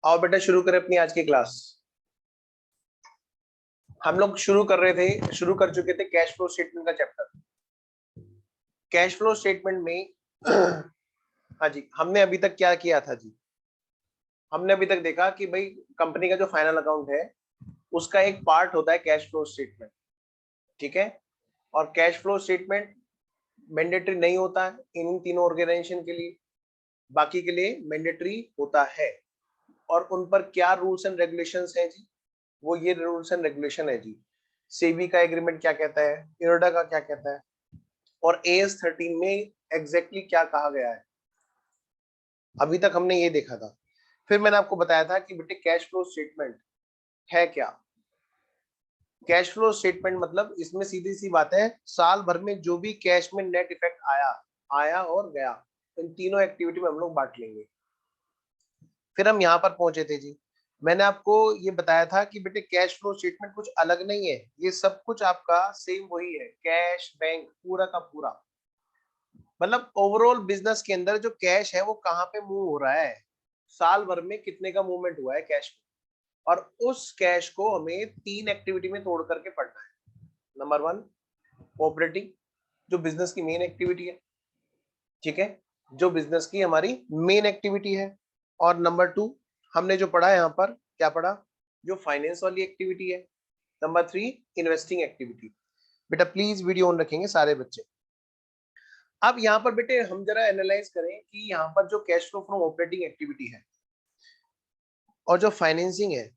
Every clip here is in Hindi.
आओ बेटा शुरू करें अपनी आज की क्लास। हम लोग शुरू कर चुके थे कैश फ्लो स्टेटमेंट का चैप्टर। कैश फ्लो स्टेटमेंट में हाँ जी, हमने अभी तक क्या किया था जी? हमने अभी तक देखा कि भाई कंपनी का जो फाइनल अकाउंट है उसका एक पार्ट होता है कैश फ्लो स्टेटमेंट। ठीक है। और कैश फ्लो स्टेटमेंट मैंडेटरी नहीं होता है इन तीनों ऑर्गेनाइजेशन के लिए, बाकी के लिए मैंडेटरी होता है। और उन पर क्या रूल्स एंड रेगुलेशंस हैं जी? वो ये रूल्स एंड रेगुलेशन है जी। सेबी का एग्रीमेंट क्या कहता है, इरोडा का क्या कहता है, और एएस 13 में एग्जैक्टली क्या कहा गया है। अभी तक हमने ये देखा था। फिर मैंने आपको बताया था कि बेटे कैश फ्लो स्टेटमेंट है क्या। कैश फ्लो स्टेटमेंट मतलब इसमें सीधी सी बात है, साल भर में जो भी कैश में नेट इफेक्ट आया आया और गया, इन तीनों एक्टिविटी में हम लोग बांट लेंगे। फिर हम यहाँ पर पहुंचे थे जी। मैंने आपको ये बताया था कि बेटे कैश फ्लो स्टेटमेंट कुछ अलग नहीं है, ये सब कुछ आपका सेम वही है, कैश बैंक पूरा का पूरा। मतलब ओवरऑल बिजनेस के अंदर जो कैश है वो कहाँ पे मूव हो रहा है, साल भर में कितने का मूवमेंट हुआ है कैश में, और उस कैश को हमें तीन एक्टिविटी में तोड़ करके पढ़ना है। नंबर वन, ऑपरेटिंग, जो बिजनेस की मेन एक्टिविटी है। ठीक है, जो बिजनेस की हमारी मेन एक्टिविटी है। और नंबर टू, हमने जो पढ़ा है यहाँ पर क्या पढ़ा, जो फाइनेंस वाली एक्टिविटी है। Number three, investing activity. बेटा प्लीज वीडियो ऑन रखेंगे सारे बच्चे। अब यहाँ पर बेटे हम जरा एनालाइज करें कि यहाँ पर जो cash flow from operating activity है और जो फाइनेंसिंग है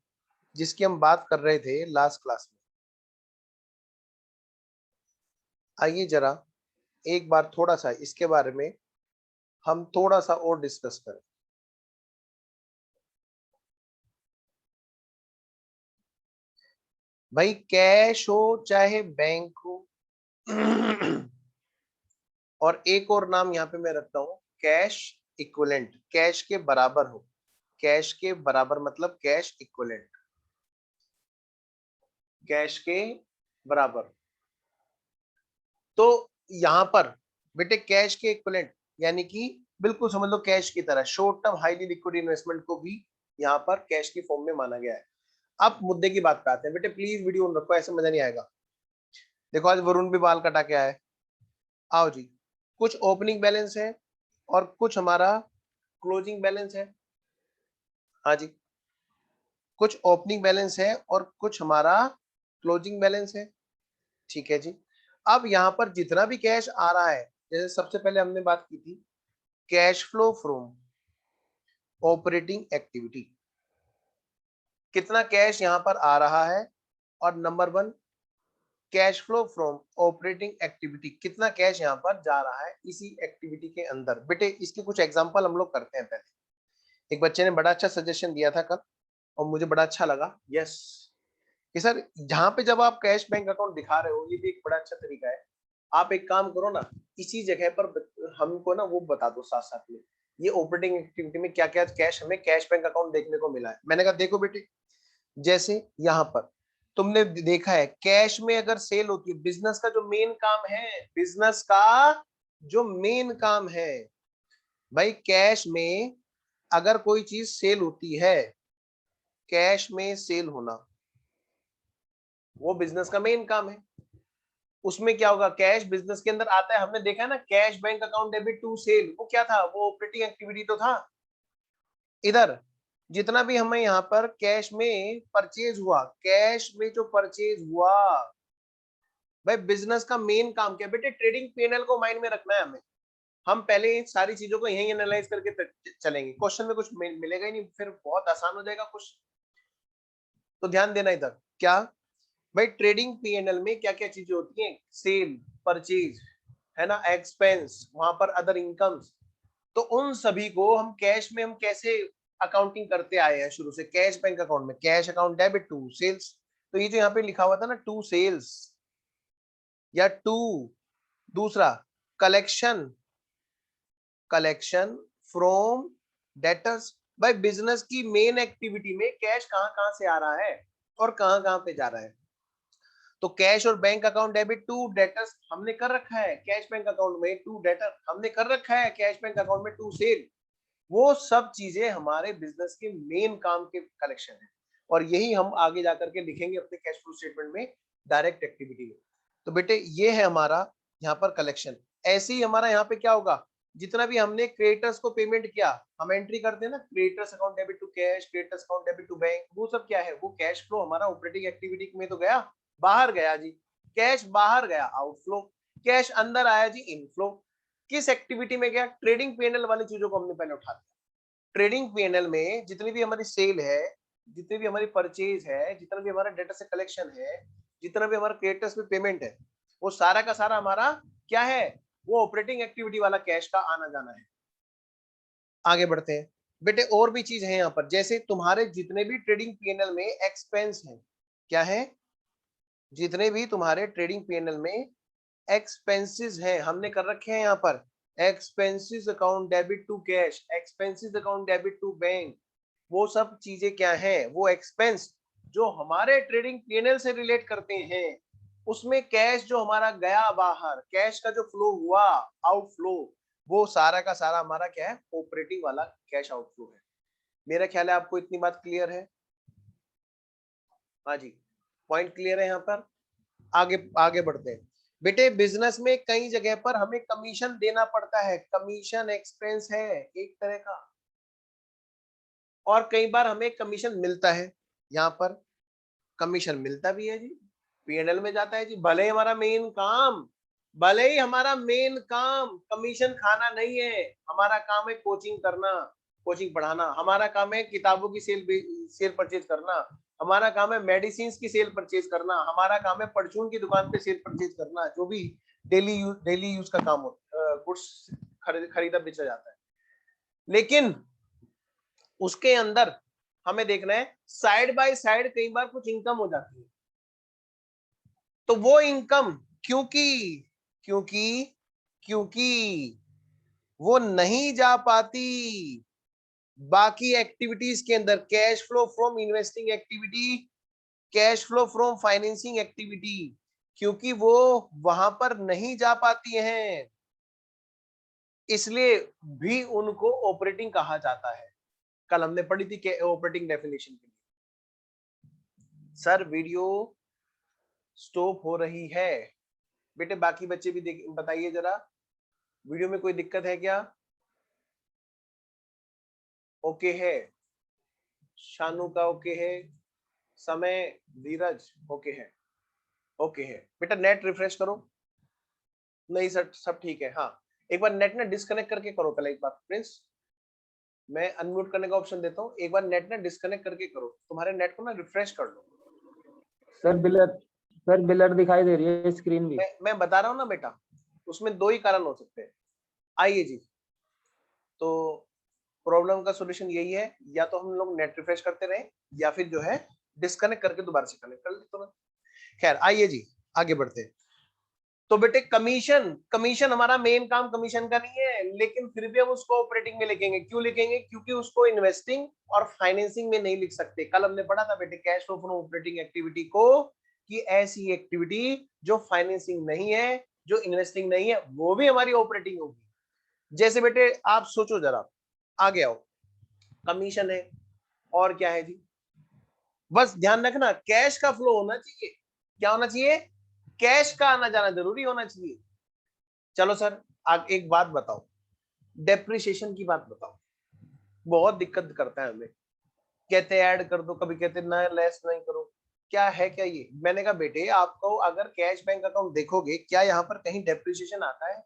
जिसकी हम बात कर रहे थे लास्ट क्लास में, आइए जरा एक बार थोड़ा सा इसके बारे में हम थोड़ा सा और डिस्कस करें। भाई कैश हो चाहे बैंक हो और एक और नाम यहाँ पे मैं रखता हूं, कैश इक्विवेलेंट, कैश के बराबर हो। कैश के बराबर मतलब कैश इक्विवेलेंट, कैश के बराबर। तो यहाँ पर बेटे कैश के इक्विवेलेंट यानी कि बिल्कुल समझ लो कैश की तरह short term highly liquid investment को भी यहाँ पर कैश की फॉर्म में माना गया है। अब मुद्दे की बात पे आते हैं। बेटे प्लीज वीडियो रखो, ऐसे मजा नहीं आएगा। देखो आज वरुण भी बाल कटा के आए। आओ जी, कुछ ओपनिंग बैलेंस है और कुछ हमारा क्लोजिंग बैलेंस है। हाँ जी, कुछ ओपनिंग बैलेंस है और कुछ हमारा क्लोजिंग बैलेंस है। ठीक है जी। अब यहाँ पर जितना भी कैश आ रहा है, जैसे सबसे पहले हमने बात की थी cash flow from operating activity, कितना कैश यहाँ पर आ रहा है। और number one, cash flow from operating activity, कितना कैश यहाँ पर जा रहा है इसी एक्टिविटी के अंदर। बेटे इसके कुछ एग्जांपल हम लोग करते हैं। पहले एक बच्चे ने बड़ा अच्छा सजेशन दिया था कल और मुझे बड़ा अच्छा लगा। यस कि सर जहां पे जब आप कैश बैंक अकाउंट दिखा रहे हो, ये भी एक बड़ा अच्छा तरीका है। आप एक काम करो ना, इसी जगह पर हमको ना वो बता दो साथ साथ में, ये ऑपरेटिंग एक्टिविटी में क्या क्या कैश हमें कैश बैंक अकाउंट देखने को मिला है। मैंने कहा देखो बेटे, जैसे यहाँ पर तुमने देखा है कैश में अगर सेल होती है, बिजनेस का जो मेन काम है, बिजनेस का जो मेन काम है भाई, कैश में अगर कोई चीज सेल होती है, कैश में सेल होना वो बिजनेस का मेन काम है। उसमें क्या होगा, कैश बिजनेस के अंदर आता है। हमने देखा है ना cash bank account debit to sale, वो क्या था, वो ऑपरेटिंग एक्टिविटी तो था। इधर जितना भी हमें यहाँ पर कैश में परचेज हुआ, कैश में जो परचेज हुआ भाई, बिजनेस का मेन काम क्या बेटे, ट्रेडिंग पीएनएल को माइंड में रखना है हमें। हम पहले सारी चीजों को यही एनालाइज करके चलेंगे, क्वेश्चन में कुछ मिलेगा ही नहीं, फिर बहुत आसान हो जाएगा कुछ। तो ध्यान देना इधर क्या भाई, ट्रेडिंग पीएनएल में क्या क्या चीजें होती हैं, सेल, परचेज, है ना, एक्सपेंस, वहां पर अदर इनकम्स। तो उन सभी को हम कैश में हम कैसे अकाउंटिंग करते आए हैं शुरू से, कैश बैंक अकाउंट में cash account debit to sales. तो ये जो यहाँ पे लिखा हुआ था ना टू सेल्स या टू, दूसरा कलेक्शन, कलेक्शन फ्रॉम डेटर्स। भाई बिजनेस की मेन एक्टिविटी में कैश कहां कहां से आ रहा है और कहां कहां पे जा रहा है। तो कैश और bank account debit to debtors हमने कर रखा है, कैश बैंक अकाउंट में टू डेटर हमने कर रखा है, कैश बैंक अकाउंट में टू सेल। वो सब चीजें हमारे बिजनेस के मेन काम के कलेक्शन है, और यही हम आगे जाकर के लिखेंगे अपने कैश फ्लो स्टेटमेंट में, डायरेक्ट एक्टिविटी में। तो बेटे ये है हमारा यहाँ पर कलेक्शन। ऐसे ही हमारा यहाँ पे क्या होगा, जितना भी हमने क्रिएटर्स को पेमेंट किया, हम एंट्री करते हैं ना, creditors account debit to cash, creditors account debit to bank, वो सब क्या है, वो कैश फ्लो हमारा ऑपरेटिंग एक्टिविटी में तो गया, बाहर गया जी, कैश बाहर गया आउटफ्लो, कैश अंदर आया जी इनफ्लो। किस एक्टिविटी में गया, ट्रेडिंग पीएनएल वाली चीजों को हमने पहले उठा दिया। ट्रेडिंग पीएनएल में जितनी भी हमारी सेल है, जितनी भी हमारी परचेज है, जितना भी हमारा डेटा से कलेक्शन है, जितना भी हमारा क्रिएटर्स में पेमेंट है, वो सारा का सारा हमारा क्या है, वो ऑपरेटिंग एक्टिविटी वाला कैश का आना जाना है। आगे बढ़ते हैं बेटे, और भी चीज है यहाँ पर, जैसे तुम्हारे जितने भी ट्रेडिंग पीएनएल में एक्सपेंस है, क्या है, जितने भी तुम्हारे ट्रेडिंग पीएनएल में एक्सपेंसेस है, हमने कर रखे हैं यहाँ पर expenses account debit to cash, expenses account debit to bank, वो सब चीजें क्या है, वो एक्सपेंस जो हमारे ट्रेडिंग पीएनएल से रिलेट करते हैं, उसमें कैश जो हमारा गया बाहर, कैश का जो फ्लो हुआ आउटफ्लो, वो सारा का सारा हमारा क्या है, ऑपरेटिंग वाला कैश आउटफ्लो है। मेरा ख्याल है आपको इतनी बात क्लियर है। हाँ जी, पॉइंट क्लियर है यहाँ पर। आगे आगे बढ़ते हैं बेटे, बिजनेस में कई जगह पर हमें कमीशन देना पड़ता है, कमीशन एक्सपेंस है एक तरह का, और कई बार हमें कमीशन मिलता है, यहाँ पर कमीशन मिलता भी है जी, पीएनएल में जाता है जी, भले ही हमारा मेन काम कमीशन खाना नहीं है, हमारा काम है कोचिंग करना, कोचिंग पढ़ाना, हमारा काम है किताबों की सेल परचेज करना, हमारा काम है मेडिसिन की सेल परचेज करना, हमारा काम है परचून की दुकान पे सेल परचेज करना, जो भी डेली यूज का काम हो, गुड्स खरीदा बेचा जाता है। लेकिन उसके अंदर हमें देखना है साइड बाय साइड कई बार कुछ इनकम हो जाती है, तो वो इनकम क्योंकि क्योंकि क्योंकि वो नहीं जा पाती बाकी एक्टिविटीज के अंदर, cash flow from investing activity, cash flow from financing activity, क्योंकि वो वहां पर नहीं जा पाती हैं, इसलिए भी उनको ऑपरेटिंग कहा जाता है। कल हमने पढ़ी थी ऑपरेटिंग डेफिनेशन के लिए। सर वीडियो स्टॉप हो रही है बेटे, बाकी बच्चे भी बताइए जरा, वीडियो में कोई दिक्कत है क्या? ओके है, शानू का ओके है, समय, धीरज ओके है, ओके है बेटा, नेट रिफ्रेश करो। नहीं सर सब ठीक है, हाँ एक बार नेट ना डिस्कनेक्ट करके करो पहले, एक बार प्रिंस, मैं अनम्यूट करने का ऑप्शन देता हूँ, एक बार नेट ना डिस्कनेक्ट करके करो, तुम्हारे नेट को ना रिफ्रेश कर लो। सर बिलर दिखाई दे रही है स्क्रीन भी। मैं बता रहा हूँ ना बेटा, उसमें दो ही कारण हो सकते हैं। आइए जी, तो प्रॉब्लम का सॉल्यूशन यही है, या तो हम लोग नेट रिफ्रेश करते रहे, या फिर जो है डिस्कनेक्ट करके दोबारा से कनेक्ट कर लेते तुरंत। खैर आइए जी आगे बढ़ते हैं। तो बेटे कमीशन, कमीशन हमारा मेन काम कमीशन का नहीं है, लेकिन फिर भी हम उसको ऑपरेटिंग में लिखेंगे। क्यों लिखेंगे? क्योंकि उसको इन्वेस्टिंग और फाइनेंसिंग में नहीं लिख सकते। कल हमने पढ़ा था बेटे cash flow from operating activity को, कि ऐसी एक्टिविटी जो फाइनेंसिंग नहीं है, जो इन्वेस्टिंग नहीं है, वो भी हमारी ऑपरेटिंग होगी। जैसे बेटे आप सोचो जरा, आगे आओ, कमीशन है और क्या है जी, बस ध्यान रखना कैश का फ्लो होना चाहिए। क्या होना चाहिए? कैश का आना जाना जरूरी होना चाहिए। चलो सर आप एक बात बताओ, डेप्रिसिएशन की बात बताओ, बहुत दिक्कत करता है हमें, कहते हैं ऐड कर दो, कभी कहते हैं ना लेस नहीं करो, क्या है क्या ये? मैंने कहा बेटे आपको अगर कैश बैंक अकाउंट देखोगे, क्या यहाँ पर कहीं डेप्रिसिएशन आता है?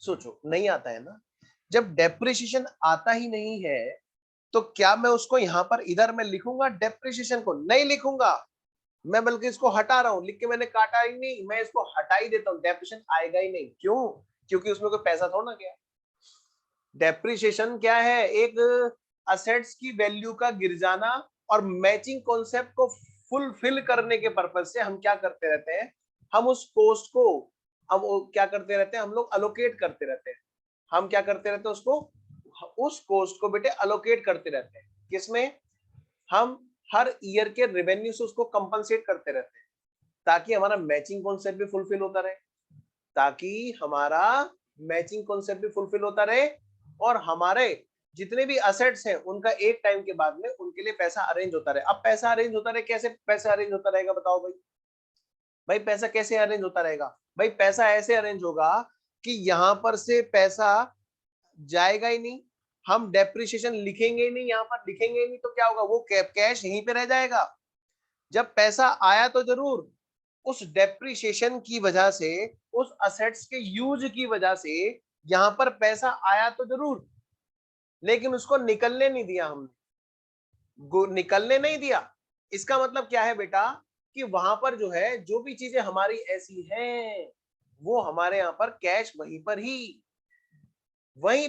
सोचो नहीं आता है ना। जब डेप्रिसिएशन आता ही नहीं है, तो क्या मैं उसको यहाँ पर इधर मैं लिखूंगा डेप्रिसिएशन को? नहीं लिखूंगा मैं, बल्कि इसको हटा रहा हूं, लिख के मैंने काटा ही नहीं, मैं इसको हटा ही देता हूं, डेप्रिसिएशन आएगा ही नहीं। क्यों? क्योंकि उसमें कोई पैसा थोड़ा ना गया। डेप्रिसिएशन क्या है? एक असेट्स की वैल्यू का गिर जाना, और मैचिंग कॉन्सेप्ट को फुलफिल करने के पर्पज से हम क्या करते रहते हैं, हम उस कॉस्ट को हम क्या करते रहते हैं, हम लोग अलोकेट करते रहते हैं। हम क्या करते रहते हैं उसको, उस कॉस्ट को बेटे अलोकेट करते रहते हैं। किसमें? हम हर ईयर के रेवेन्यू से उसको कंपनसेट करते रहते हैं, ताकि हमारा मैचिंग कॉन्सेप्ट भी फुलफिल होता रहे, ताकि हमारा मैचिंग कॉन्सेप्ट भी फुलफिल होता रहे, और हमारे जितने भी असेट्स हैं उनका एक टाइम के बाद में उनके लिए पैसा अरेंज होता रहे। अब पैसा अरेंज होता रहे, कैसे पैसा अरेंज होता रहेगा बताओ भाई? भाई पैसा कैसे अरेंज होता रहेगा? भाई पैसा ऐसे अरेंज होगा कि यहां पर से पैसा जाएगा ही नहीं, हम डेप्रिसिएशन लिखेंगे ही नहीं, यहाँ पर लिखेंगे ही नहीं, तो क्या होगा? वो कैश यहीं पे रह जाएगा। जब पैसा आया तो जरूर, उस डेप्रिसिएशन की वजह से, उस असेट्स के यूज की वजह से यहां पर पैसा आया तो जरूर, लेकिन उसको निकलने नहीं दिया हमने, निकलने नहीं दिया। इसका मतलब क्या है बेटा? कि वहां पर जो है, जो भी चीजें हमारी ऐसी हैं, वो हमारे यहाँ पर कैश वहीं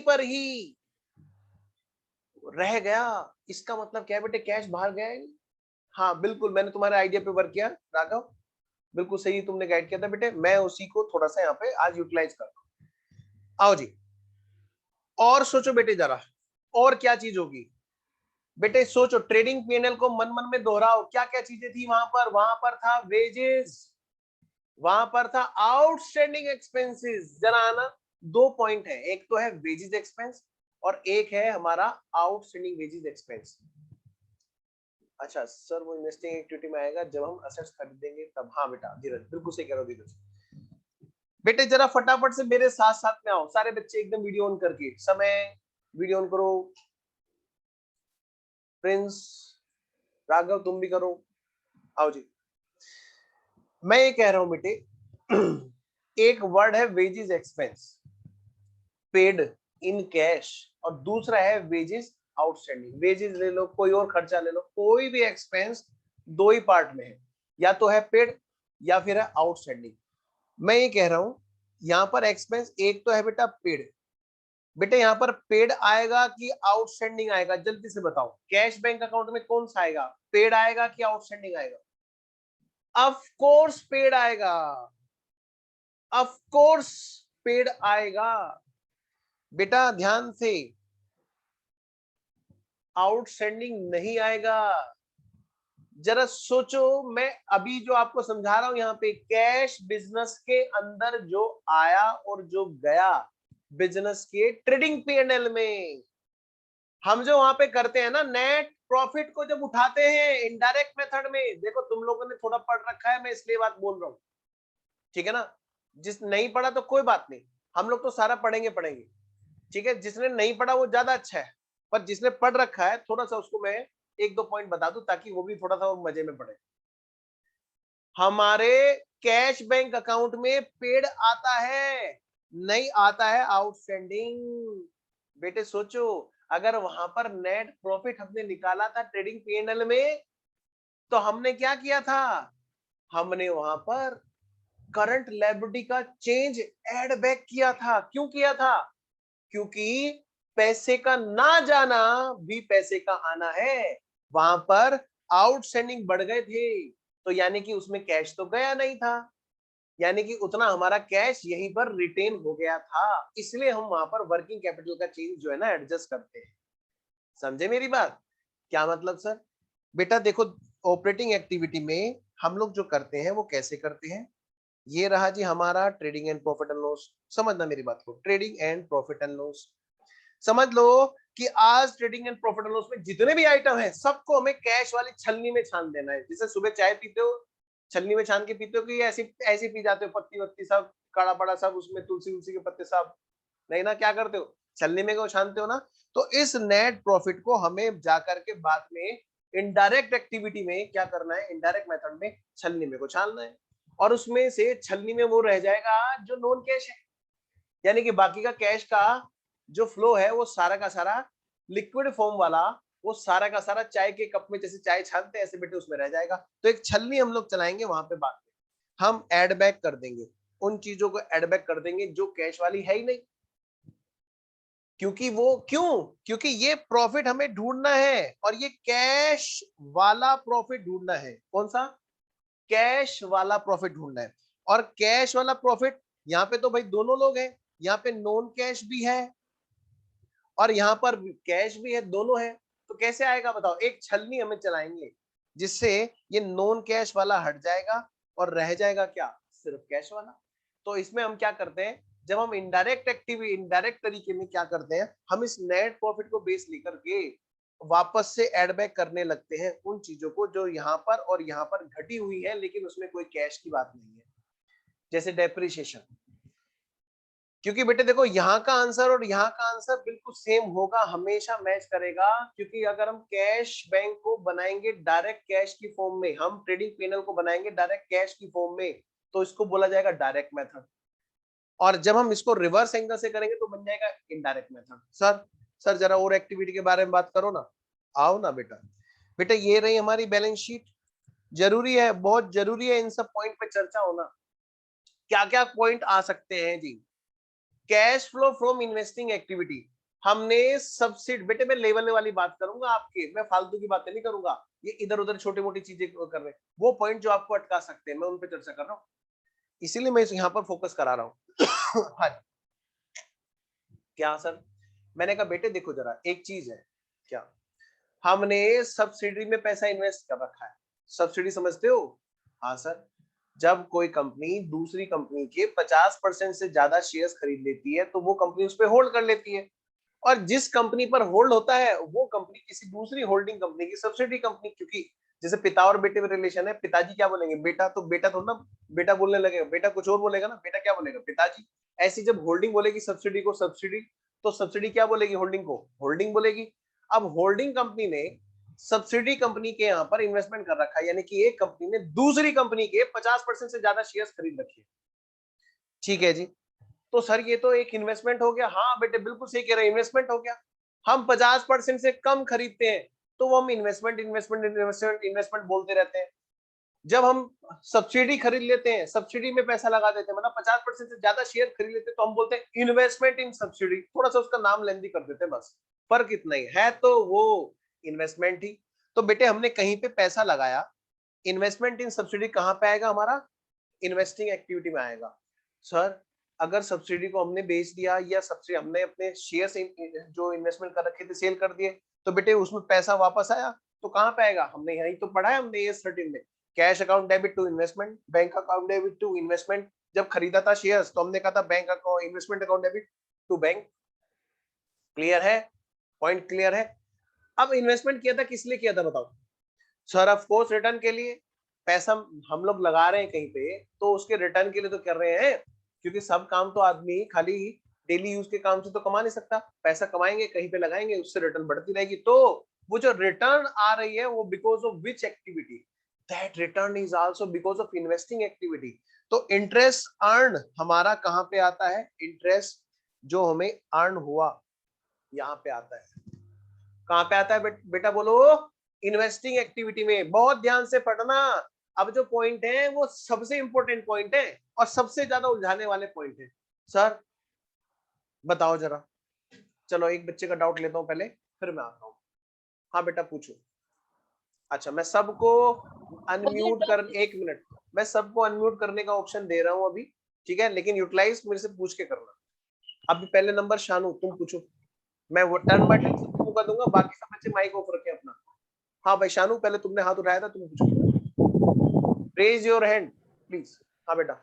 पर ही रह गया। इसका मतलब क्या है बेटे? कैश बाहर गया है। हाँ बिल्कुल, मैंने तुम्हारे आइडिया पे वर्क किया राघव, बिल्कुल सही तुमने गाइड किया था बेटे, मैं उसी को थोड़ा सा यहाँ पे आज यूटिलाइज कर रहा हूँ। आओ जी, और सोचो बेटे जरा, और क्या चीज होगी बेटे? सोचो, ट्रेडिंग पीएनएल को मन मन में दोहराओ, क्या क्या चीजें थी वहां पर? वहां पर था वेजेस, वहां पर था आउटस्टैंडिंग एक्सपेंसेस। जरा आना, दो पॉइंट है, एक तो है वेजेस एक्सपेंस और एक है हमारा आउटस्टैंडिंग वेजेस एक्सपेंस। अच्छा सर, वो इन्वेस्टिंग एक्टिविटी में आएगा जब हम असेट्स खरीदेंगे तब। हाँ बेटा धीरज, बिल्कुल सही कह रहे हो धीरज। बेटे जरा फटाफट से मेरे साथ साथ में आओ, सारे बच्चे एकदम वीडियो ऑन करके, समय वीडियो ऑन करो। प्रिंस, राघव तुम भी करो, आओ जी। मैं ये कह रहा हूं बेटे, एक वर्ड है wages expense, paid in cash, और दूसरा है वेजेस आउटस्टैंडिंग। वेजेस ले लो, कोई और खर्चा ले लो, कोई भी एक्सपेंस दो ही पार्ट में है, या तो है पेड या फिर है आउटस्टैंडिंग। मैं ये कह रहा हूं, यहां पर एक्सपेंस एक तो है बेटा पेड। बेटे यहाँ पर पेड आएगा कि आउटस्टैंडिंग आएगा? जल्दी से बताओ, कैश बैंक अकाउंट में कौन सा आएगा? पेड आएगा कि आउटस्टैंडिंग आएगा? ऑफ कोर्स पेड आएगा, ऑफ कोर्स पेड आएगा। बेटा ध्यान से, आउटस्टैंडिंग नहीं आएगा। जरा सोचो, मैं अभी जो आपको समझा रहा हूं यहाँ पे, कैश बिजनेस के अंदर जो आया और जो गया बिजनेस के ट्रेडिंग पीएनएल में, हम जो वहां पे करते हैं ना, नेट प्रॉफिट को जब उठाते हैं इनडायरेक्ट मेथड में, देखो तुम लोगों ने थोड़ा पढ़ रखा है, मैं इसलिए बात बोल रहा हूँ, ठीक है ना? जिस नहीं पढ़ा तो कोई बात नहीं, हम लोग तो सारा पढ़ेंगे पढ़ेंगे, ठीक है? जिसने नहीं पढ़ा वो ज्यादा अच्छा है, पर जिसने पढ़ रखा है थोड़ा सा उसको मैं एक दो पॉइंट बता दूं, ताकि वो भी थोड़ा सा और मजे में पढ़े। हमारे कैश बैंक अकाउंट में पेड आता है, नहीं आता है आउटस्टैंडिंग। बेटे सोचो, अगर वहां पर नेट प्रॉफिट हमने निकाला था ट्रेडिंग पीएनएल में, तो हमने क्या किया था? हमने वहां पर करंट लायबिलिटी का चेंज ऐड बैक किया था। क्यों किया था? क्योंकि पैसे का ना जाना भी पैसे का आना है। वहां पर आउटस्टैंडिंग बढ़ गए थे, तो यानी कि उसमें कैश तो गया नहीं था, यानी कि उतना हमारा कैश यहीं पर रिटेन हो गया था। इसलिए हम वहां पर वर्किंग कैपिटल का चेंज जो है ना एडजस्ट करते हैं। समझे मेरी बात? क्या मतलब सर? बेटा देखो, ऑपरेटिंग एक्टिविटी में हम लोग जो करते हैं वो कैसे करते हैं? ये रहा जी हमारा trading and profit and loss. समझना मेरी बात को, trading and profit and loss. समझ लो कि आज trading and profit and loss में जितने भी आइटम है, सबको हमें कैश वाली छलनी में छान देना है। जैसे सुबह चाय पीते हो, छलनी में छान के पीते हो, कि ऐसी ऐसी पी जाते हो, पत्ती वत्ती सब काड़ा पड़ा सब उसमें, तुलसी उलसी के पत्ते सब? नहीं ना, क्या करते हो? छलनी में को छानते हो ना। तो इस नेट प्रॉफिट को हमें जाकर के बाद में इनडायरेक्ट एक्टिविटी में क्या करना है? इनडायरेक्ट मेथड में छलनी में को छानना है, और उसमें से छलनी में वो रह जाएगा जो नॉन कैश है, यानी कि बाकी का कैश का जो फ्लो है वो सारा का सारा लिक्विड फॉर्म वाला, वो सारा का सारा चाय के कप में जैसे चाय छानते हैं ऐसे बेटे उसमें रह जाएगा। तो एक छलनी हम लोग चलाएंगे वहां पे, बाद में हम एड बैक कर देंगे, उन चीजों को एड बैक कर देंगे जो कैश वाली है ही नहीं। क्योंकि वो क्यों? क्योंकि ये प्रॉफिट हमें ढूंढना है, और ये कैश वाला प्रॉफिट ढूंढना है। कौन सा? कैश वाला प्रॉफिट ढूंढना है। और कैश वाला प्रॉफिट, यहाँ पे तो भाई दोनों लोग हैं, यहाँ पे नॉन कैश भी है और यहाँ पर कैश भी है, दोनों है। तो कैसे आएगा बताओ? एक छलनी हमें चलाएंगे जिससे ये नॉन कैश वाला हट जाएगा और रह जाएगा क्या? सिर्फ कैश वाला। तो इसमें हम क्या करते हैं? जब हम इनडायरेक्ट तरीके में क्या करते हैं, हम इस नेट प्रॉफिट को बेस लेकर के वापस से एड बैक करने लगते हैं उन चीजों को जो यहाँ पर और यहाँ पर घटी हुई है, लेकिन उसमें कोई कैश की बात नहीं है, जैसे डेप्रिसिएशन। क्योंकि बेटे देखो, यहाँ का आंसर और यहाँ का आंसर बिल्कुल सेम होगा, हमेशा मैच करेगा। क्योंकि अगर हम कैश बैंक को बनाएंगे डायरेक्ट कैश की फॉर्म में, हम ट्रेडिंग पैनल को बनाएंगे डायरेक्ट कैश की फॉर्म में, तो इसको बोला जाएगा डायरेक्ट मेथड। और जब हम इसको रिवर्स एंगल से करेंगे तो बन जाएगा इनडायरेक्ट मेथड। सर जरा और एक्टिविटी के बारे में बात करो ना, आओ ना बेटा। बेटा ये रही हमारी बैलेंस शीट। जरूरी है, बहुत जरूरी है इन सब पॉइंट पे चर्चा होना। क्या क्या पॉइंट आ सकते हैं जी? Cash flow from investing activity, हमने सब्सिडी, बेटे मैं लेवल वाली बात करूंगा आपके, मैं फालतू की बातें नहीं करूंगा, ये इधर उधर छोटी मोटी चीजें कर रहे हैं, वो पॉइंट जो आपको अटका सकते हैं मैं उन पे चर्चा कर रहा हूँ, इसीलिए मैं यहाँ पर फोकस करा रहा हूँ। हाँ, क्या सर? मैंने कहा बेटे देखो जरा एक चीज है, क्या हमने सब्सिडी में पैसा इन्वेस्ट कर रखा है। सब्सिडी समझते हो? हाँ सर, जब कोई कंपनी दूसरी कंपनी के 50% से ज्यादा शेयर्स खरीद लेती है तो वो कंपनी उस पर होल्ड कर लेती है, और जिस कंपनी पर होल्ड होता है वो कंपनी किसी दूसरी होल्डिंग कंपनी की सब्सिडी कंपनी, क्योंकि जैसे पिता और बेटे में रिलेशन है, पिताजी क्या बोलेंगे, बेटा, तो बेटा थोड़ा ना बेटा बोलने लगेगा, बेटा कुछ और बोलेगा ना, बेटा क्या बोलेगा, पिताजी। ऐसी जब होल्डिंग बोलेगी सब्सिडी को सब्सिडी, तो सब्सिडी क्या बोलेगी, होल्डिंग को होल्डिंग बोलेगी। अब होल्डिंग कंपनी ने सब्सिडी कंपनी के यहाँ पर इन्वेस्टमेंट कर रखा है, यानी कि एक कंपनी ने दूसरी कंपनी के 50% से ज्यादा शेयर्स खरीद रखे हैं। ठीक है जी, तो सर ये तो एक इन्वेस्टमेंट हो गया। हाँ बेटे बिल्कुल सही कह रहे हैं, इन्वेस्टमेंट हो गया। हम 50% से कम खरीदते हैं तो वो हम इन्वेस्टमेंट इन्वेस्टमेंट इन्वेस्टमेंट इन्वेस्टमेंट बोलते रहते हैं। जब हम सब्सिडी खरीद लेते हैं, सब्सिडी में पैसा लगा देते हैं, मतलब 50% से ज्यादा शेयर खरीद लेते हैं, तो हम बोलते हैं इन्वेस्टमेंट इन सब्सिडी, थोड़ा सा उसका नाम लेंदी कर देते हैं, बस फर्क इतना ही है, तो वो इन्वेस्टमेंट ही। तो बेटे हमने कहीं पे पैसा लगाया, इन्वेस्टमेंट इन सब्सिडी कहाँ पे आएगा हमारा, इन्वेस्टिंग एक्टिविटी में आएगा। सर अगर सब्सिडी को हमने बेच दिया या सब्सिडी हमने अपने शेयर से जो इन्वेस्टमेंट कर रखे थे सेल कर दिए, तो बेटे उसमें पैसा वापस आया तो कहाँ पे आएगा, हमने यही तो पढ़ा है हमने AS 13 में, cash account debit to investment, bank account debit to investment. जब खरीदा था शेयर्स तो हमने कहा था bank account investment account debit to bank. Clear है? पॉइंट क्लियर है? अब इन्वेस्टमेंट किया था किस लिए किया था बताओ? सर ऑफ कोर्स रिटर्न के लिए। पैसा हम लोग लगा रहे हैं कहीं पे तो उसके रिटर्न के लिए तो कर रहे हैं, क्योंकि सब काम तो आदमी खाली डेली यूज के काम से तो कमा नहीं सकता, पैसा कमाएंगे कहीं पे लगाएंगे, उससे रिटर्न बढ़ती रहेगी। तो वो जो रिटर्न आ रही है वो because of which activity, that return is also because of investing activity. तो इंटरेस्ट अर्न हमारा कहाँ पे आता है, इंटरेस्ट जो हमें अर्न हुआ यहाँ पे आता है। कहाँ पे आता है बेटा बोलो? इन्वेस्टिंग एक्टिविटी में। बहुत ध्यान से पढ़ना, अब जो पॉइंट है वो सबसे इंपॉर्टेंट पॉइंट है और सबसे ज्यादा उलझाने वाले पॉइंट है। सर बताओ जरा, चलो एक बच्चे का डाउट लेता हूं पहले, फिर मैं आता हूं। हाँ बेटा पूछो। अच्छा मैं सबको अनम्यूट कर, एक मिनट, मैं सबको अनम्यूट करने का ऑप्शन दे रहा हूं अभी, ठीक है, लेकिन यूटिलाइज मेरे से पूछ के करना। अभी पहले नंबर शानू तुम पूछो, मैं वो टर्न बाय टर्न सबको मौका दूंगा, बाकी सब बच्चे माइक ऑफ रखें अपना। हाँ भाई शानू पहले तुमने हाथ उठाया था, तुम पूछो, रेज योर हैंड प्लीज। हाँ बेटा,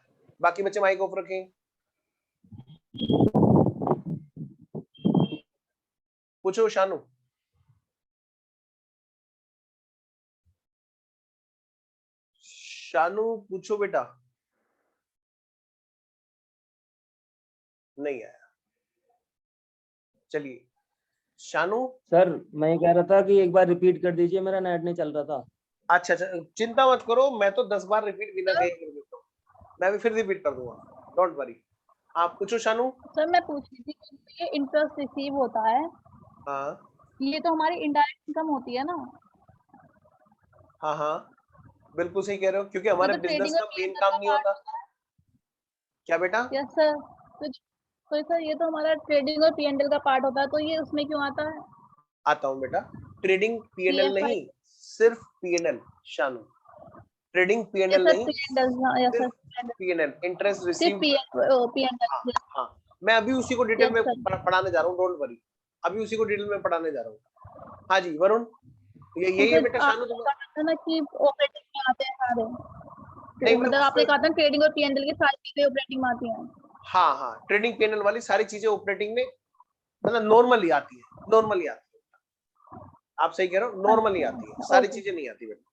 बाकी बच्चे माइक ऑफ रखें। पूछो शानू। शानू पूछो बेटा। नहीं आया, चलिए शानू। सर मैं ये कह रहा था कि एक बार रिपीट कर दीजिए, मेरा नेट नहीं चल रहा था। अच्छा चिंता मत करो, मैं तो 10 बार रिपीट बिना कहे कर देता हूँ, मैं भी फिर रिपीट कर दूंगा, डोंट वरी। आप पूछो शानू। सर मैं पूछ रही थी कि ये इंटरेस्ट रिसीव होता है, हाँ ये तो हमारी इनडायरेक्ट इनकम होती है ना? हाँ हाँ बिल्कुल सही कह रहे हो, क्योंकि हमारे तो बिजनेस ट्रेडिंग का और मेन पीएनएल काम का नहीं पार्ट होता। होता है। क्या बेटा? यस सर, तो सर ये तो हमारा ट्रेडिंग और पीएनएल का पार्ट होता है, तो ये उसमें क्यों आता है? आता हूँ बेटा, ट्रेडिंग पीएनएल पीएफआई। नहीं, सिर्फ PNL Shanu, trading yes PNL sir नहीं, पीएनएल, यस सिर्फ सर पीएनएल, इंटरेस्ट सिर्फ रिसीव्ड। हाँ पीएनएल। हाँ, मैं अभी उसी को डिटेल यस में सर। पढ़ाने जा रहा हूँ, डोंट वरी, अभी उसी को डिटेल में पढ़ाने जा रहा हूँ। हाँ जी वरुण, तो यही है सर बेटा शानू आपने तुम्हारा? कहा था ना कि ऑपरेटिंग में आते हैं सारे, नहीं तो मैं मतलब उस आपने कहा था ट्रेडिंग और पीएनएल की सारी चीजें ऑपरेटिंग में आती हैं। हाँ हाँ, ट्रेडिंग पीएनएल वाली सारी चीजें ऑपरेटिंग में मतलब नॉर्मली आती है, नॉर्मली आती है। आप सही कह रहे हो, नॉर्मली आती है, सारी ओके चीजें नहीं आती बेटा।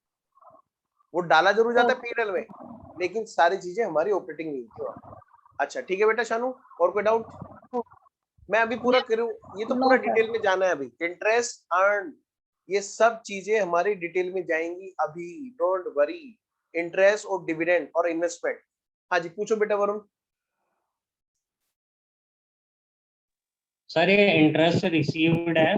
वो डाला जरूर जाता है ओके पीएनएल में, लेकिन सारी चीजें हमारी ऑपरेटिंग नहीं होती वहाँ। अच्छा ठीक है बेटा शानू, और कोई डाउट? मैं अभी पूरा करूँ, ये तो नो पूरा सर डिटेल में जाना है अभी। इंटरेस्ट अर्न, ये सब चीजें हमारी डिटेल में जाएंगी अभी, डोंट वरी। इंटरेस्ट और डिविडेंड और इन्वेस्टमेंट। हाँ जी पूछो बेटा वरुण। सर ये इंटरेस्ट रिसीव्ड है,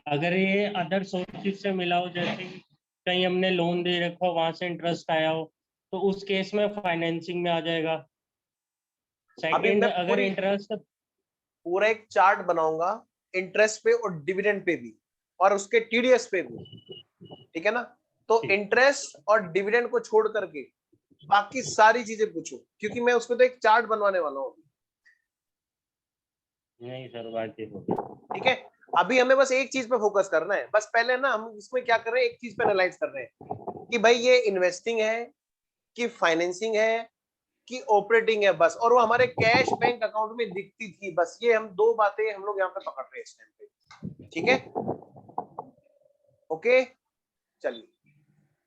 अगर ये अदर सोर्सेज से मिला हो, जैसे कि कहीं हमने लोन दे रखा हो वहां से इंटरेस्ट आया हो, तो उस केस में फाइनेंसिंग में आ जाएगा। अभी सेकंड, मैं अगर इंटरेस्ट पूरा एक चार्ट बनाऊंगा इंटरेस्ट पे और डिविडेंड पे भी, और उसके टीडीएस पे भी, ठीक है ना? तो इंटरेस्ट और डिविडेंड को छोड़ करके बाकी सारी चीजें पूछो, क्योंकि मैं उसको तो एक चार्ट बनवाने वाला हूँ। नहीं सर, बाकी ठीक है, अभी हमें बस एक चीज पे फोकस करना है। बस पहले ना हम इसमें क्या कर रहे हैं, एक चीज पे एनालाइज कर रहे हैं कि भाई ये इन्वेस्टिंग है कि फाइनेंसिंग है कि ऑपरेटिंग है, बस। और वो हमारे कैश बैंक अकाउंट में दिखती थी, बस ये हम दो बातें हम लोग यहाँ पे पकड़ रहे हैं इस टाइम पे। ठीक है, ओके चलिए।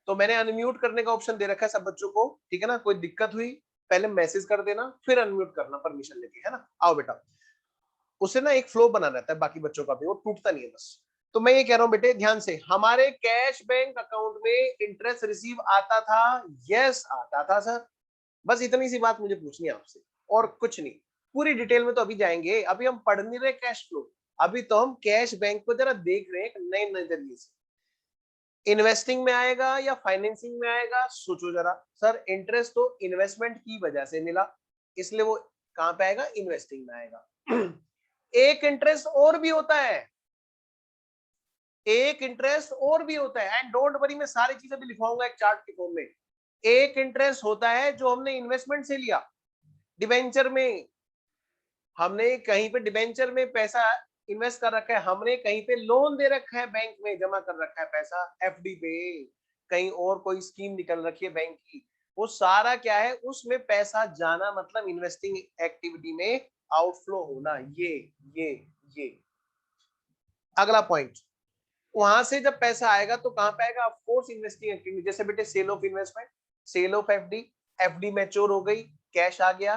तो मैंने अनम्यूट करने का ऑप्शन दे रखा है सब बच्चों को, ठीक है ना? कोई दिक्कत हुई पहले मैसेज कर देना, फिर अनम्यूट करना परमिशन लेके, है ना? आओ बेटा, उससे ना एक फ्लो बना रहता है बाकी बच्चों का भी, वो टूटता नहीं है बस। तो मैं ये कह रहा हूँ बेटे ध्यान से, हमारे कैश बैंक अकाउंट में इंटरेस्ट रिसीव आता था? यस आता था सर। बस इतनी सी बात मुझे पूछनी है आपसे, और कुछ नहीं। पूरी डिटेल में तो अभी जाएंगे, अभी हम पढ़ नहीं रहे कैश फ्लो, अभी तो हम कैश बैंक को जरा देख रहे हैं नए नजरिए से। इन्वेस्टिंग में आएगा या फाइनेंसिंग में आएगा, सोचो जरा। सर इंटरेस्ट तो इन्वेस्टमेंट की वजह से मिला, इसलिए वो कहां पे आएगा, इन्वेस्टिंग में आएगा। एक इंटरेस्ट और भी होता है, एक इंटरेस्ट और भी होता है, एंड डोंट वरी मैं सारी चीजें भी लिखवाऊंगा एक चार्ट के फॉर्म में। एक इंटरेस्ट होता है जो हमने इन्वेस्टमेंट से लिया, डिबेंचर में, हमने कहीं पे डिबेंचर में पैसा इन्वेस्ट कर रखा है, हमने कहीं पे लोन दे रखा है, बैंक में जमा कर रखा है पैसा, एफडी पे, कहीं और कोई स्कीम निकल रखी है बैंक की, वो सारा क्या है, उसमें पैसा जाना मतलब इन्वेस्टिंग एक्टिविटी में आउटफ्लो होना। ये ये अगला पॉइंट, वहां से जब पैसा आएगा तो कहां पे आएगा, ऑफ कोर्स इन्वेस्टिंग एक्टिविटी। जैसे बेटे sale of investment, sale of FD, FD mature हो गई, कैश आ गया।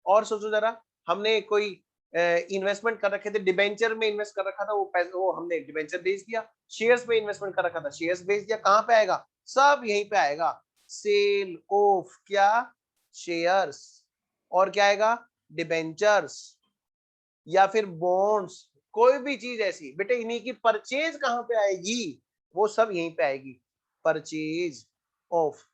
और सोचो जरा, हमने कोई इन्वेस्टमेंट कर रखे थे, डिबेंचर में इन्वेस्ट कर रखा था, वो पैसा वो हमने डिबेंचर बेच दिया। शेयर्स में इन्वेस्टमेंट कर रखा था, शेयर्स बेच दिया, कहां पे आएगा, सब यहीं पे आएगा, सेल ऑफ क्या, शेयर्स। और क्या आएगा, डिबेंचर्स या फिर बॉन्ड्स, कोई भी चीज ऐसी बेटे, इन्हीं की परचेज कहां पे आएगी, वो सब यहीं पे आएगी, परचेज ऑफ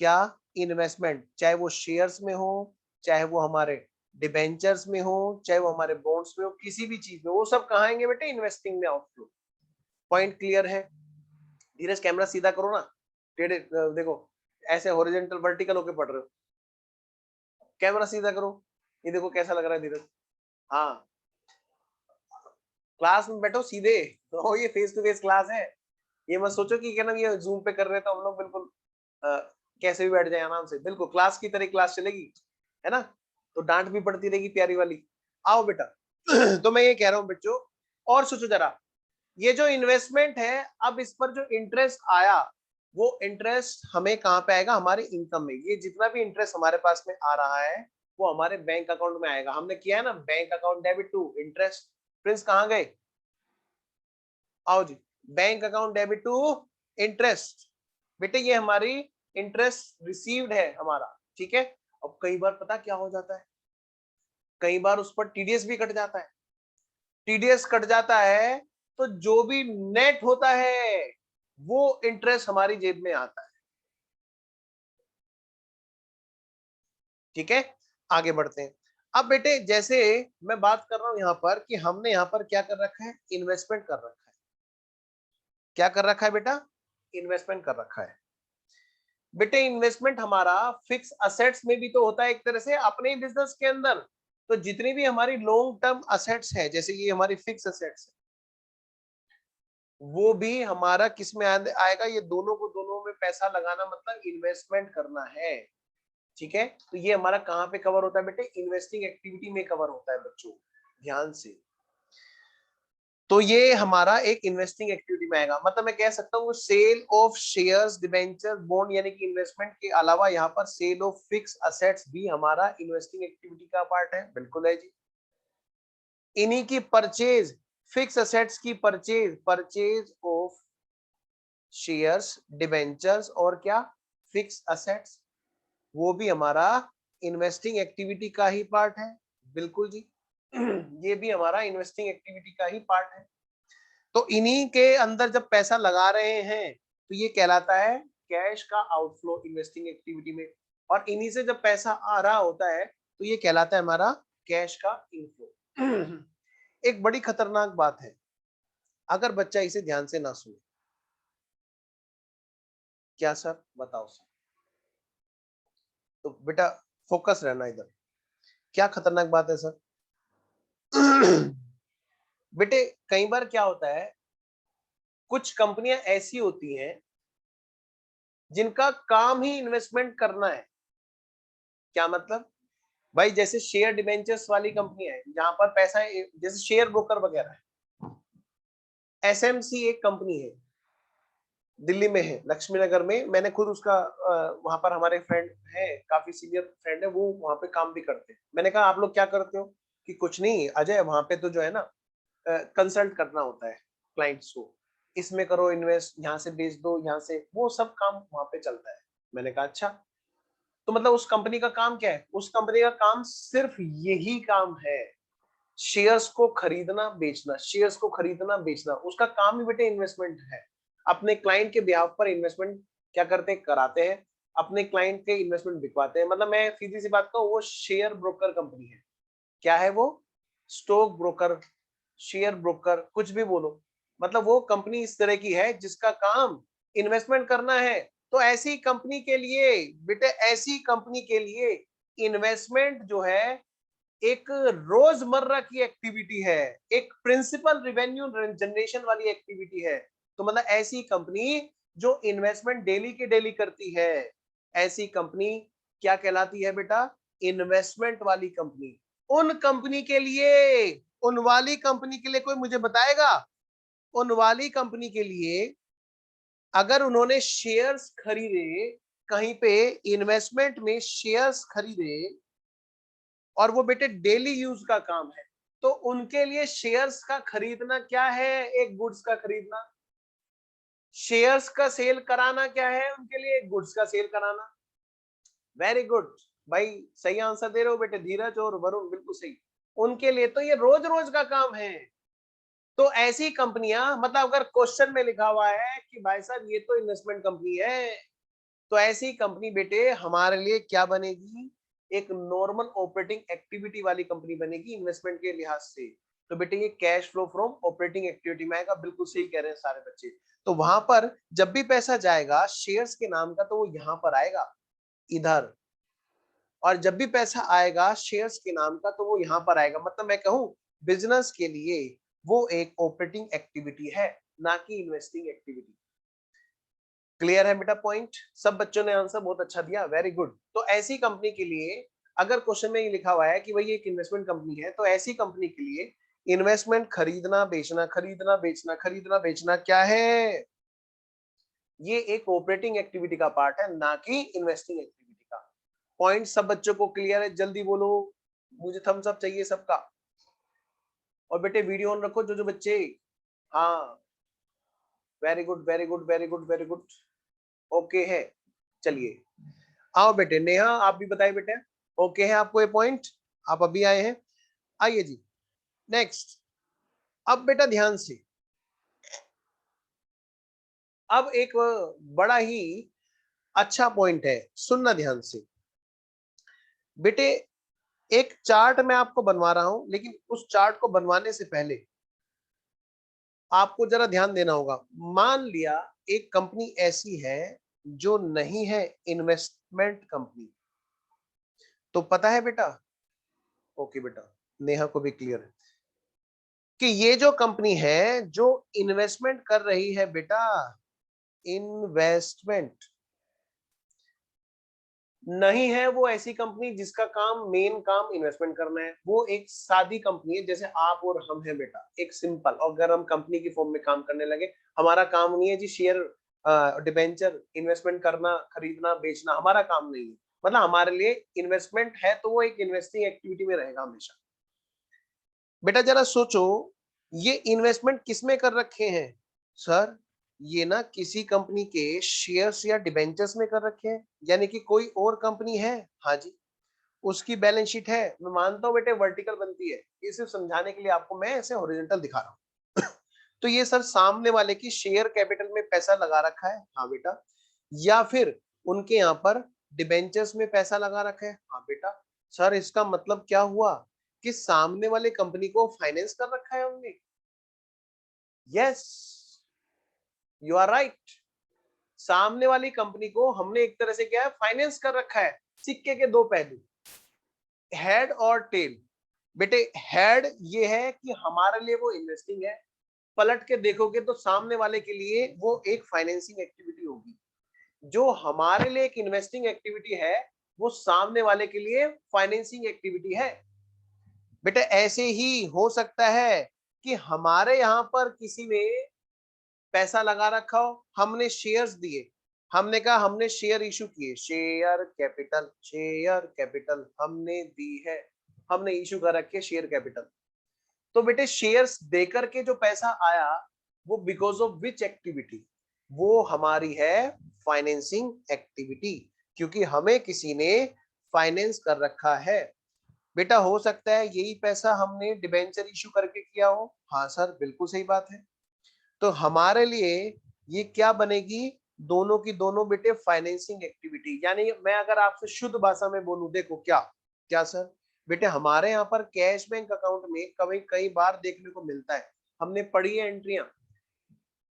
क्या, इन्वेस्टमेंट, चाहे वो शेयर्स में हो, चाहे वो हमारे डिबेंचर्स में हो, चाहे वो हमारे बॉन्ड्स में हो, किसी भी चीज में, वो सब कहां आएंगे बेटे, इन्वेस्टिंग में आउटफ्लो। पॉइंट क्लियर है? धीरज कैमरा सीधा करो ना, टेढ़े देखो, ऐसे हॉरिजॉन्टल वर्टिकल होके पढ़ रहे हो, कैमरा सीधा करो, ये देखो कैसा लग रहा है धीरज। हाँ, क्लास में बैठो सीधे, तो ये फेस टू फेस क्लास है, ये मत सोचो कि क्या ना ये जूम पे कर रहे तो हम लोग बिल्कुल कैसे भी बैठ जाए आराम से, बिल्कुल क्लास की तरह क्लास चलेगी, है ना? तो डांट भी पड़ती रहेगी प्यारी वाली। आओ बेटा। तो मैं ये कह रहा हूँ बच्चों, और सोचो जरा, ये जो इन्वेस्टमेंट है, अब इस पर जो इंटरेस्ट आया, वो इंटरेस्ट हमें कहाँ पे आएगा, हमारे इनकम में। ये जितना भी इंटरेस्ट हमारे पास में आ रहा है वो हमारे बैंक अकाउंट में आएगा। हमने किया है ना, bank account debit to interest. Prince कहाँ गए, आओ जी। Bank account debit to interest, बेटे ये हमारी इंटरेस्ट रिसीव्ड है हमारा, ठीक है। अब कई बार पता क्या हो जाता है, कई बार उस पर टीडीएस भी कट जाता है, टीडीएस कट जाता है, तो जो भी नेट होता है वो इंटरेस्ट हमारी जेब में आता है, ठीक है। आगे बढ़ते हैं। अब बेटे जैसे मैं बात कर रहा हूं यहां पर कि हमने यहां पर क्या कर रखा है, इन्वेस्टमेंट कर रखा है। क्या कर रखा है बेटा, इन्वेस्टमेंट कर रखा है। बेटे इन्वेस्टमेंट हमारा फिक्स असेट्स में भी तो होता है एक तरह से, अपने ही बिजनेस के अंदर। तो जितनी भी हमारी लॉन्ग टर्म असेट्स है, जैसे ये हमारी फिक्स असेट्स है, वो भी हमारा किस में आएगा, ये दोनों को, दोनों में पैसा लगाना मतलब इन्वेस्टमेंट करना है, ठीक है, तो ये हमारा कहाँ पे कवर होता है बेटे, इन्वेस्टिंग एक्टिविटी में कवर होता है बच्चों, ध्यान से। तो ये हमारा एक इन्वेस्टिंग एक्टिविटी में आएगा, मतलब मैं कह सकता हूँ sale of shares, debentures, bond, यानी कि इन्वेस्टमेंट के अलावा यहाँ पर सेल ऑफ फिक्स असेट्स भी हमारा इन्वेस्टिंग एक्टिविटी का पार्ट है, बिल्कुल है जी। इन्हीं की परचेज, फिक्स असेट्स की परचेज ऑफ शेयर्स, डिबेंचर्स और क्या, फिक्स असेट्स, वो भी हमारा इन्वेस्टिंग एक्टिविटी का ही पार्ट है, बिल्कुल जी। ये भी हमारा इन्वेस्टिंग एक्टिविटी का ही पार्ट है। तो इन्हीं के अंदर जब पैसा लगा रहे हैं तो ये कहलाता है कैश का आउटफ्लो इन्वेस्टिंग एक्टिविटी में, और इन्हीं से जब पैसा आ रहा होता है तो ये कहलाता है हमारा कैश का इनफ्लो। एक बड़ी खतरनाक बात है, अगर बच्चा इसे ध्यान से ना सुने। क्या सर, बताओ सर। तो बेटा फोकस रहना इधर। क्या खतरनाक बात है सर? बेटे कई बार क्या होता है, कुछ कंपनियां ऐसी होती हैं जिनका काम ही इन्वेस्टमेंट करना है। क्या मतलब भाई, जैसे शेयर डिबेंचर्स वाली कंपनी है जहां पर पैसा, जैसे शेयर ब्रोकर वगैरह है। एसएमसी एक कंपनी है, दिल्ली में है, लक्ष्मी नगर में। मैंने खुद उसका वहां पर हमारे फ्रेंड है, काफी सीनियर फ्रेंड है, वो वहां पे काम भी करते हैं। मैंने कहा आप लोग क्या करते हो? कि कुछ नहीं अजय, वहां पे तो जो है ना कंसल्ट करना होता है क्लाइंट्स को, इसमें करो इन्वेस्ट, यहाँ से बेच दो, यहाँ से, वो सब काम वहां पे चलता है। मैंने कहा अच्छा, तो मतलब उस कंपनी का काम क्या है? उस कंपनी का काम सिर्फ यही काम है, शेयर्स को खरीदना बेचना, शेयर्स को खरीदना बेचना, उसका काम ही बेटे इन्वेस्टमेंट है। अपने क्लाइंट के बिहाफ पर इन्वेस्टमेंट क्या करते हैं, कराते हैं, अपने क्लाइंट के इन्वेस्टमेंट बिकवाते हैं। मतलब मैं सीधी सी बात कहूं, वो शेयर ब्रोकर कंपनी है। क्या है वो? स्टॉक ब्रोकर, शेयर ब्रोकर, कुछ भी बोलो, मतलब वो कंपनी इस तरह की है जिसका काम इन्वेस्टमेंट करना है। तो ऐसी कंपनी के लिए बेटे, ऐसी कंपनी के लिए इन्वेस्टमेंट जो है एक रोजमर्रा की एक्टिविटी है, एक प्रिंसिपल रिवेन्यू जनरेशन वाली एक्टिविटी है। तो मतलब ऐसी कंपनी जो इन्वेस्टमेंट डेली के डेली करती है, ऐसी कंपनी क्या कहलाती है बेटा? इन्वेस्टमेंट वाली कंपनी। उन कंपनी के लिए, उन वाली कंपनी के लिए कोई मुझे बताएगा? उन वाली कंपनी के लिए अगर उन्होंने शेयर्स खरीदे, कहीं पे इन्वेस्टमेंट में शेयर्स खरीदे, और वो बेटे डेली यूज का काम है, तो उनके लिए शेयर्स का खरीदना क्या है? एक गुड्स का खरीदना। शेयर्स का सेल कराना क्या है उनके लिए? गुड्स का सेल कराना। वेरी गुड भाई, सही आंसर दे रहे हो बेटे, धीरज और वरुण, बिल्कुल सही। उनके लिए तो ये रोज रोज का काम है। तो ऐसी कंपनियां, मतलब अगर क्वेश्चन में लिखा हुआ है कि भाई साहब ये तो इन्वेस्टमेंट कंपनी है, तो ऐसी कंपनी बेटे हमारे लिए क्या बनेगी? एक नॉर्मल ऑपरेटिंग एक्टिविटी वाली कंपनी बनेगी इन्वेस्टमेंट के लिहाज से। तो बेटे ये cash flow from operating activity में आएगा, बिल्कुल सही कह रहे हैं सारे बच्चे। तो वहां पर जब भी पैसा जाएगा शेयर्स के नाम का, तो वो यहां पर आएगा, इधर। और जब भी पैसा आएगा शेयर्स के नाम का, तो वो यहां पर आएगा। मतलब मैं कहूं, बिजनेस के लिए वो एक ऑपरेटिंग एक्टिविटी है, ना कि इन्वेस्टिंग एक्टिविटी। क्लियर है बेटा पॉइंट? सब बच्चों ने आंसर बहुत अच्छा दिया, वेरी गुड। तो ऐसी कंपनी के लिए अगर क्वेश्चन में ये लिखा हुआ है कि भाई एक इन्वेस्टमेंट कंपनी है, तो ऐसी कंपनी के लिए इन्वेस्टमेंट खरीदना बेचना, खरीदना बेचना, खरीदना बेचना क्या है? ये एक ऑपरेटिंग एक्टिविटी का पार्ट है, ना कि इन्वेस्टिंग एक्टिविटी का। पॉइंट सब बच्चों को क्लियर है? जल्दी बोलो, मुझे थम्स अप चाहिए सबका। और बेटे वीडियो ऑन रखो जो जो बच्चे, हाँ, very good very good very good very good, okay है। चलिए आओ बेटे, नेहा आप भी बताइए बेटे, ओके है आपको ये पॉइंट? आप अभी आए हैं, आइए जी नेक्स्ट। अब बेटा ध्यान से, अब एक बड़ा ही अच्छा पॉइंट है, सुनना ध्यान से बेटे। एक चार्ट मैं आपको बनवा रहा हूं, लेकिन उस चार्ट को बनवाने से पहले आपको जरा ध्यान देना होगा। मान लिया एक कंपनी ऐसी है जो नहीं है इन्वेस्टमेंट कंपनी, तो पता है बेटा, ओके बेटा, नेहा को भी क्लियर है कि ये जो कंपनी है जो इन्वेस्टमेंट कर रही है बेटा, इन्वेस्टमेंट, नहीं है वो ऐसी कंपनी जिसका काम मेन काम इन्वेस्टमेंट करना है। वो एक सादी कंपनी है जैसे आप और हम हैं बेटा, एक सिंपल। और अगर हम कंपनी की फॉर्म में काम करने लगे, हमारा काम नहीं है जी शेयर डिबेंचर इन्वेस्टमेंट करना, खरीदना बेचना, हमारा काम नहीं है। मतलब हमारे लिए इन्वेस्टमेंट है तो वो एक इन्वेस्टिंग एक्टिविटी में रहेगा हमेशा। बेटा जरा सोचो, ये इन्वेस्टमेंट किसमें कर रखे हैं सर? ये ना किसी कंपनी के शेयर्स या डिबेंचर्स में कर रखे हैं, यानी कि कोई और कंपनी है, हाँ जी, उसकी बैलेंस शीट है। मैं मानता हूं बेटे वर्टिकल बनती है, ये सिर्फ समझाने के लिए आपको मैं ऐसे हॉरिजॉन्टल दिखा रहा हूं। तो ये सर सामने वाले की शेयर कैपिटल में पैसा लगा रखा है, हाँ बेटा। या फिर उनके यहाँ पर डिबेंचर्स में पैसा लगा रखा है, हाँ बेटा। सर इसका मतलब क्या हुआ कि सामने वाले कंपनी को फाइनेंस कर रखा है हमने। Yes, you are right. सामने वाली कंपनी को हमने एक तरह से क्या है, फाइनेंस कर रखा है। सिक्के के दो पहलू, हेड और टेल। बेटे हेड ये है कि हमारे लिए वो इन्वेस्टिंग है, पलट के देखोगे तो सामने वाले के लिए वो एक फाइनेंसिंग एक्टिविटी होगी। जो हमारे लिए एक इन्वेस्टिंग एक्टिविटी है, वो सामने वाले के लिए फाइनेंसिंग एक्टिविटी है। बेटे ऐसे ही हो सकता है कि हमारे यहां पर किसी ने पैसा लगा रखा हो, हमने शेयर्स दिए, हमने कहा हमने शेयर इशू किए, शेयर कैपिटल हमने दी है, हमने इशू कर रखे शेयर कैपिटल। तो बेटे शेयर्स देकर के जो पैसा आया, वो बिकॉज ऑफ विच एक्टिविटी? वो हमारी है फाइनेंसिंग एक्टिविटी, क्योंकि हमें किसी ने फाइनेंस कर रखा है। बेटा हो सकता है यही पैसा हमने डिबेंचर इशू करके किया हो, हाँ सर बिल्कुल सही बात है। तो हमारे लिए ये क्या बनेगी? दोनों की दोनों बेटे फाइनेंसिंग एक्टिविटी। यानी मैं अगर आपसे शुद्ध भाषा में बोलूं, देखो क्या क्या सर, बेटे हमारे यहाँ पर कैश बैंक अकाउंट में कभी कई बार देखने को मिलता है, हमने पढ़ी है एंट्रियां,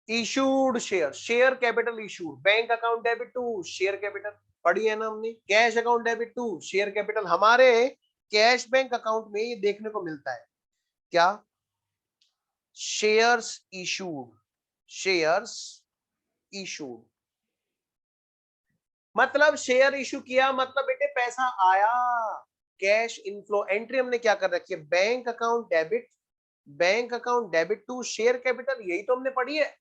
issued share, share capital issued, bank account debit to share capital, पढ़ी है ना हमने। Cash account debit to share capital, हमारे कैश बैंक अकाउंट में ये देखने को मिलता है। क्या? शेयर्स इशूड, शेयर्स इशूड मतलब शेयर इशू किया, मतलब बेटे पैसा आया, कैश इनफ्लो। एंट्री हमने क्या कर रखी है? Bank account debit, bank account debit to share capital, यही तो हमने पढ़ी है।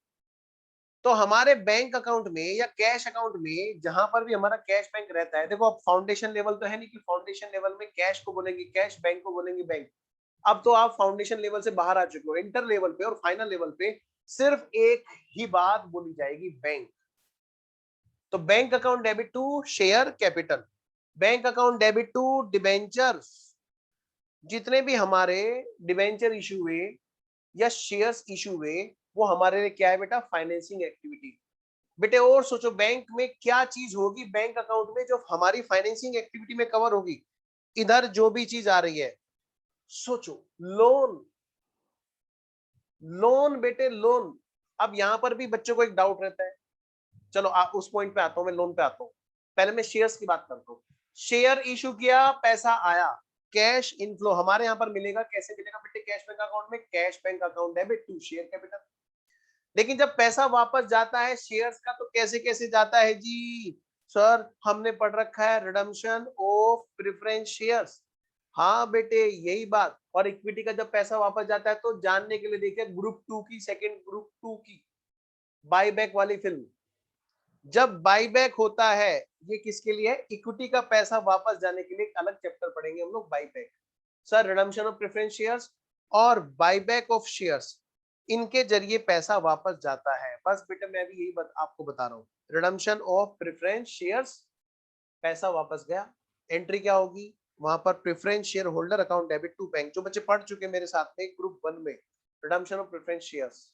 तो हमारे बैंक अकाउंट में या कैश अकाउंट में जहां पर भी हमारा कैश बैंक रहता है, देखो अब फाउंडेशन लेवल तो है नहीं कि फाउंडेशन लेवल में कैश को बोलेंगे कैश, बैंक को बोलेंगे बैंक। अब तो आप फाउंडेशन लेवल से बाहर आ चुके हो, इंटर लेवल पे और फाइनल लेवल पे सिर्फ एक ही बात बोली जाएगी, बैंक। तो bank account debit to share capital, bank account debit to debentures. जितने भी हमारे डिबेंचर इशू हुए या शेयर्स इशू हुए, वो हमारे लिए क्या है बेटा? Financing activity. बेटे और सोचो, बैंक में क्या चीज होगी बैंक अकाउंट में जो हमारी फाइनेंसिंग एक्टिविटी में कवर होगी? इधर जो भी चीज आ रही है, सोचो, लोन, लोन बेटे लोन। अब यहां पर भी बच्चों को एक डाउट रहता है, चलो उस पॉइंट पे आता हूं, मैं लोन पे आता हूं। पहले मैं शेयर्स की बात करता हूं। शेयर इशू किया, पैसा आया, कैश इनफ्लो हमारे यहां पर मिलेगा। कैसे मिलेगा बेटे? कैश बैंक अकाउंट में, cash bank account debit to share capital. लेकिन जब पैसा वापस जाता है शेयर्स का, तो कैसे कैसे जाता है जी? सर हमने पढ़ रखा है रिडम्पशन ऑफ प्रेफरेंस शेयर्स। हाँ बेटे यही बात। और इक्विटी का जब पैसा वापस जाता है, तो जानने के लिए देखिए ग्रुप 2 की, सेकंड ग्रुप 2 की बाईबैक वाली फिल्म। जब बाईबैक होता है, ये किसके लिए? इक्विटी का पैसा वापस जाने के लिए एक अलग चैप्टर पढ़ेंगे हम लोग, buyback. Sir redemption of preference shares और बाईबैक ऑफ शेयर्स, इनके जरिए पैसा वापस जाता है। बस बेटा मैं भी यही आपको बता रहा हूँ, रिडम्पशन ऑफ प्रेफरेंस शेयर्स, पैसा वापस गया, एंट्री क्या होगी वहां पर? Preference share holder account debit to bank. जो बच्चे पढ़ चुके मेरे साथ में ग्रुप 1 में रिडम्पशन ऑफ प्रेफरेंस शेयर्स,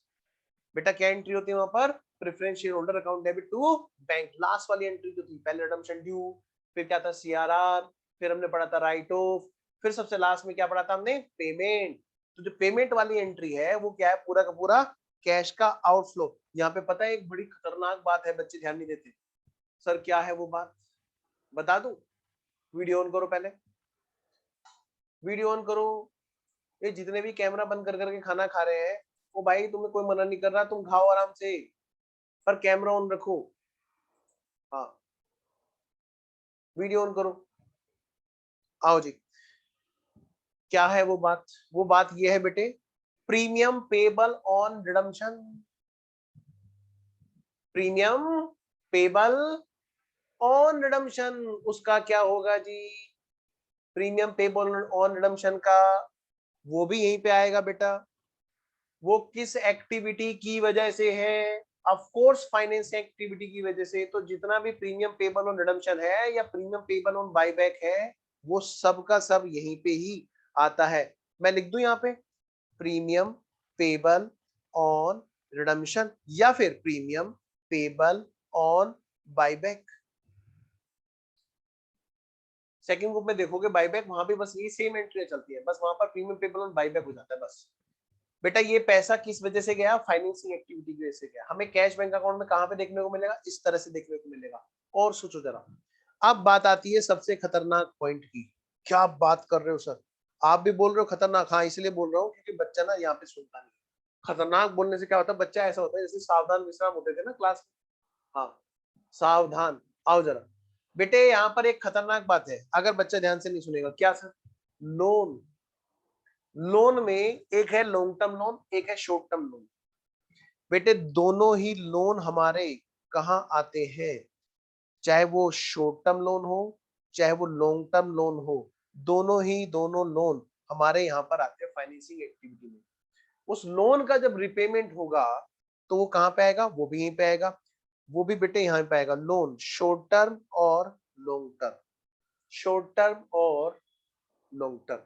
बेटा क्या एंट्री होती है वहां पर? Preference share holder account debit to bank. Last वाली एंट्री जो थी, पहले रिडम्पशन ड्यू, फिर क्या था? सीआरआर, फिर हमने पढ़ा था राइट ऑफ, फिर सबसे लास्ट में क्या पढ़ा था हमने? पेमेंट। तो जो पेमेंट वाली एंट्री है, वो क्या है? पूरा का पूरा कैश का आउटफ्लो। यहाँ पे पता है एक बड़ी खतरनाक बात है, बच्चे ध्यान नहीं देते। सर क्या है वो बात? बता दूं? वीडियो ऑन करो, पहले वीडियो ऑन करो। ये जितने भी कैमरा बंद कर करके खाना खा रहे हैं, वो भाई तुम्हें कोई मना नहीं कर रहा, तुम खाओ आराम से, पर कैमरा ऑन रखो। हाँ वीडियो ऑन करो। आओ जी, क्या है वो बात? वो बात ये है बेटे, premium payable on redemption. Premium payable on redemption, उसका क्या होगा जी? प्रीमियम पेबल ऑन रिडम्पशन का वो भी यहीं पे आएगा बेटा। वो किस एक्टिविटी की वजह से है? ऑफ कोर्स फाइनेंस एक्टिविटी की वजह से। तो जितना भी प्रीमियम पेबल ऑन रिडम्पशन है या प्रीमियम पेबल ऑन बायबैक है, वो सब का सब यहीं पे ही आता है। मैं लिख दूं यहाँ पे, प्रीमियम पेबल ऑन रिडम्पशन या फिर premium payable on buyback. Second group में देखोगे बायबैक, वहां पे बस ये सेम एंट्री चलती है, बस वहां पर प्रीमियम पेबल ऑन बायबैक हो जाता है बस। बेटा ये पैसा किस वजह से गया? फाइनेंसिंग एक्टिविटी की वजह से गया। हमें कैश बैंक अकाउंट में कहां पे देखने को मिलेगा? इस तरह से देखने को मिलेगा। और सोचो जरा, अब बात आती है सबसे खतरनाक पॉइंट की। क्या बात कर रहे हो सर? आप भी बोल रहे हो खतरनाक? हाँ, इसलिए बोल रहा हूँ क्योंकि बच्चा ना यहाँ पे सुनता नहीं। खतरनाक बोलने से क्या होता है, बच्चा ऐसा होता है जैसे सावधान विश्राम होते थे ना क्लास में। हाँ, सावधान। आओ जरा बेटे, यहाँ पर एक खतरनाक बात है, अगर बच्चा ध्यान से नहीं सुनेगा। क्या सर? लोन। लोन में एक है लॉन्ग टर्म लोन, एक है शॉर्ट टर्म लोन। बेटे दोनों ही लोन हमारे कहाँ आते हैं? चाहे वो शॉर्ट टर्म लोन हो, चाहे वो लॉन्ग टर्म लोन हो, दोनों लोन हमारे यहाँ पर आते हैं फाइनेंसिंग एक्टिविटी में। उस लोन का जब रिपेमेंट होगा तो वो कहाँ पे आएगा? वो भी यहीं पे आएगा। वो भी बेटे यहाँ पे आएगा। लोन शॉर्ट टर्म और लॉन्ग टर्म, शॉर्ट टर्म और लॉन्ग टर्म।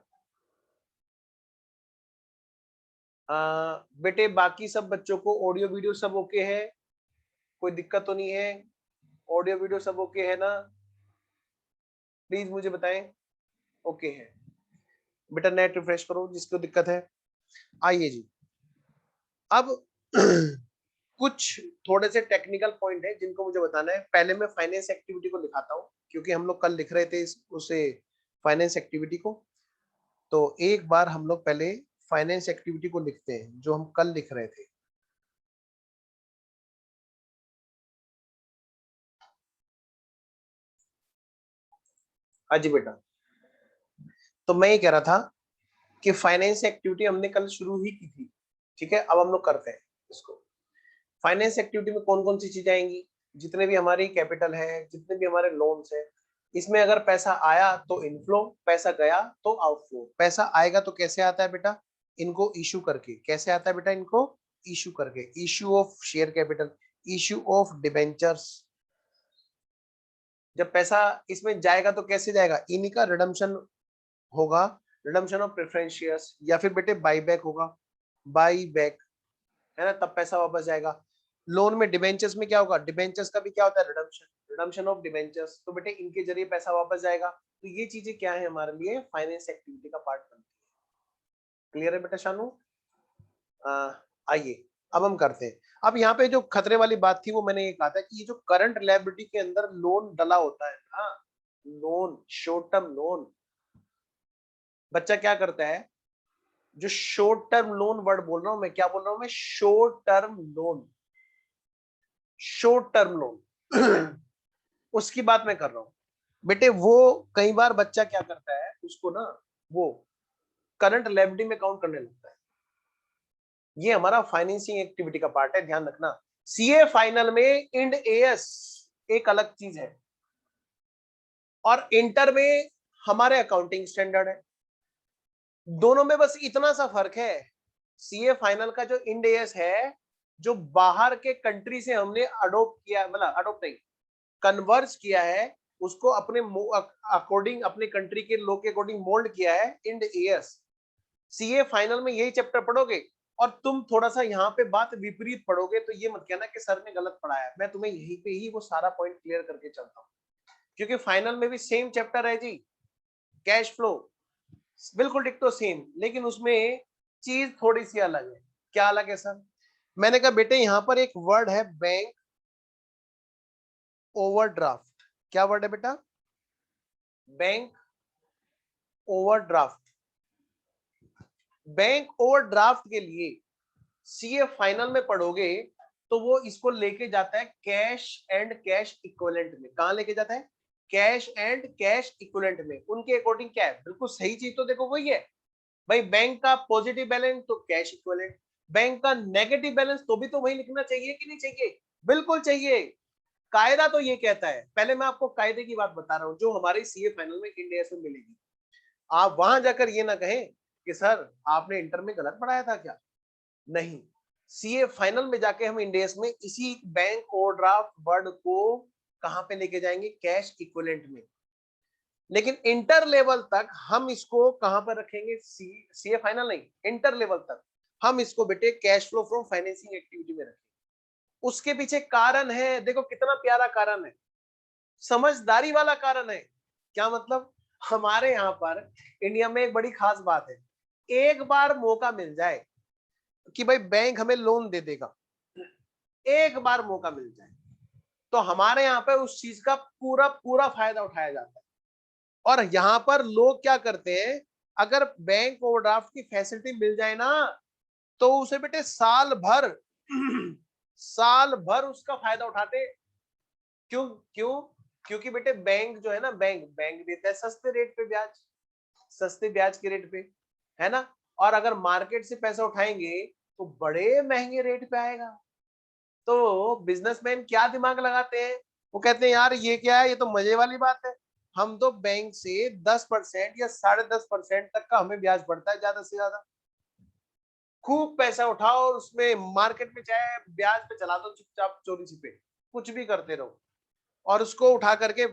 बेटे बाकी सब बच्चों को ऑडियो वीडियो सब ओके है? कोई दिक्कत तो नहीं है? ऑडियो वीडियो सब ओके है ना? प्लीज मुझे बताएं, ओके है? बेटा नेट रिफ्रेश करो जिसको दिक्कत है। आइए जी, अब कुछ थोड़े से टेक्निकल पॉइंट है जिनको मुझे बताना है। पहले मैं फाइनेंस एक्टिविटी को लिखाता हूँ क्योंकि हम लोग कल लिख रहे थे उसे फाइनेंस एक्टिविटी को। तो एक बार हम लोग पहले फाइनेंस एक्टिविटी को लिखते हैं जो हम कल लिख रहे थे। हाँ जी बेटा, तो मैं ये कह रहा था कि फाइनेंस एक्टिविटी हमने कल शुरू ही की थी, ठीक है? अब हम लोग करते हैं इसको। फाइनेंस एक्टिविटी में कौन कौन सी चीजें आएंगी? जितने भी हमारी कैपिटल है, जितने भी हमारे लोन्स है, इसमें अगर पैसा आया तो इनफ्लो, पैसा गया तो आउटफ्लो। पैसा आएगा तो कैसे आता है बेटा? इनको इशू करके। कैसे आता है बेटा? इनको इशू करके। Issue of share capital, issue of debentures. जब पैसा इसमें जाएगा तो कैसे जाएगा? इन्हीं का रिडम्पशन होगा, रिडम्पशन ऑफ प्रेफरेंस शेयर्स, या फिर बेटे बाईबैक होगा, बाईबैक, है ना? तब पैसा वापस जाएगा। लोन में डिबेंचर्स में क्या होगा? डिबेंचर्स का भी क्या होता है? Redemption, redemption of debentures. तो बेटे इनके जरिए पैसा वापस जाएगा। तो ये चीजें क्या है? हमारे लिए फाइनेंस एक्टिविटी का पार्ट बनती है। क्लियर है बेटा शानू? आइए अब हम करते हैं। अब यहाँ पे जो खतरे वाली बात थी वो मैंने ये कहा था कि ये जो करंट लायबिलिटी के अंदर लोन डला होता है ना, लोन, शॉर्ट टर्म लोन, बच्चा क्या करता है? जो शॉर्ट टर्म लोन वर्ड बोल रहा हूं मैं, क्या बोल रहा हूं मैं? Short term loan, short term loan उसकी बात मैं कर रहा हूं बेटे। वो कई बार बच्चा क्या करता है, उसको ना वो करंट लायबिलिटी में काउंट करने लगता है। ये हमारा फाइनेंसिंग एक्टिविटी का पार्ट है, ध्यान रखना। सीए फाइनल में इंड एएस एक अलग चीज है और इंटर में हमारे अकाउंटिंग स्टैंडर्ड है। दोनों में बस इतना सा फर्क है। सीए फाइनल का जो इंड एएस है, जो बाहर के कंट्री से हमने अडोप्ट किया, मतलब अडोप्ट नहीं, कन्वर्स किया है, उसको अपने अकॉर्डिंग, अपने कंट्री के लॉ के अकॉर्डिंग मोल्ड किया है, इंड एएस। सीए फाइनल में यही चैप्टर पढ़ोगे और तुम थोड़ा सा यहाँ पे बात विपरीत पढ़ोगे तो ये मत कहना कि सर ने गलत पढ़ाया। मैं तुम्हें यहीं पे ही वो सारा पॉइंट क्लियर करके चलता हूँ, क्योंकि फाइनल में भी सेम चैप्टर है जी, कैश फ्लो, बिल्कुल डिक्टो सेम, लेकिन उसमें चीज थोड़ी सी अलग है। क्या अलग है सर? मैंने कहा बेटे यहाँ पर एक वर्ड है बैंक ओवरड्राफ्ट। क्या वर्ड है बेटा? Bank overdraft. बैंक ओवरड्राफ्ट के लिए सीए फाइनल में पढ़ोगे तो वो इसको लेके जाता है कैश एंड कैश इक्विवेलेंट में। कहां लेके जाता है? कैश एंड कैश इक्विवेलेंट में, उनके अकॉर्डिंग क्या है, बिल्कुल सही चीज तो देखो वही है भाई। बैंक का पॉजिटिव बैलेंस तो कैश इक्विवेलेंट, बैंक का नेगेटिव बैलेंस तो भी तो वही लिखना चाहिए कि नहीं चाहिए, बिल्कुल चाहिए। कायदा तो ये कहता है, पहले मैं आपको कायदे की बात बता रहा हूं जो हमारे सीए फाइनल में इंड एएस में मिलेगी। आप वहां जाकर ये ना कहें कि सर आपने इंटर में गलत पढ़ाया था क्या, नहीं, सीए फाइनल में जाके हम इंडेस में इसी बैंक ओवरड्राफ्ट वर्ड को कहां पे लेके जाएंगे, कैश इक्विवेलेंट में। लेकिन इंटर लेवल तक हम इसको कहां पर रखेंगे, सीए फाइनल नहीं, इंटर लेवल तक हम इसको बेटे cash flow from financing activity में रखेंगे। उसके पीछे कारण है, देखो कितना प्यारा कारण है, समझदारी वाला कारण है। क्या मतलब, हमारे यहाँ पर इंडिया में एक बड़ी खास बात है, एक बार मौका मिल जाए कि भाई बैंक हमें लोन दे देगा, एक बार मौका मिल जाए तो हमारे यहाँ पे उस चीज का पूरा पूरा फायदा उठाया जाता है। और यहाँ पर लोग क्या करते हैं, अगर बैंक ओवरड्राफ्ट की फैसिलिटी मिल जाए ना तो उसे बेटे साल भर साल भर उसका फायदा उठाते। क्यों क्यों, क्योंकि बेटे बैंक जो है ना, बैंक देता है सस्ते रेट पे ब्याज, सस्ते ब्याज के रेट पे, है ना। और अगर मार्केट से पैसा उठाएंगे तो बड़े महंगे रेट पे आएगा। तो बिजनेसमैन क्या दिमाग लगाते हैं, वो कहते हैं यार ये क्या है, ये तो मजे वाली बात है, हम तो बैंक से 10% या 10.5% तक का हमें ब्याज पड़ता है ज्यादा से ज्यादा, खूब पैसा उठाओ और उसमें मार्केट में चाहे ब्याज पे चला दो चुपचाप चोरी छिपे, कुछ भी करते रहो, और उसको उठा करके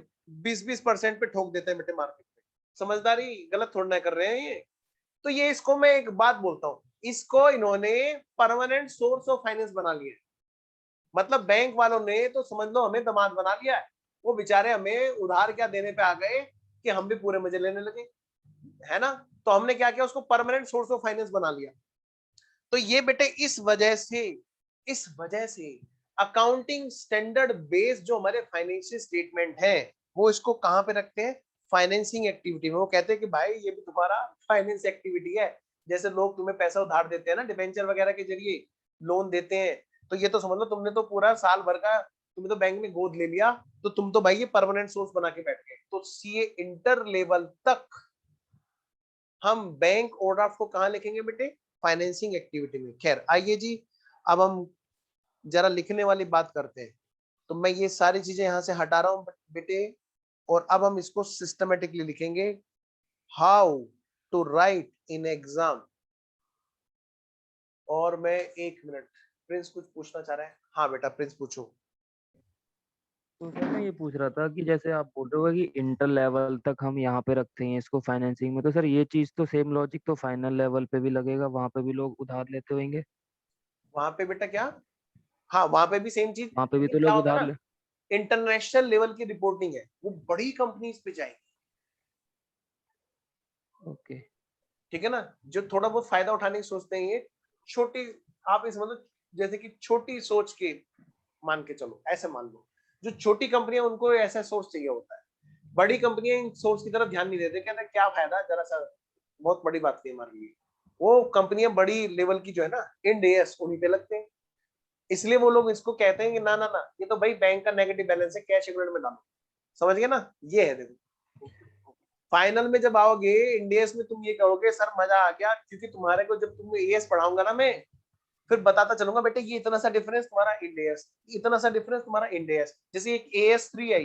20% पे ठोक देते हैं बेटे मार्केट में। समझदारी गलत थोड़ा ना कर रहे हैं ये। तो ये इसको मैं एक बात बोलता हूँ, इसको इन्होंने परमानेंट सोर्स ऑफ फाइनेंस बना लिया है। मतलब बैंक वालों ने तो समझ लो हमें दामाद बना लिया है, वो बेचारे हमें उधार क्या देने पे आ गए कि हम भी पूरे मजे लेने लगे, है ना। तो हमने क्या किया, उसको परमानेंट सोर्स ऑफ फाइनेंस बना लिया। तो ये बेटे इस वजह से अकाउंटिंग स्टैंडर्ड बेस जो हमारे फाइनेंशियल स्टेटमेंट है वो इसको कहां पे रखते हैं, फाइनेंसिंग एक्टिविटी में। वो कहते हैं कि भाई ये भी तुम्हारा फाइनेंस एक्टिविटी है, जैसे लोग तुम्हें पैसा उधार देते हैं ना डिबेंचर वगैरह के जरिए लोन देते हैं, तो ये तो समझ लो तुमने तो पूरा साल भर का तुमने तो बैंक में गोद ले लिया, तो तुम तो भाई ये परमानेंट सोर्स बना के बैठ गए। तो सीए इंटर लेवल तक हम बैंक ओवरड्राफ्ट को कहां लिखेंगे बेटे, फाइनेंसिंग एक्टिविटी में। खैर आइए जी, अब हम जरा लिखने वाली बात करते हैं। तो मैं ये सारी चीजें यहां से हटा रहा हूं बेटे, और अब हम इसको सिस्टमेटिकली लिखेंगे, how to write in exam. और मैं 1 मिनट, प्रिंस कुछ पूछना चाह रहा है, हाँ बेटा प्रिंस पूछो। तो सर मैं ये पूछ रहा था कि जैसे आप बोल रहे हो कि इंटर लेवल तक हम यहाँ पे रखते हैं इसको फाइनेंसिंग में, तो सर ये चीज तो सेम लॉजिक तो फाइनल लेवल पे भी लगेगा, वहां पे भी लोग उधार लेते होंगे। वहां पे बेटा क्या, हाँ वहां पे भी सेम चीज, वहां पे भी लेकिन तो क्या लोग होता है उधार ना, ले। इंटरनेशनल लेवल की रिपोर्टिंग है, वो बड़ी कंपनीज पे जाएगी, ओके। ठीक है ना। जो थोड़ा बहुत फायदा उठाने की सोचते हैं ये छोटी, आप इस मतलब जैसे कि छोटी सोच के मान के चलो, ऐसे मान लो जो छोटी कंपनियां उनको ऐसा सोच चाहिए होता है, बड़ी कंपनियां इन सोच की तरफ ध्यान नहीं देते, कहते हैं क्या फायदा, जरा सा बहुत बड़ी बात थी हमारे लिए। वो कंपनियां बड़ी लेवल की जो है ना इंड एएस उन्हीं पे लगते हैं, इसलिए वो लोग इसको कहते हैं कि ना ना ना ये तो भाई बैंक का नेगेटिव बैलेंस है, कैश इक्विवेलेंट में डालो। समझ गए ना, ये है देखो। फाइनल में जब आओगे इंडियस में तुम ये कहोगे सर मजा आ गया, क्योंकि तुम्हारे को जब तुम एएस पढ़ाऊंगा ना मैं, फिर बताता चलूंगा बेटे ये इतना सा डिफरेंस तुम्हारा इंडेस, इतना सा डिफरेंस तुम्हारा इंडेस, जैसे एक AS3 है,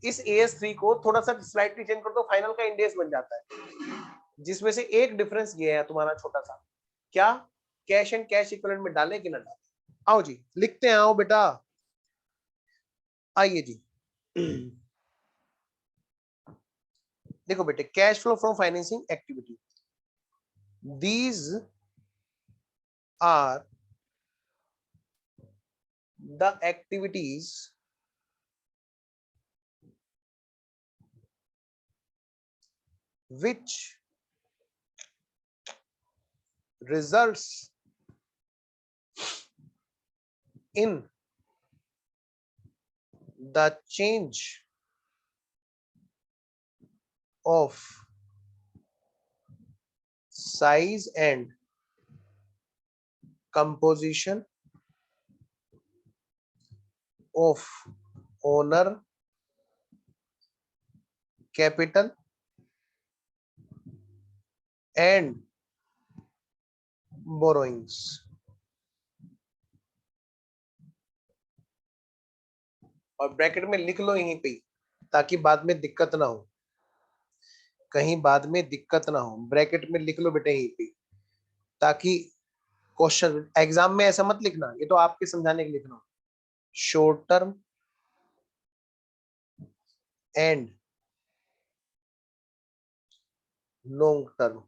इस AS3 को थोड़ा सा स्लाइटली चेंज कर दो फाइनल का इंडेस बन जाता है, जिसमें से एक डिफरेंस ये है तुम्हारा छोटा सा, क्या, कैश एंड कैश इक्विवेलेंट में डाले कि ना डाले। आओ जी लिखते हैं, आओ बेटा, आइए जी। देखो बेटे, cash flow from financing activity, these are the activities which results in the change of size and composition of owner capital and borrowings. और ब्रैकेट में लिख लो यहीं पे, ताकि बाद में दिक्कत ना हो, कहीं बाद में दिक्कत ना हो। ब्रैकेट में लिख लो बेटे यहीं पे, ताकि क्वेश्चन एग्जाम में ऐसा मत लिखना, ये तो आपके समझाने के लिए लिखना। Short term and long term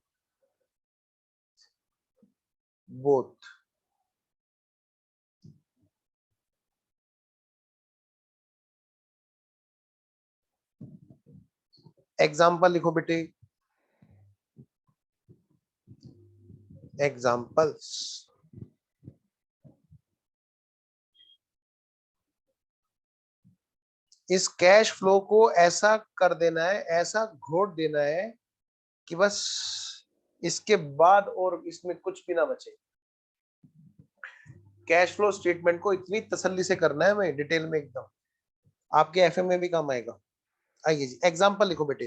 both. Example लिखो बेटे, एग्जाम्पल्स। इस कैश फ्लो को ऐसा कर देना है, ऐसा घोट देना है कि बस इसके बाद और इसमें कुछ भी ना बचे। कैश फ्लो स्टेटमेंट को इतनी तसल्ली से करना है हमें, डिटेल में एकदम, आपके एफए में भी काम आएगा। आइए जी, एग्जाम्पल लिखो बेटे।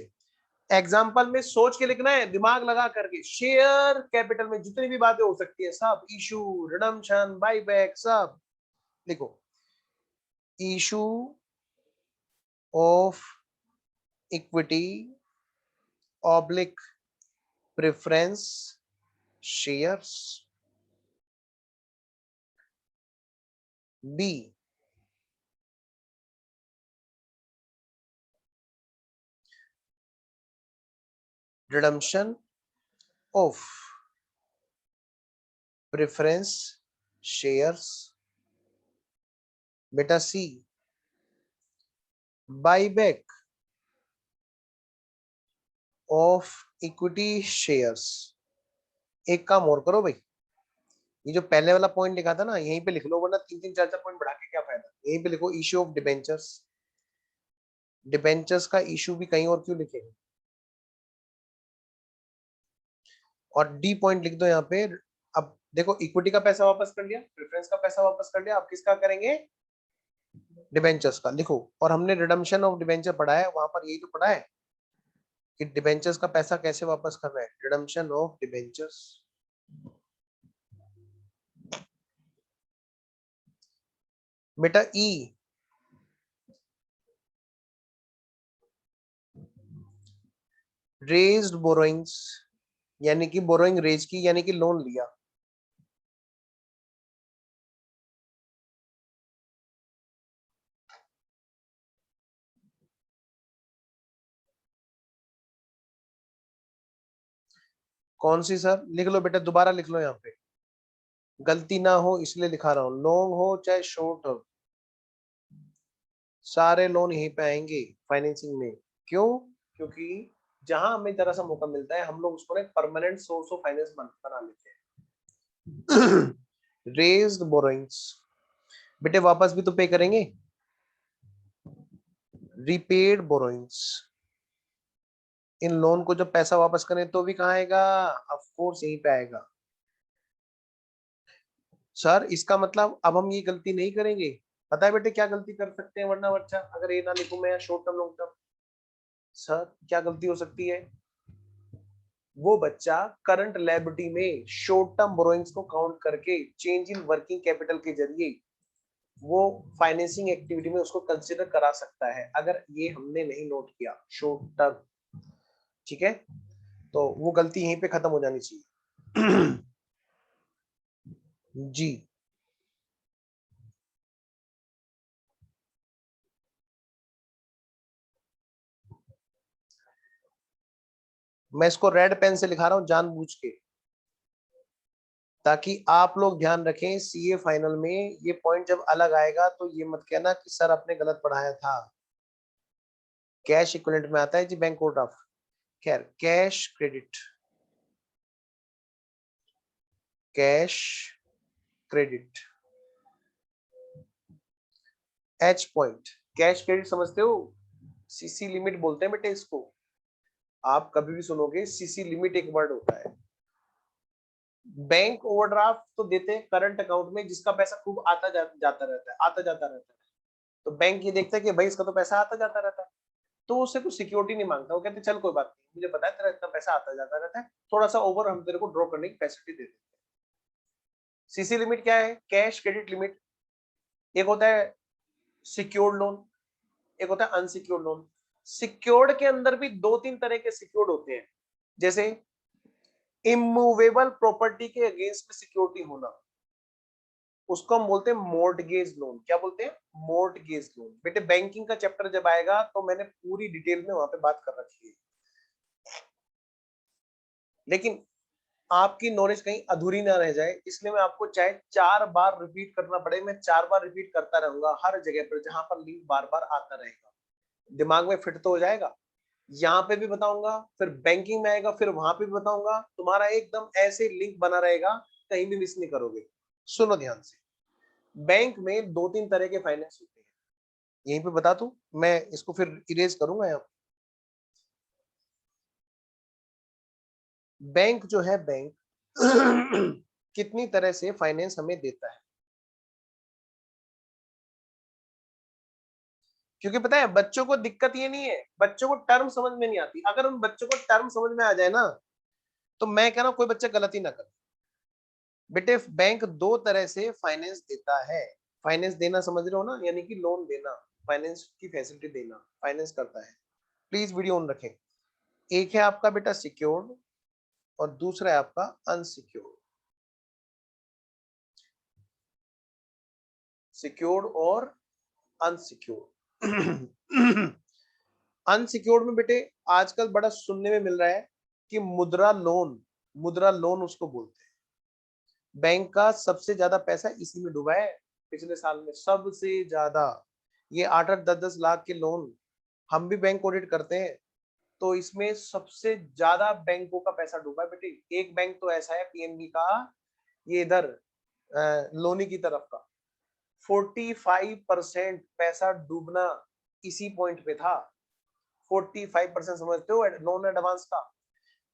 एग्जाम्पल में सोच के लिखना है, दिमाग लगा करके। शेयर कैपिटल में जितनी भी बातें हो सकती है सब, इशू, रिडम्पशन, बाईबैक, सब लिखो। Issue of equity oblique preference shares. B, redemption of preference shares। बेटा C, buyback of equity shares. एक काम और करो भाई, ये जो पहले वाला पॉइंट लिखा था ना यहीं पे लिख लो, वरना 3-3 4-4 पॉइंट बढ़ा के क्या फायदा। यहीं पे लिखो इश्यू ऑफ डिबेंचर्स। डिबेंचर्स का इशू भी कहीं और क्यों लिखेंगे। और डी पॉइंट लिख दो यहाँ पे। अब देखो, इक्विटी का पैसा वापस कर लिया, प्रेफरेंस का पैसा वापस कर लिया, अब किसका करेंगे, डिबेंचर्स का। लिखो, और हमने रिडम्पशन ऑफ डिबेंचर पढ़ा है, वहां पर यही तो पढ़ा है कि डिबेंचर्स का पैसा कैसे वापस कर रहे हैं, रिडम्पशन ऑफ डिबेंचर्स। बेटा ई, रेज्ड बोरोइंग्स, यानी कि बोरोइंग रेज की, यानी कि लोन लिया। कौन सी सर, लिख लो बेटा, दोबारा लिख लो, यहाँ पे गलती ना हो इसलिए लिखा रहा हूं। लॉन्ग हो चाहे शॉर्ट हो, सारे लोन यहीं पे आएंगे फाइनेंसिंग में। क्यों? क्योंकि जहां हमें जरा सा मौका मिलता है हम लोग उसको एक परमानेंट सोर्स ऑफ फाइनेंस बना लेते हैं। रेज्ड बोरोइंग्स, बेटे वापस भी तो पे करेंगे। रीपेड बोरोइंग्स, इन लोन को जब पैसा वापस करें तो भी कहाँ आएगा, ऑफ कोर्स यहीं पे आएगा। सर इसका मतलब अब हम ये गलती नहीं करेंगे। पता है बेटे क्या गलती कर सकते हैं, वरना बच्चा अगर ये ना लिखूं मैं short term long term, sir क्या गलती हो सकती है। वो बच्चा करंट लायबिलिटी में शॉर्ट टर्म बोरोइंग्स को काउंट करके चेंज इन वर्किंग कैपिटल के जरिए वो फाइनेंसिंग एक्टिविटी में उसको कंसीडर करा सकता है, अगर ये हमने नहीं नोट किया शॉर्ट टर्म। ठीक है, तो वो गलती यहीं पे खत्म हो जानी चाहिए। जी, मैं इसको रेड पेन से लिखा रहा हूं जानबूझ के, ताकि आप लोग ध्यान रखें सीए फाइनल में ये पॉइंट जब अलग आएगा तो ये मत कहना कि सर आपने गलत पढ़ाया था। कैश इक्विवेलेंट में आता है जी बैंक ओवरड्राफ्ट। खैर, cash credit, cash credit, H point. Cash credit समझते हो, सीसी लिमिट बोलते हैं बेटे इसको। आप कभी भी सुनोगे सीसी लिमिट एक वर्ड होता है। बैंक ओवरड्राफ्ट तो देते हैं करंट अकाउंट में जिसका पैसा खूब जाता रहता है, आता जाता रहता है। तो बैंक ये देखता है कि भाई इसका तो पैसा आता जाता रहता है, तो उससे कुछ सिक्योरिटी नहीं मांगता, वो कहते चल कोई बात नहीं, मुझे पता है तेरा इतना पैसा आता जाता रहता है, थोड़ा सा ओवर हम तेरे को ड्रॉ करने की फैसिलिटी दे देते हैं। सीसी लिमिट क्या है? Cash credit limit. एक होता है सिक्योर्ड लोन, एक होता है अनसिक्योर्ड लोन। सिक्योर्ड के अंदर भी दो तीन तरह के सिक्योर्ड होते हैं, जैसे इमूवेबल प्रॉपर्टी के अगेंस्ट में सिक्योरिटी होना, उसको हम बोलते हैं मॉर्टगेज लोन। क्या बोलते हैं? Mortgage loan. बेटे बैंकिंग का चैप्टर जब आएगा तो मैंने पूरी डिटेल में वहां पे बात कर रखी है, लेकिन आपकी नॉलेज कहीं अधूरी ना रह जाए, इसलिए मैं आपको चाहे 4 बार रिपीट करना पड़े, मैं 4 बार रिपीट करता रहूंगा हर जगह पर जहां पर लिंक बार बार आता रहेगा, दिमाग में फिट तो हो जाएगा। यहाँ पे भी बताऊंगा, फिर बैंकिंग में आएगा, फिर वहां पे भी बताऊंगा, तुम्हारा एकदम ऐसे लिंक बना रहेगा, कहीं भी मिस नहीं करोगे। सुनो ध्यान से, बैंक में दो तीन तरह के फाइनेंस होते हैं, यहीं पे बता दूं, मैं इसको फिर इरेज करूंगा यहाँ। बैंक जो है, बैंक कितनी तरह से फाइनेंस हमें देता है, क्योंकि पता है बच्चों को दिक्कत ये नहीं है, बच्चों को टर्म समझ में नहीं आती। अगर उन बच्चों को टर्म समझ में आ जाए ना, तो मैं कह रहा हूं कोई बच्चा गलती ना करे। बेटे बैंक दो तरह से फाइनेंस देता है, फाइनेंस देना समझ रहे हो ना, यानी कि लोन देना, फाइनेंस की फैसिलिटी देना, फाइनेंस करता है। प्लीज वीडियो ऑन रखें। एक है आपका बेटा सिक्योर्ड और दूसरा है आपका अनसिक्योर्ड। सिक्योर्ड और अनसिक्योर्ड। अनसिक्योर्ड में बेटे आजकल बड़ा सुनने में मिल रहा है कि मुद्रा लोन, मुद्रा लोन उसको बोलते हैं। बैंक का सबसे ज्यादा पैसा इसी में डूबा है पिछले साल में, सबसे ज्यादा। ये 8-8, 10-10 लाख के लोन, हम भी बैंक ऑडिट करते हैं, तो इसमें सबसे ज्यादा बैंकों का पैसा डूबा है बेटे। एक बैंक तो ऐसा है पीएनबी का, ये इधर लोनी की तरफ का, 45% पैसा डूबना इसी पॉइंट पे था। 45% समझते हो नॉन एडवांस का।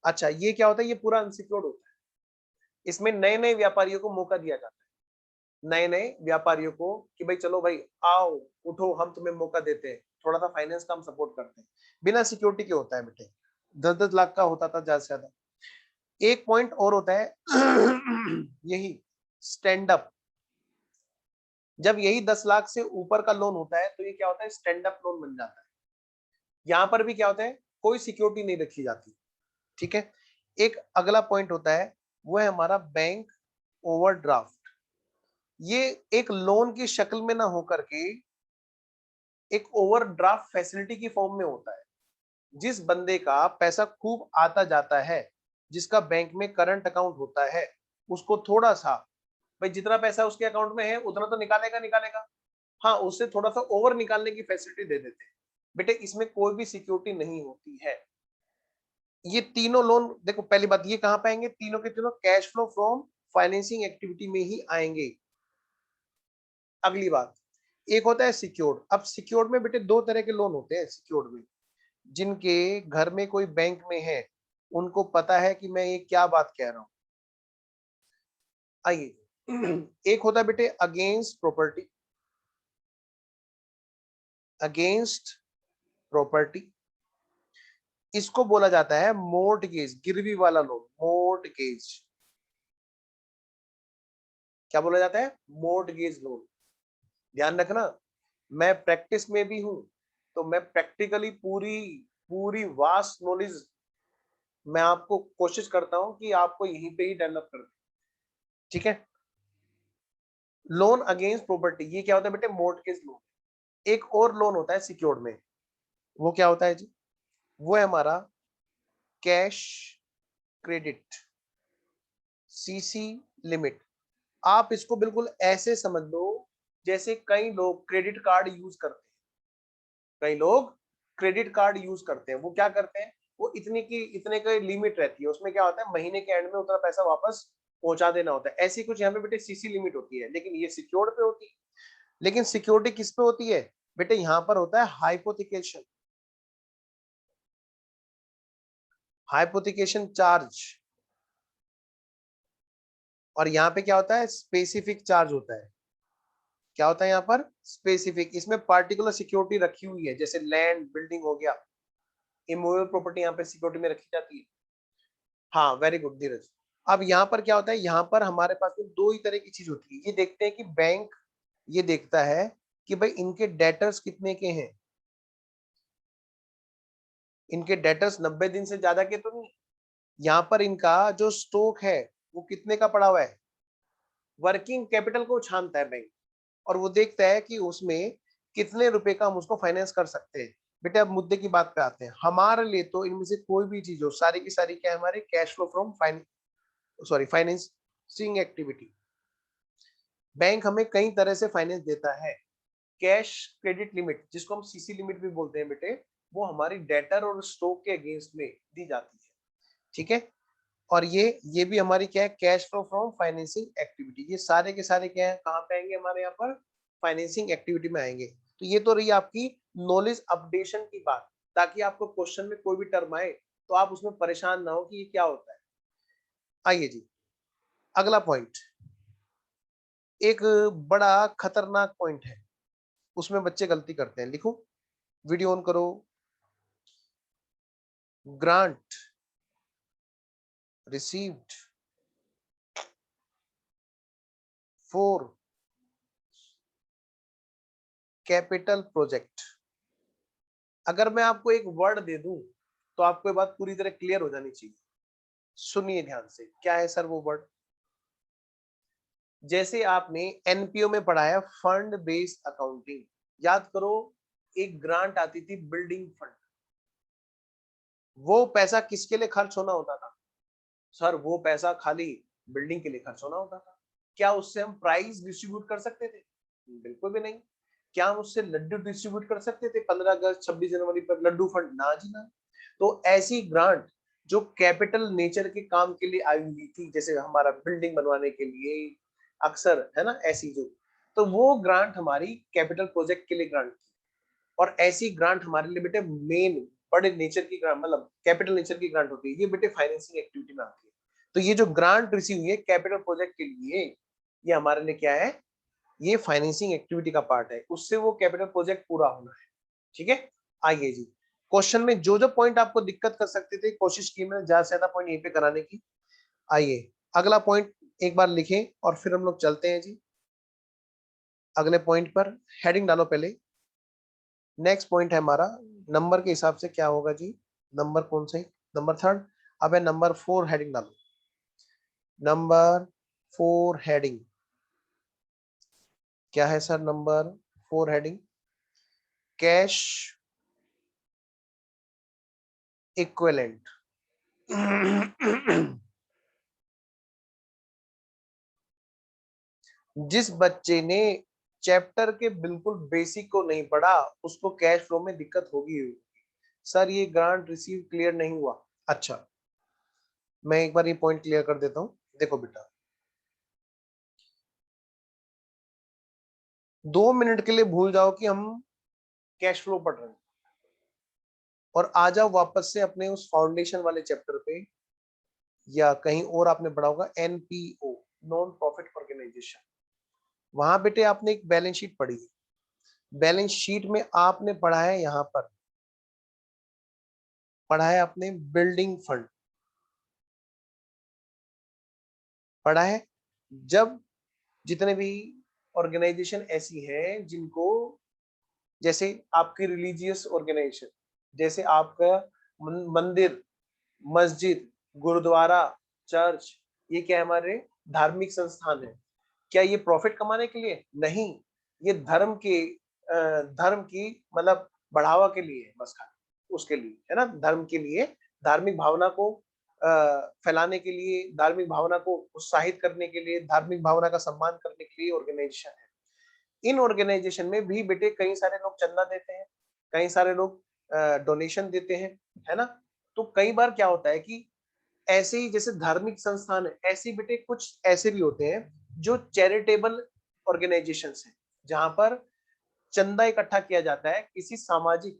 अच्छा ये क्या होता है? ये पूरा अनसिक्योर्ड होता है। इसमें नए नए व्यापारियों को मौका दिया जाता है, नए नए व्यापारियों को, कि भाई चलो भाई आओ उठो, हम तुम्हें मौका देते हैं, थोड़ा सा फाइनेंस का हम सपोर्ट करते हैं। बिना सिक्योरिटी के होता है बेटे, 10-10 लाख का होता था ज्यादा से ज्यादा। एक पॉइंट और होता है यही स्टैंड अप। जब यही 10 लाख से ऊपर का लोन होता है तो ये क्या होता है? स्टैंड अप लोन बन जाता है। यहां पर भी क्या होता है? कोई सिक्योरिटी नहीं रखी जाती, ठीक है। एक अगला पॉइंट होता है, वो है हमारा बैंक ओवरड्राफ्ट। ये एक लोन की शक्ल में ना होकर के एक ओवरड्राफ्ट फैसिलिटी की फॉर्म में होता है। जिस बंदे का पैसा खूब आता जाता है, जिसका बैंक में करंट अकाउंट होता है, उसको थोड़ा सा, भाई जितना पैसा उसके अकाउंट में है उतना तो निकालेगा निकालेगा, हाँ उससे थोड़ा सा ओवर निकालने की फैसिलिटी दे देते हैं। बेटे इसमें कोई भी सिक्योरिटी नहीं होती है। ये तीनों लोन देखो, पहली बात ये कहां पाएंगे? तीनों के तीनों cash flow from financing activity में ही आएंगे। अगली बात, एक होता है सिक्योर्ड। अब सिक्योर्ड में बेटे दो तरह के लोन होते हैं सिक्योर्ड में। जिनके घर में कोई बैंक में है उनको पता है कि मैं ये क्या बात कह रहा हूं। आइए, एक होता है बेटे अगेंस्ट प्रॉपर्टी, अगेंस्ट प्रॉपर्टी, इसको बोला जाता है मोर्टगेज, गिरवी वाला लोन, मोर्टगेज। क्या बोला जाता है? Mortgage loan. ध्यान रखना, मैं प्रैक्टिस में भी हूं, तो मैं प्रैक्टिकली पूरी पूरी वास्ट नॉलेज मैं आपको कोशिश करता हूं कि आपको यहीं पे ही डेवलप कर, ठीक है। लोन अगेंस्ट प्रॉपर्टी, ये क्या होता है बेटे? Mortgage loan. एक और लोन होता है सिक्योर्ड में, वो क्या होता है जी? वो है हमारा कैश क्रेडिट, सीसी लिमिट। आप इसको बिल्कुल ऐसे समझ लो जैसे कई लोग क्रेडिट कार्ड यूज करते हैं, कई लोग क्रेडिट कार्ड यूज करते हैं। वो क्या करते हैं? वो इतने की लिमिट रहती है, उसमें क्या होता है महीने के एंड में उतना पैसा वापस पहुंचा देना होता है। ऐसी कुछ यहाँ पे बेटे सीसी लिमिट होती है, लेकिन ये सिक्योर्ड पे होती है। लेकिन सिक्योरिटी किस पे होती है बेटे? यहाँ पर होता है हाइपोथिकेशन, हाइपोथिकेशन चार्ज। और यहाँ पे क्या होता है? स्पेसिफिक चार्ज होता है। क्या होता है यहाँ पर? स्पेसिफिक। इसमें पार्टिकुलर सिक्योरिटी रखी हुई है, जैसे लैंड, बिल्डिंग हो गया, इमूवेबल प्रॉपर्टी यहाँ पे सिक्योरिटी में रखी जाती है। हाँ, वेरी गुड धीरज। अब यहाँ पर क्या होता है, यहाँ पर हमारे पास में दो ही तरह की चीज होती है। ये देखते हैं कि बैंक ये देखता है कि भाई इनके डेटर्स कितने के हैं, इनके डेटर्स 90 दिन से ज्यादा के तो नहीं। यहाँ पर इनका जो स्टॉक है वो कितने का पड़ा हुआ है, वर्किंग कैपिटल को छानता है बैंक, और वो देखता है कि उसमें कितने रुपए का हम उसको फाइनेंस कर सकते हैं। बेटे अब मुद्दे की बात पे आते हैं। हमारे लिए तो इनमें से कोई भी चीज हो, सारी की सारी क्या है, हमारे cash flow from financing activity. Bank हमें कई तरह से फाइनेंस देता है। कैश क्रेडिट लिमिट, जिसको हम सीसी लिमिट भी बोलते हैं बेटे, वो हमारी डेटर और स्टॉक के अगेंस्ट में दी जाती है। ठीक है, और ये भी हमारी क्या है, cash flow from financing activity. ये सारे के सारे क्या है, कहाँ पे आएंगे हमारे यहाँ पर, फाइनेंसिंग एक्टिविटी में आएंगे। तो ये तो रही आपकी नॉलेज अपडेशन की बात, ताकि आपको क्वेश्चन में कोई भी टर्म आए तो आप उसमें परेशान ना हो कि ये क्या होता है। आइए जी, अगला पॉइंट एक बड़ा खतरनाक पॉइंट है, उसमें बच्चे गलती करते हैं। लिखो, वीडियो ऑन करो। Grant received for capital project. अगर मैं आपको एक वर्ड दे दूं तो आपको ये बात पूरी तरह क्लियर हो जानी चाहिए। सुनिए ध्यान से, क्या है सर वो वर्ड? जैसे आपने एनपीओ में पढ़ा है फंड बेस्ड अकाउंटिंग, याद करो एक ग्रांट आती थी बिल्डिंग फंड, वो पैसा किसके लिए खर्च होना होता था सर? वो पैसा खाली बिल्डिंग के लिए खर्च होना होता था। क्या उससे हम प्राइज डिस्ट्रीब्यूट कर सकते थे? बिल्कुल भी नहीं। क्या हम उससे लड्डू डिस्ट्रीब्यूट कर सकते थे 15 अगस्त 26 जनवरी पर लड्डू फंड? ना जी ना। तो ऐसी ग्रांट जो कैपिटल नेचर के काम के लिए आई हुई थी, जैसे हमारा बिल्डिंग बनवाने के लिए अक्सर है ना ऐसी जो, तो वो ग्रांट हमारी कैपिटल प्रोजेक्ट के लिए ग्रांट थी। और ऐसी ग्रांट हमारे लिए बेटे मेन बड़े नेचर की ग्रांट, मतलब कैपिटल नेचर की ग्रांट होती है, ये बेटे फाइनेंसिंग एक्टिविटी में आती है। तो ये जो ग्रांट रिसीव हुई है कैपिटल प्रोजेक्ट के लिए, ये हमारे लिए क्या है, ये फाइनेंसिंग एक्टिविटी का पार्ट है, उससे वो कैपिटल प्रोजेक्ट पूरा होना है। ठीक है, आइए जी, क्वेश्चन में जो जो पॉइंट आपको दिक्कत कर सकते थे, कोशिश की मैंने ज्यादा से ज्यादा पॉइंट यहीं पे कराने की। आइए अगला पॉइंट एक बार लिखें और फिर हम लोग चलते हैं जी अगले पॉइंट पर। हेडिंग डालो पहले। नेक्स्ट पॉइंट है हमारा, नंबर के हिसाब से क्या होगा जी, नंबर कौन सा है, नंबर 3। अब है नंबर 4 हेडिंग डालो। नंबर 4 हेडिंग क्या है sir? Number 4 heading cash equivalent. जिस बच्चे ने चैप्टर के बिल्कुल बेसिक को नहीं पढ़ा उसको कैश फ्लो में दिक्कत होगी। सर ये ग्रांट रिसीव क्लियर नहीं हुआ। अच्छा, मैं एक बार ये पॉइंट क्लियर कर देता हूं। देखो बेटा, 2 मिनट के लिए भूल जाओ कि हम कैश फ्लो पढ़ रहे हैं और आ जाओ वापस से अपने उस फाउंडेशन वाले चैप्टर पे, या कहीं और आपने पढ़ा होगा एनपीओ, नॉन प्रॉफिट ऑर्गेनाइजेशन। वहां बेटे आपने एक बैलेंस शीट पढ़ी है। बैलेंस शीट में आपने पढ़ा है, यहां पर पढ़ा है आपने बिल्डिंग फंड, पढ़ा है। जब जितने भी ऑर्गेनाइजेशन ऐसी हैं जिनको, जैसे आपकी रिलीजियस ऑर्गेनाइजेशन, जैसे आपका मंदिर, मस्जिद, गुरुद्वारा, चर्च, ये क्या है, हमारे धार्मिक संस्थान है। क्या ये प्रॉफिट कमाने के लिए? नहीं, ये धर्म की मतलब बढ़ावा के लिए है, बस खाली उसके लिए है ना, धर्म के लिए, धार्मिक भावना को फैलाने के लिए, धार्मिक भावना को उत्साहित करने के लिए, धार्मिक भावना का सम्मान करने के लिए ऑर्गेनाइजेशन है। इन ऑर्गेनाइजेशन में भी बेटे कई सारे लोग चंदा देते हैं, कई सारे लोग डोनेशन देते हैं, है ना। तो कई बार क्या होता है कि ऐसे ही जैसे धार्मिक संस्थान है, ऐसे बेटे कुछ ऐसे भी होते हैं जो चैरिटेबल ऑर्गेनाइजेशंस हैं, जहां पर चंदा इकट्ठा किया जाता है किसी सामाजिक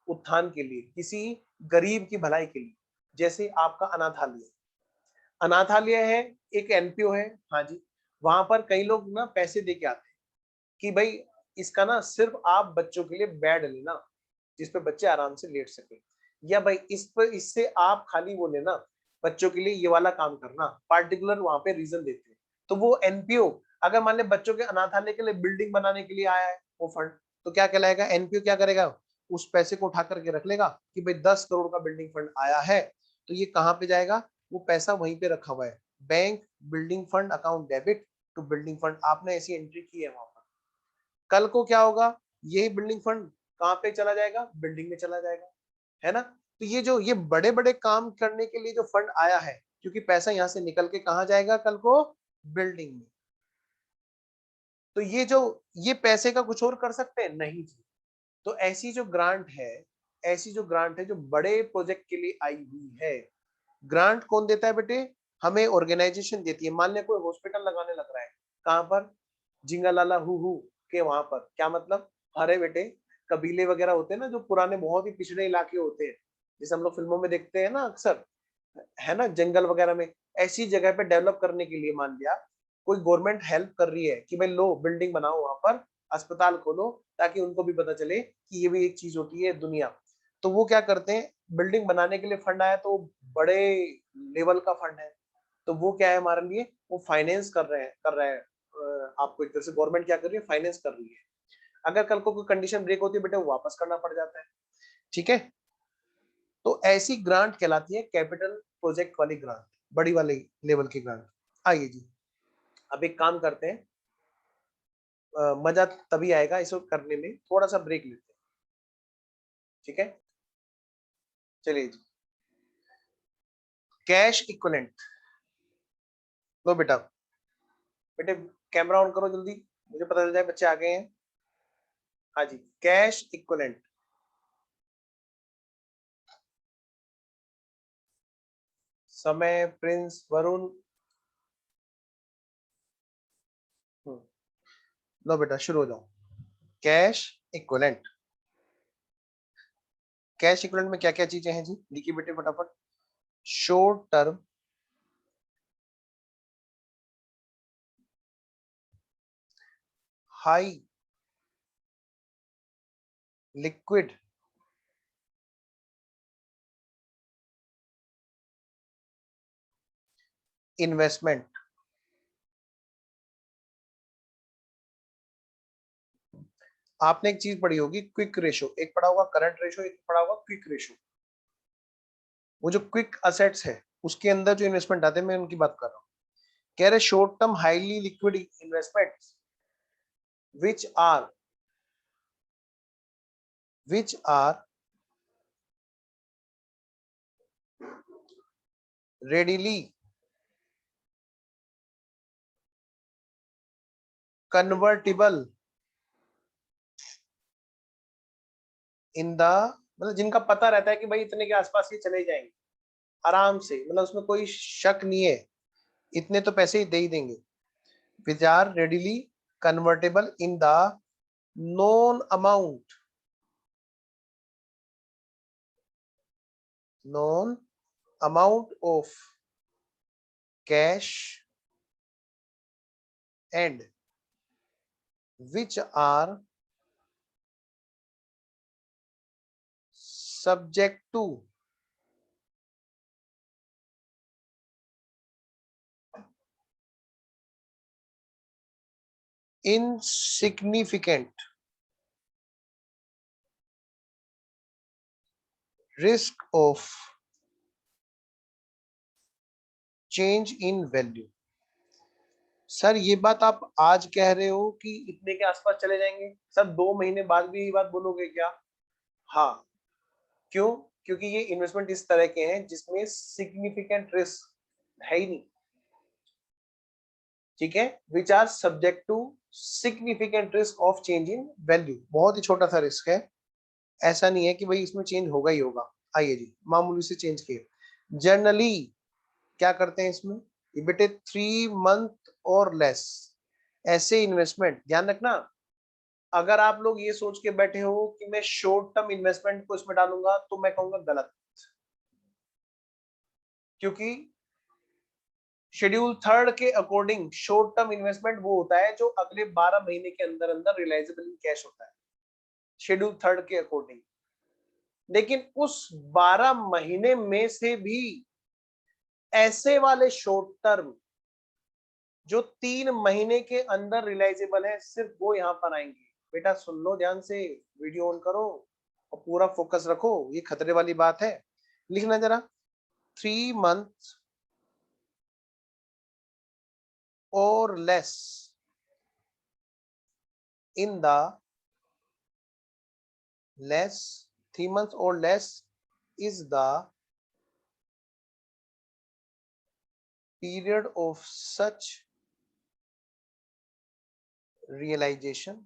उत्थान के लिए, किसी गरीब की भलाई के लिए। जैसे आपका अनाथालय, अनाथालय है, एक एनपीओ है, हाँ जी, वहां पर कई लोग ना पैसे दे के आते हैं, कि भाई इसका ना सिर्फ आप बच्चों के लिए बेड लेना जिस पे बच्चे आराम से लेट सके, या भाई इस पर इससे आप खाली वो लेना बच्चों के लिए ये वाला काम करना, पार्टिकुलर वहां पे रीजन देते हैं। तो वो एनपीओ अगर मान ले बच्चों के अनाथालय के लिए बिल्डिंग बनाने के लिए आया है वो फंड, तो क्या कहलाएगा, एनपीओ क्या करेगा, उस पैसे को उठा करके रख लेगा कि भाई 10 करोड़ का बिल्डिंग फंड आया है, तो ये कहाँ पे जाएगा, वो पैसा वहीं पे रखा हुआ है, bank building fund account debit to building fund, आपने ऐसी एंट्री की है वहां पर। कल को क्या होगा, यही बिल्डिंग फंड कहाँ पे चला जाएगा, बिल्डिंग में चला जाएगा, है ना। तो ये जो ये बड़े बड़े काम करने के लिए जो फंड आया है, क्योंकि पैसा यहां से निकल के कहाँ जाएगा कल को, बिल्डिंग में। तो ये पैसे का कुछ और कर सकते हैं नहीं जी। तो ऐसी जो ग्रांट है जो बड़े प्रोजेक्ट के लिए आई हुई है, ग्रांट कौन देता है बेटे, हमें ऑर्गेनाइजेशन देती है। मान ले कोई हॉस्पिटल लगाने लग रहा है, कहां पर, जिंगालाला हु के वहां पर, क्या मतलब, अरे बेटे कबीले वगैरह होते हैं ना जो पुराने बहुत ही पिछड़े इलाके होते हैं, जैसे हम लोग फिल्मों में देखते हैं ना अक्सर, है ना, जंगल वगैरह में, ऐसी जगह पे डेवलप करने के लिए मान लिया कोई गवर्नमेंट हेल्प कर रही है कि भाई लो बिल्डिंग बनाओ वहां पर, अस्पताल खोलो, ताकि उनको भी पता चले कि ये भी एक चीज होती है दुनिया। तो वो क्या करते हैं, बिल्डिंग बनाने के लिए फंड आया तो बड़े लेवल का फंड है, तो वो क्या है हमारे लिए, वो फाइनेंस कर रहे हैं आपको एक तरह से गवर्नमेंट क्या कर रही है, फाइनेंस कर रही है। अगर कल को कोई कंडीशन ब्रेक होती है बेटे, वो वापस करना पड़ जाता है, ठीक है। तो ऐसी ग्रांट कहलाती है कैपिटल प्रोजेक्ट वाली ग्रांट, बड़ी वाली लेवल की ग्रांट। आइए जी, अब एक काम करते हैं, मजा तभी आएगा इसको करने में, थोड़ा सा ब्रेक लेते हैं, ठीक है। चलिए जी, कैश इक्विवेलेंट, लो बेटा, बेटे कैमरा ऑन करो जल्दी, मुझे पता चल जाए बच्चे आ गए हैं। हाँ जी, कैश इक्विवेलेंट, समय, प्रिंस, वरुण, लो बेटा शुरू हो जाओ। कैश इक्विवेलेंट, कैश इक्विवेलेंट में क्या क्या चीजें हैं जी, लिखिए बेटे फटाफट। Short term, high liquid investment, आपने एक चीज पढ़ी होगी क्विक रेशो, एक पढ़ा होगा करंट रेशो, एक पढ़ा होगा क्विक रेशो। वो जो क्विक असेट्स है उसके अंदर जो इन्वेस्टमेंट आते हैं मैं उनकी बात कर रहा हूँ। कह रहे short term highly liquid investments which are readily convertible in the, मतलब जिनका पता रहता है कि भाई इतने के आसपास ये चले जाएंगे आराम से, मतलब उसमें कोई शक नहीं है, इतने तो पैसे ही दे ही देंगे। which are readily convertible in the known amount of cash and which are subject to insignificant risk of change in value। Sir ये बात आप आज कह रहे हो कि इतने के आसपास चले जाएंगे, सर 2 महीने बाद भी ये बात बोलोगे क्या? हाँ, क्यों? क्योंकि ये इन्वेस्टमेंट इस तरह के हैं जिसमें सिग्निफिकेंट रिस्क है ही नहीं, ठीक है, which are subject to significant risk of change in value, बहुत ही छोटा सा रिस्क है, ऐसा नहीं है कि भाई इसमें चेंज होगा ही होगा। आइए जी, मामूली से चेंज किए। जनरली क्या करते हैं इसमें, ये बेटे 3 मंथ और लेस, ऐसे इन्वेस्टमेंट ध्यान रखना। अगर आप लोग ये सोच के बैठे हो कि मैं शॉर्ट टर्म इन्वेस्टमेंट को इसमें डालूंगा, तो मैं कहूंगा गलत, क्योंकि शेड्यूल थर्ड के अकॉर्डिंग शॉर्ट टर्म इन्वेस्टमेंट वो होता है जो अगले 12 महीने के अंदर अंदर रियलाइजेबल इन कैश होता है, शेड्यूल थर्ड के अकॉर्डिंग। लेकिन उस 12 महीने में से भी ऐसे वाले शॉर्ट टर्म जो 3 महीने के अंदर रियलाइजेबल है, सिर्फ वो यहां पर आएंगे। बेटा सुन लो ध्यान से, वीडियो ऑन करो और पूरा फोकस रखो, ये खतरे वाली बात है। लिखना जरा, 3 months or less in the 3 months or less is the period of such realization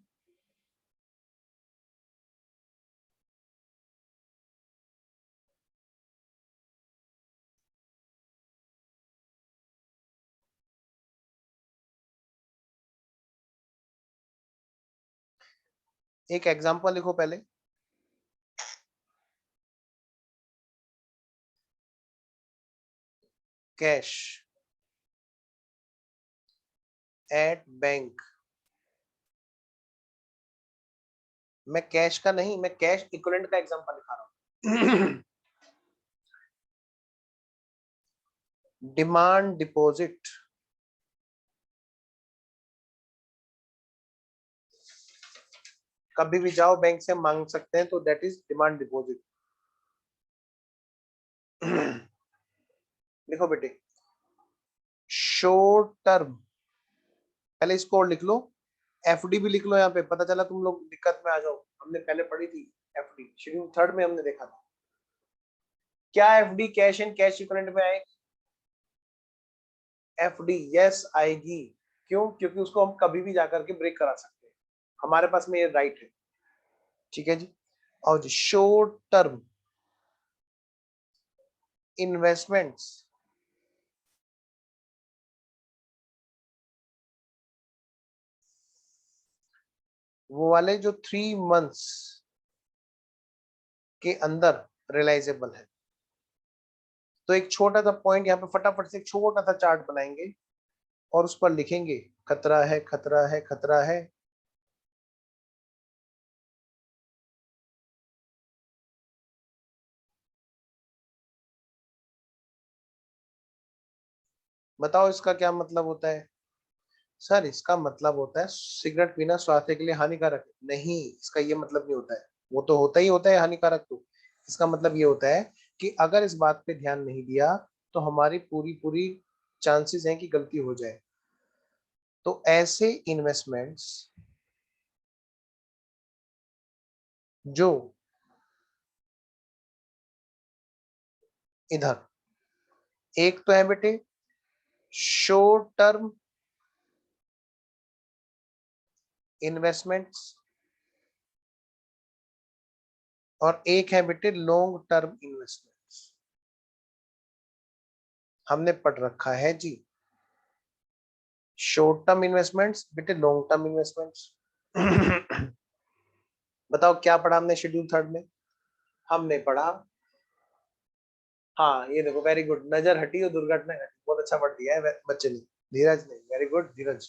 एक एग्जांपल लिखो पहले। कैश एट बैंक, मैं कैश का नहीं, मैं कैश इक्विवेलेंट का एग्जांपल लिखा रहा हूं। डिमांड डिपॉजिट, कभी भी जाओ बैंक से मांग सकते हैं, तो दैट इज डिमांड डिपॉजिट। लिखो बेटे, शॉर्ट टर्म, पहले इसको और लिख लो, एफडी भी लिख लो, यहाँ पे पता चला तुम लोग दिक्कत में आ जाओ। हमने पहले पढ़ी थी एफडी, शेड्यूल थर्ड में हमने देखा था। क्या FD cash and cash equivalent में आएगी? एफडी यस आएगी। क्यों? क्योंकि उसको हम कभी भी जाकर के ब्रेक करा सकते हैं, हमारे पास में ये राइट है। ठीक है जी। और शॉर्ट टर्म इन्वेस्टमेंट्स वो वाले जो 3 months के अंदर रियलाइजेबल है। तो एक छोटा सा पॉइंट यहाँ पे फटाफट से एक छोटा सा चार्ट बनाएंगे और उस पर लिखेंगे खतरा है, खतरा है, खतरा है। बताओ इसका क्या मतलब होता है? सर इसका मतलब होता है सिगरेट पीना स्वास्थ्य के लिए हानिकारक है। नहीं, इसका ये मतलब नहीं होता है, वो तो होता ही होता है हानिकारक। तो इसका मतलब ये होता है कि अगर इस बात पे ध्यान नहीं दिया तो हमारी पूरी पूरी चांसेस हैं कि गलती हो जाए। तो ऐसे इन्वेस्टमेंट्स जो इधर, एक तो है बेटे शॉर्ट टर्म इन्वेस्टमेंट्स और एक है बेटे लॉन्ग टर्म इन्वेस्टमेंट्स। हमने पढ़ रखा है जी शॉर्ट टर्म इन्वेस्टमेंट्स बेटे, लॉन्ग टर्म इन्वेस्टमेंट्स। बताओ क्या पढ़ा हमने शेड्यूल थर्ड में? हमने पढ़ा, हाँ ये देखो, वेरी गुड, नजर हटी और दुर्घटना घटी। बहुत अच्छा पढ़ दिया है बच्चे ने, धीरज ने, वेरी गुड धीरज।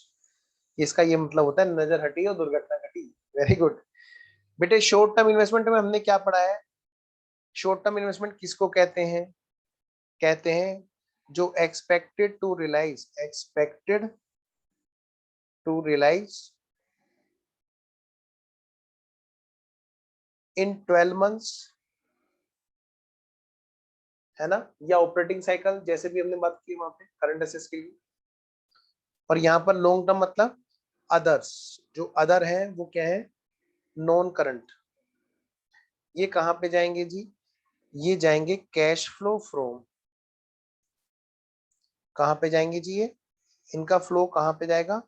इसका ये मतलब होता है नजर हटी और दुर्घटना घटी। वेरी गुड बेटे। शॉर्ट टर्म इन्वेस्टमेंट में हमने क्या पढ़ा है? शॉर्ट टर्म इन्वेस्टमेंट किसको कहते हैं? कहते हैं जो expected to realise, expected to realise in 12 months, है ना, या ऑपरेटिंग साइकिल, जैसे भी हमने बात की वहां पे करंट असेट्स के लिए। और यहाँ पर लॉन्ग टर्म मतलब अदर्स, जो अदर है वो क्या है? Non current. ये कहां पे जाएंगे जी? ये जाएंगे कैश फ्लो फ्रॉम, कहां पे जाएंगे जी? ये इनका फ्लो कहां पे जाएगा?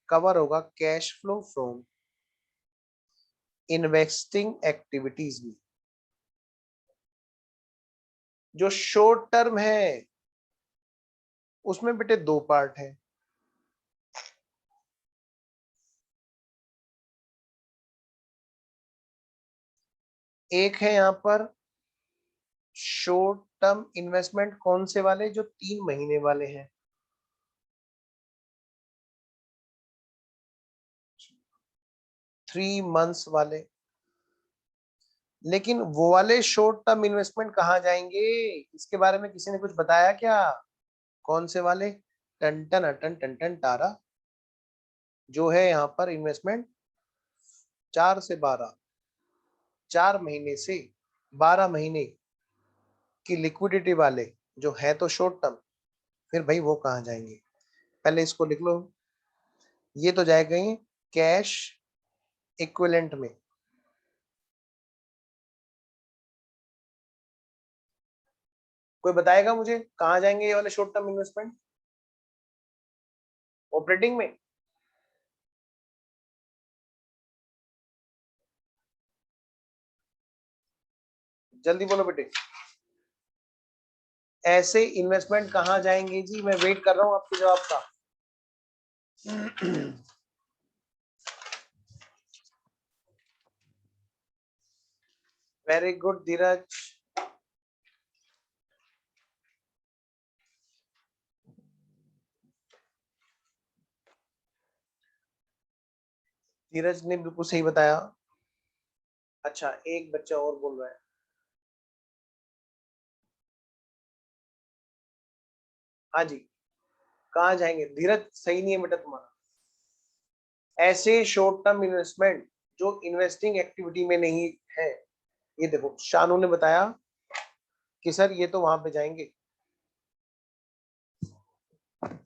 कवर होगा cash flow from investing activities में। जो शॉर्ट टर्म है उसमें बेटे दो पार्ट है। एक है यहां पर शॉर्ट टर्म इन्वेस्टमेंट, कौन से वाले? जो 3 महीने वाले हैं। 3 मंथ्स वाले। लेकिन वो वाले शॉर्ट टर्म इन्वेस्टमेंट कहाँ जाएंगे, इसके बारे में किसी ने कुछ बताया क्या? कौन से वाले? टन टन टन टन टन टारा, जो है यहाँ पर इन्वेस्टमेंट 4 से 12, 4 महीने से 12 महीने की लिक्विडिटी वाले जो है तो शॉर्ट टर्म, फिर भाई वो कहाँ जाएंगे? पहले इसको लिख लो, ये तो जाएगा कैश इक्विवेलेंट में। कोई बताएगा मुझे कहाँ जाएंगे ये वाले शॉर्ट टर्म इन्वेस्टमेंट? ऑपरेटिंग में? जल्दी बोलो बेटे, ऐसे इन्वेस्टमेंट कहाँ जाएंगे जी? मैं वेट कर रहा हूं आपके जवाब का। वेरी गुड धीरज। धीरज ने बिल्कुल सही बताया। अच्छा, एक बच्चा और बोल रहा है। हाँ जी, कहाँ जाएंगे? धीरज सही नहीं है बेटा तुम्हारा। ऐसे शॉर्ट टर्म इन्वेस्टमेंट जो इन्वेस्टिंग एक्टिविटी में नहीं है, ये देखो शानू ने बताया कि सर ये तो वहां पे जाएंगे।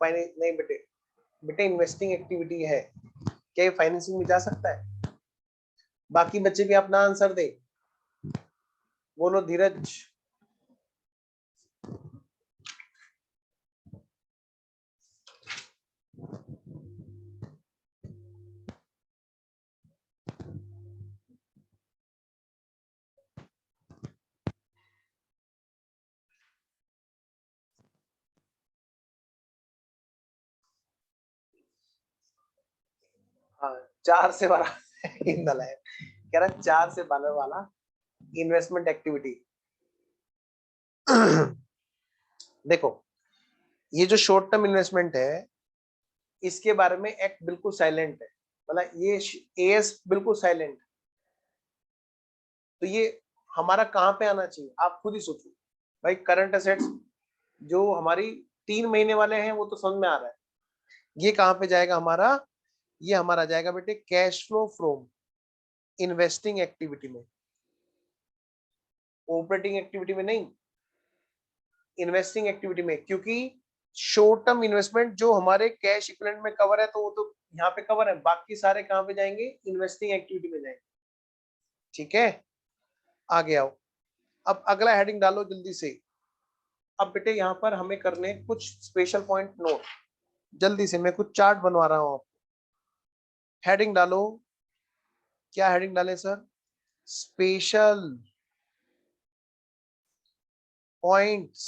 नहीं बेटे, बेटे इन्वेस्टिंग एक्टिविटी है, क्या ये फाइनेंसिंग में जा सकता है? बाकी बच्चे भी अपना आंसर दे। बोलो धीरज। हाँ, 4 से 12 इंदल है, कह रहा 4 से 12 वाला इन्वेस्टमेंट एक्टिविटी। देखो, ये जो शॉर्ट टर्म इन्वेस्टमेंट है, इसके बारे में एक्ट बिल्कुल साइलेंट है, मतलब ये एएस बिल्कुल साइलेंट। तो ये हमारा कहाँ पे आना चाहिए, आप खुद ही सोचो भाई। करंट असेट्स जो हमारी 3 महीने वाले हैं वो तो समझ में आ रहा है, ये कहाँ पे जाएगा हमारा? ये हमारा जाएगा बेटे cash flow from investing activity में, ऑपरेटिंग एक्टिविटी में नहीं, इन्वेस्टिंग एक्टिविटी में। क्योंकि शॉर्ट टर्म इन्वेस्टमेंट जो हमारे कैश इक्विवेलेंट में कवर है तो वो तो यहाँ पे कवर है, बाकी सारे कहाँ पे जाएंगे? इन्वेस्टिंग एक्टिविटी में जाएंगे। ठीक है, आगे आओ। अब अगला हेडिंग डालो जल्दी से। अब बेटे यहाँ पर हमें करने कुछ स्पेशल पॉइंट नोट, जल्दी से मैं कुछ चार्ट बनवा रहा हूँ। हेडिंग डालो, क्या हेडिंग डालें sir? Special points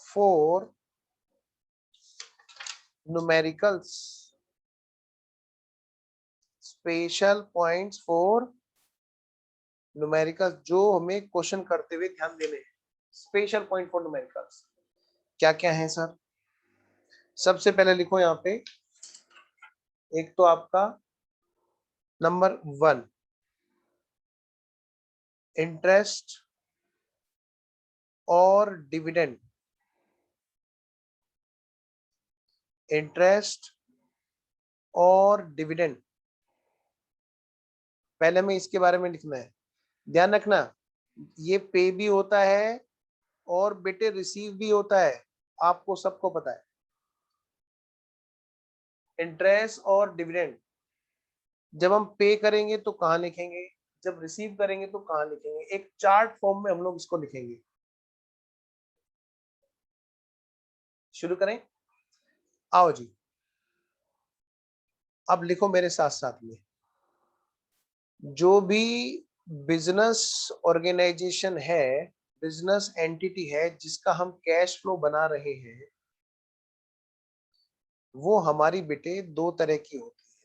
for numericals, special points for numericals, जो हमें क्वेश्चन करते हुए ध्यान देने हैं। स्पेशल पॉइंट फॉर न्यूमेरिकल्स क्या क्या है सर? सबसे पहले लिखो यहाँ पे, एक तो आपका नंबर 1 इंटरेस्ट और डिविडेंड, इंटरेस्ट और डिविडेंड। पहले में इसके बारे में लिखना है, ध्यान रखना। ये पे भी होता है और बेटे रिसीव भी होता है, आपको सबको पता है। इंटरेस्ट और डिविडेंड जब हम पे करेंगे तो कहाँ लिखेंगे, जब रिसीव करेंगे तो कहाँ लिखेंगे? एक चार्ट फॉर्म में हम लोग इसको लिखेंगे। शुरू करें, आओ जी। अब लिखो मेरे साथ साथ में, जो भी बिजनेस ऑर्गेनाइजेशन है, बिजनेस एंटिटी है जिसका हम कैश फ्लो बना रहे हैं, वो हमारी बेटे 2 तरह की होती है।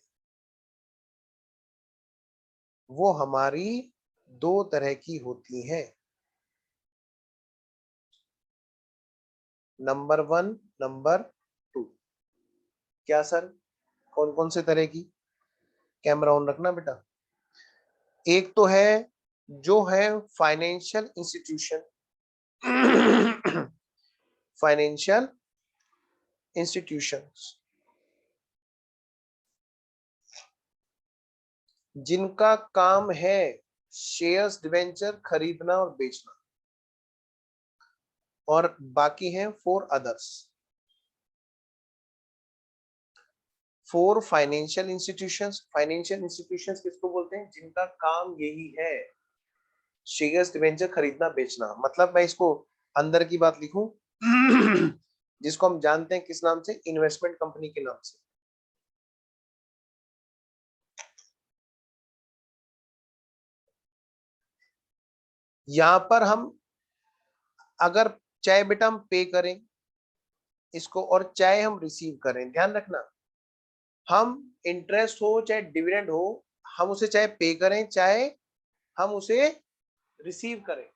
वो हमारी 2 तरह की होती है। Number 1, number 2। क्या सर? कौन कौन से तरह की, कैमरा ऑन रखना बेटा। एक तो है जो है फाइनेंशियल इंस्टीट्यूशन, फाइनेंशियल इंस्टीट्यूशंस जिनका काम है शेयर्स डिवेंचर खरीदना और बेचना, और बाकी हैं 4 others. 4 financial institutions, financial institutions किसको बोलते हैं, जिनका काम यही है शेयर्स डिवेंचर खरीदना बेचना। मतलब मैं इसको अंदर की बात लिखूं जिसको हम जानते हैं किस नाम से, इन्वेस्टमेंट कंपनी के नाम से। यहां पर हम अगर चाहे बेटा हम पे करें इसको और चाहे हम रिसीव करें, ध्यान रखना, हम इंटरेस्ट हो चाहे डिविडेंड हो, हम उसे चाहे पे करें चाहे हम उसे रिसीव करें,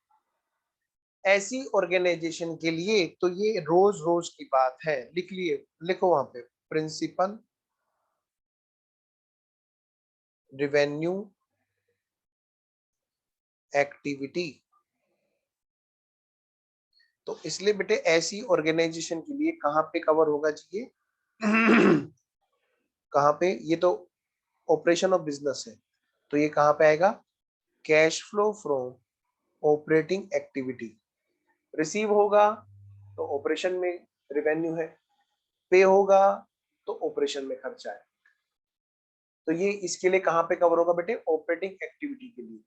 ऐसी ऑर्गेनाइजेशन के लिए तो ये रोज रोज की बात है। लिख लिए, लिखो वहां पे, प्रिंसिपल रेवेन्यू एक्टिविटी। तो इसलिए बेटे ऐसी ऑर्गेनाइजेशन के लिए कहां पे कवर होगा जी ये कहां पे, ये तो ऑपरेशन ऑफ बिजनेस है, तो ये कहां पे आएगा, cash flow from operating activity. Receive होगा तो ऑपरेशन में रेवेन्यू है, पे होगा तो ऑपरेशन में खर्चा है। तो ये इसके लिए कहां पे कवर होगा बेटे, ऑपरेटिंग एक्टिविटी के लिए।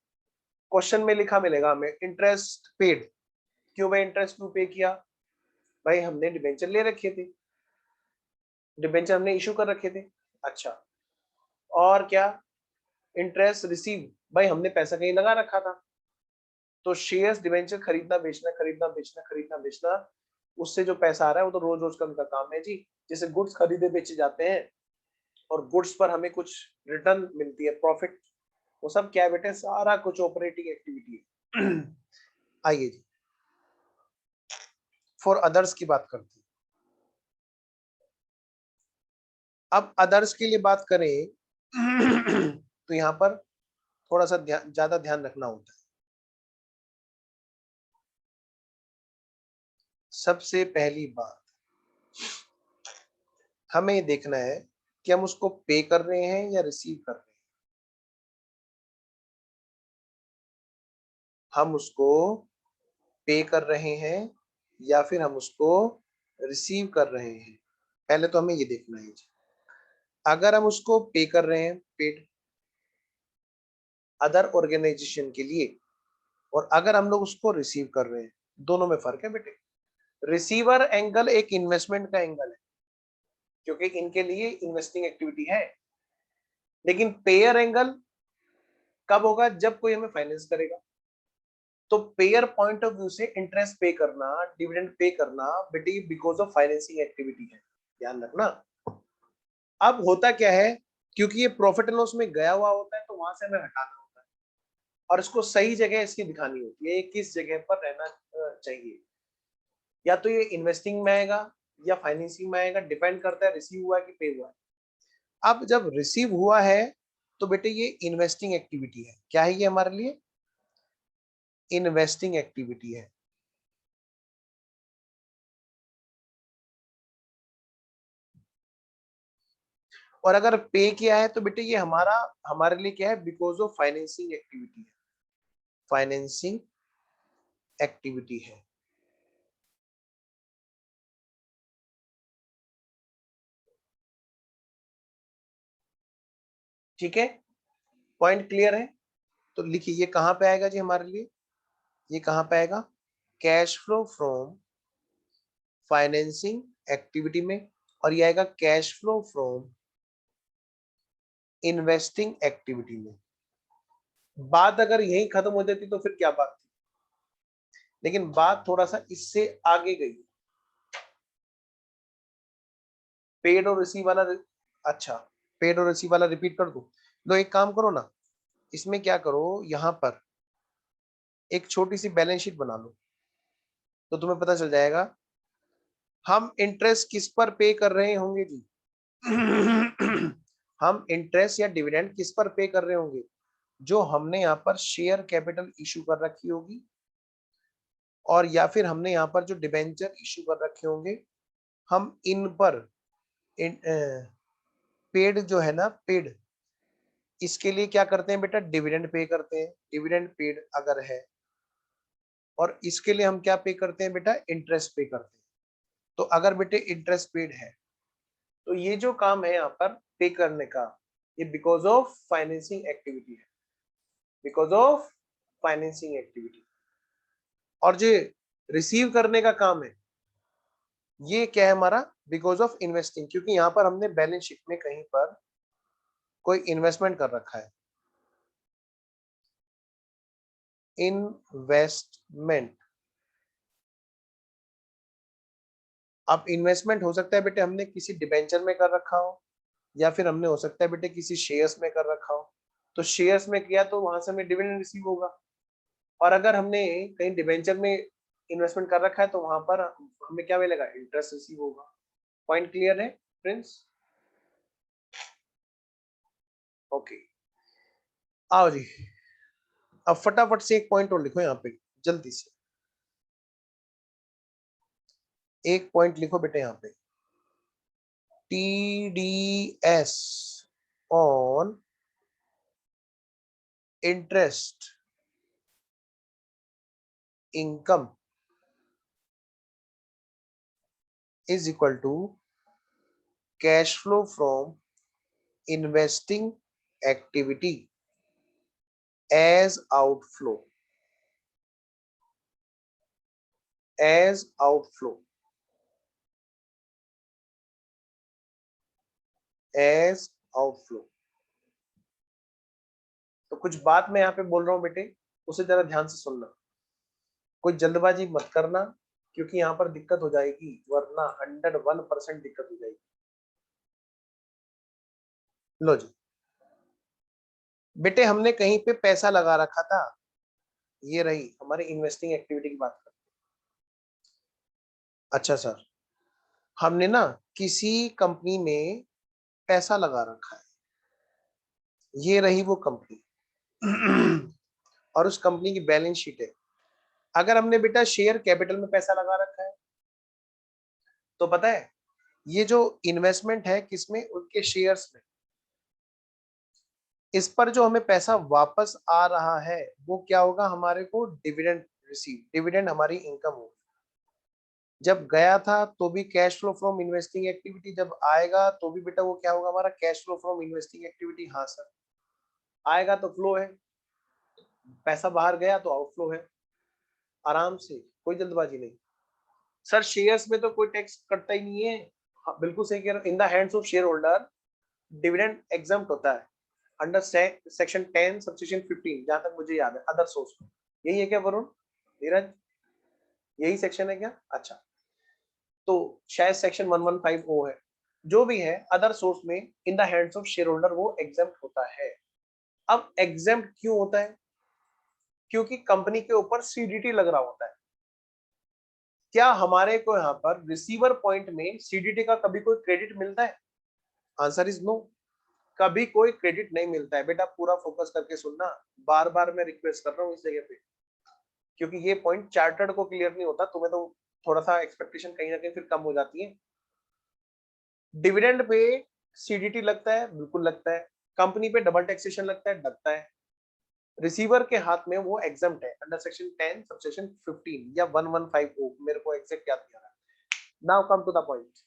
क्वेश्चन में लिखा मिलेगा हमें इंटरेस्ट पेड, क्यों भाई इंटरेस्ट क्यों पे किया, भाई हमने डिबेंचर ले रखे थे, डिबेंचर हमने इशू कर रखे थे। अच्छा, और क्या, इंटरेस्ट रिसीव, भाई हमने पैसा कहीं लगा रखा था। तो शेयर्स डिबेंचर खरीदना बेचना, खरीदना बेचना, खरीदना बेचना, उससे जो पैसा आ रहा है वो तो रोज रोज का उनका काम है जी। जैसे गुड्स खरीदे बेचे जाते हैं और गुड्स पर हमें कुछ रिटर्न मिलती है, प्रॉफिट, वो सब क्या है बेटे, सारा कुछ ऑपरेटिंग एक्टिविटी है। आइए जी, फॉर अदर्स की बात करते हैं। अब अदर्स के लिए बात करें तो यहां पर थोड़ा सा ज्यादा ध्यान रखना होता है। सबसे पहली बात हमें ये देखना है कि हम उसको पे कर रहे हैं या रिसीव कर रहे हैं। हम उसको पे कर रहे हैं या फिर हम उसको रिसीव कर रहे हैं, पहले तो हमें ये देखना है जी। अगर हम उसको पे कर रहे हैं, पेड अदर ऑर्गेनाइजेशन के लिए, और अगर हम लोग उसको रिसीव कर रहे हैं, दोनों में फर्क है बेटे। रिसीवर एंगल एक इन्वेस्टमेंट का एंगल है क्योंकि इनके लिए इन्वेस्टिंग एक्टिविटी है, लेकिन पेयर एंगल कब होगा, जब कोई हमें फाइनेंस करेगा। तो पेयर पॉइंट ऑफ व्यू से इंटरेस्ट पे करना, डिविडेंड पे करना बेटे बिकॉज ऑफ फाइनेंसिंग एक्टिविटी है, ध्यान रखना। अब होता क्या है, क्योंकि ये प्रॉफिट एंड लॉस में गया हुआ होता है तो वहां से हमें हटाना होता है और इसको सही जगह इसकी दिखानी होती है, ये किस जगह पर रहना चाहिए। या तो ये इन्वेस्टिंग में आएगा या फाइनेंसिंग में आएगा, डिपेंड करता है रिसीव हुआ है कि पे हुआ है। अब जब रिसीव हुआ है तो बेटे ये इन्वेस्टिंग एक्टिविटी है, क्या है ये हमारे लिए, इन्वेस्टिंग एक्टिविटी है। और अगर पे किया है तो बेटे ये हमारे लिए क्या है, बिकॉज ऑफ फाइनेंसिंग एक्टिविटी है, फाइनेंसिंग एक्टिविटी है। ठीक है, पॉइंट क्लियर है। तो लिखिए ये कहां पे आएगा जी हमारे लिए, ये कहां पे आएगा, cash flow from financing activity में, और ये आएगा cash flow from investing activity में। बात अगर यही खत्म हो जाती तो फिर क्या बात थी, लेकिन बात थोड़ा सा इससे आगे गई। पेड और रिसीव वाला, अच्छा पेड और रिसीव वाला रिपीट कर दो। लो एक काम करो ना, इसमें क्या करो, यहां पर एक छोटी सी बैलेंस शीट बना लो तो तुम्हें पता चल जाएगा हम इंटरेस्ट किस पर पे कर रहे होंगे जी। हम इंटरेस्ट या डिविडेंड किस पर पे कर रहे होंगे? जो हमने यहाँ पर शेयर कैपिटल इशू कर रखी होगी, और या फिर हमने यहाँ पर जो डिबेंचर इशू कर रखे होंगे, हम इन पर पेड जो है ना, पेड, इसके लिए क्या करते हैं बेटा? डिविडेंड पे करते हैं, डिविडेंड पेड अगर है, और इसके लिए हम क्या पे करते हैं बेटा? इंटरेस्ट पे करते हैं। तो अगर बेटे इंटरेस्ट पेड है, तो ये जो काम है यहाँ पर पे करने का, ये बिकॉज ऑफ फाइनेंसिंग एक्टिविटी है, बिकॉज ऑफ फाइनेंसिंग एक्टिविटी। और जो रिसीव करने का काम है, ये क्या है हमारा? बिकॉज ऑफ इन्वेस्टिंग, क्योंकि यहाँ पर हमने बैलेंस शीट में कहीं पर कोई इन्वेस्टमेंट कर रखा है, इन्वेस्टमेंट। अब इन्वेस्टमेंट हो सकता है बेटे हमने किसी डिबेंचर में कर रखा हो, या फिर हमने हो सकता है बेटे किसी शेयर्स में कर रखा हो। तो शेयर्स में किया तो वहां से हमें डिविडेंड रिसीव होगा, और अगर हमने कहीं डिबेंचर में इन्वेस्टमेंट कर रखा है तो वहां पर हमें क्या मिलेगा? इंटरेस्ट रिसीव होगा। पॉइंट क्लियर है फ्रेंड्स? ओके, आओ जी, अब फटाफट से एक पॉइंट और लिखो यहाँ पे, जल्दी से एक पॉइंट लिखो बेटे यहाँ पे, TDS on interest income is equal to cash flow from investing activity as outflow, as outflow, as outflow। तो कुछ बात मैं यहाँ पे बोल रहा हूँ बेटे, उसे जरा ध्यान से सुनना, कोई जल्दबाजी मत करना, क्योंकि यहाँ पर दिक्कत हो जाएगी, वरना 101% दिक्कत हो जाएगी। लो जी बेटे, हमने कहीं पे पैसा लगा रखा था, ये रही हमारी इन्वेस्टिंग एक्टिविटी की बात करते हैं। अच्छा सर, हमने ना किसी कंपनी में पैसा लगा रखा है, ये रही वो कंपनी और उस कंपनी की बैलेंस शीट है। अगर हमने बेटा शेयर कैपिटल में पैसा लगा रखा है, तो पता है ये जो इन्वेस्टमेंट है किसमें? उनके शेयर्स में। इस पर जो हमें पैसा वापस आ रहा है वो क्या होगा? हमारे को डिविडेंड रिसीव, डिविडेंड हमारी इनकम होगी। जब गया था तो भी cash flow from investing activity, जब आएगा तो भी बेटा वो क्या होगा? हमारा cash flow from investing activity. हाँ सर, आएगा तो फ्लो है, पैसा बाहर गया तो आउटफ्लो है। आराम से, कोई जल्दबाजी नहीं। सर शेयर्स में तो कोई टैक्स कटता ही नहीं है। हाँ, बिल्कुल सही कह रहे हो। In the hands of share holder dividend exempt होता है अंडर सेक्शन 10 सबसेक्शन 15, जहां तक मुझे याद है, अदर सोर्स में। यही है क्या वरुण, धीरज? यही सेक्शन है क्या? अच्छा, तो शायद सेक्शन 115O है, जो भी है, अदर सोर्स में in the hands of share holder वो एग्जम्प्ट होता है। अब एग्जम्प्ट क्यों होता है? क्योंकि कंपनी के ऊपर सीडीटी लग रहा होता है। क्या हमारे को यहाँ पर रिसीवर पॉइंट में सीडीटी का कभी कोई क्रेडिट मिलता है? आंसर इज नो, कभी कोई क्रेडिट नहीं मिलता है। बेटा पूरा फोकस करके सुनना, बार बार मैं रिक्वेस्ट कर रहा हूँ इस जगह पे, क्योंकि ये पॉइंट चार्टर्ड को क्लियर नहीं होता, तुम्हें तो थोड़ा सा एक्सपेक्टेशन कहीं ना कहीं फिर कम हो जाती है। डिविडेंड पे सीडीटी लगता है, बिल्कुल लगता है। कंपनी पे डबल टैक्सेशन लगता है। रिसीवर के हाथ में वो एग्जम्प्ट है अंडर सेक्शन 10 सबसेक्शन 15 या 115O, मेरे को एग्जैक्ट याद नहीं आ रहा। Now come to the point.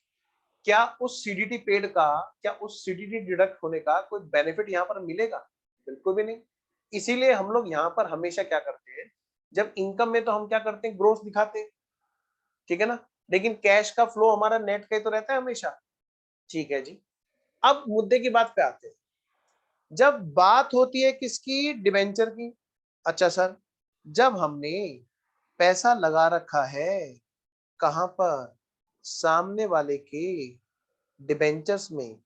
क्या उस सीडीटी पेड का, क्या उस सीडीटी डिडक्ट होने का कोई बेनिफिट यहाँ पर मिलेगा? बिल्कुल भी नहीं। इसीलिए हम लोग यहाँ पर हमेशा क्या करते हैं, जब इनकम में तो हम क्या करते हैं? ग्रोथ दिखाते हैं, ठीक है ना, लेकिन कैश का फ्लो हमारा नेट का ही तो रहता है हमेशा। ठीक है जी, अब मुद्दे की बात पे आते हैं। जब बात होती है किसकी? डिबेंचर की। अच्छा सर, जब हमने पैसा लगा रखा है कहां पर? सामने वाले के डिबेंचर्स में।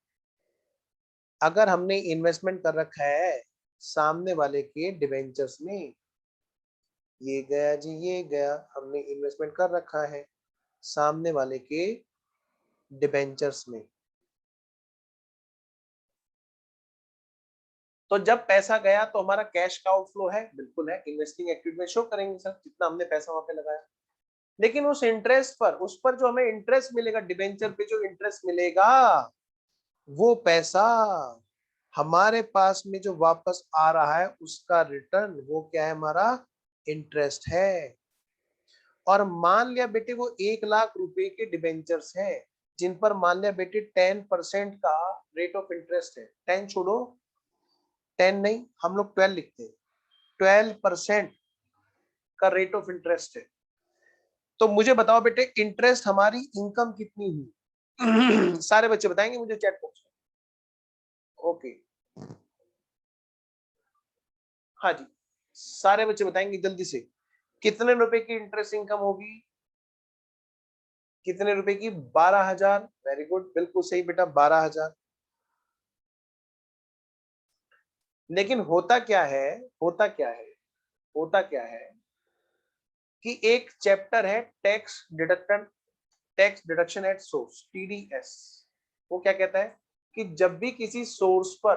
अगर हमने इन्वेस्टमेंट कर रखा है सामने वाले के डिबेंचर्स में, ये गया जी, ये गया, हमने इन्वेस्टमेंट कर रखा है सामने वाले के डिबेंचर्स में। तो जब पैसा गया तो हमारा कैश का आउटफ्लो है, बिल्कुल है, इन्वेस्टिंग एक्टिविटी में शो करेंगे सर जितना हमने पैसा वहां पे लगाया। लेकिन उस इंटरेस्ट पर, उस पर जो हमें इंटरेस्ट मिलेगा, डिबेंचर पे जो इंटरेस्ट मिलेगा, वो पैसा हमारे पास में जो वापस आ रहा है उसका रिटर्न, वो क्या है, हमारा इंटरेस्ट है। और मान लिया बेटे वो 1,00,000 रुपए के डिबेंचर्स हैं जिन पर मान लिया बेटे 10% का रेट ऑफ इंटरेस्ट है। 10 छोड़ो, 10 नहीं, हम लोग 12 लिखते हैं, 12% का रेट ऑफ इंटरेस्ट है। तो मुझे बताओ बेटे इंटरेस्ट हमारी इनकम कितनी हुई? सारे बच्चे बताएंगे मुझे चैट बॉक्स में। ओके, हाँ जी, सारे बच्चे बताएंगे जल्दी से, कितने रुपए की इंटरेस्ट इनकम होगी? कितने रुपए की? 12,000। वेरी गुड, बिल्कुल सही बेटा, 12,000। लेकिन होता क्या है, होता क्या है, होता क्या है कि एक चैप्टर है tax deduction at source, TDS. वो क्या कहता है कि जब भी किसी सोर्स पर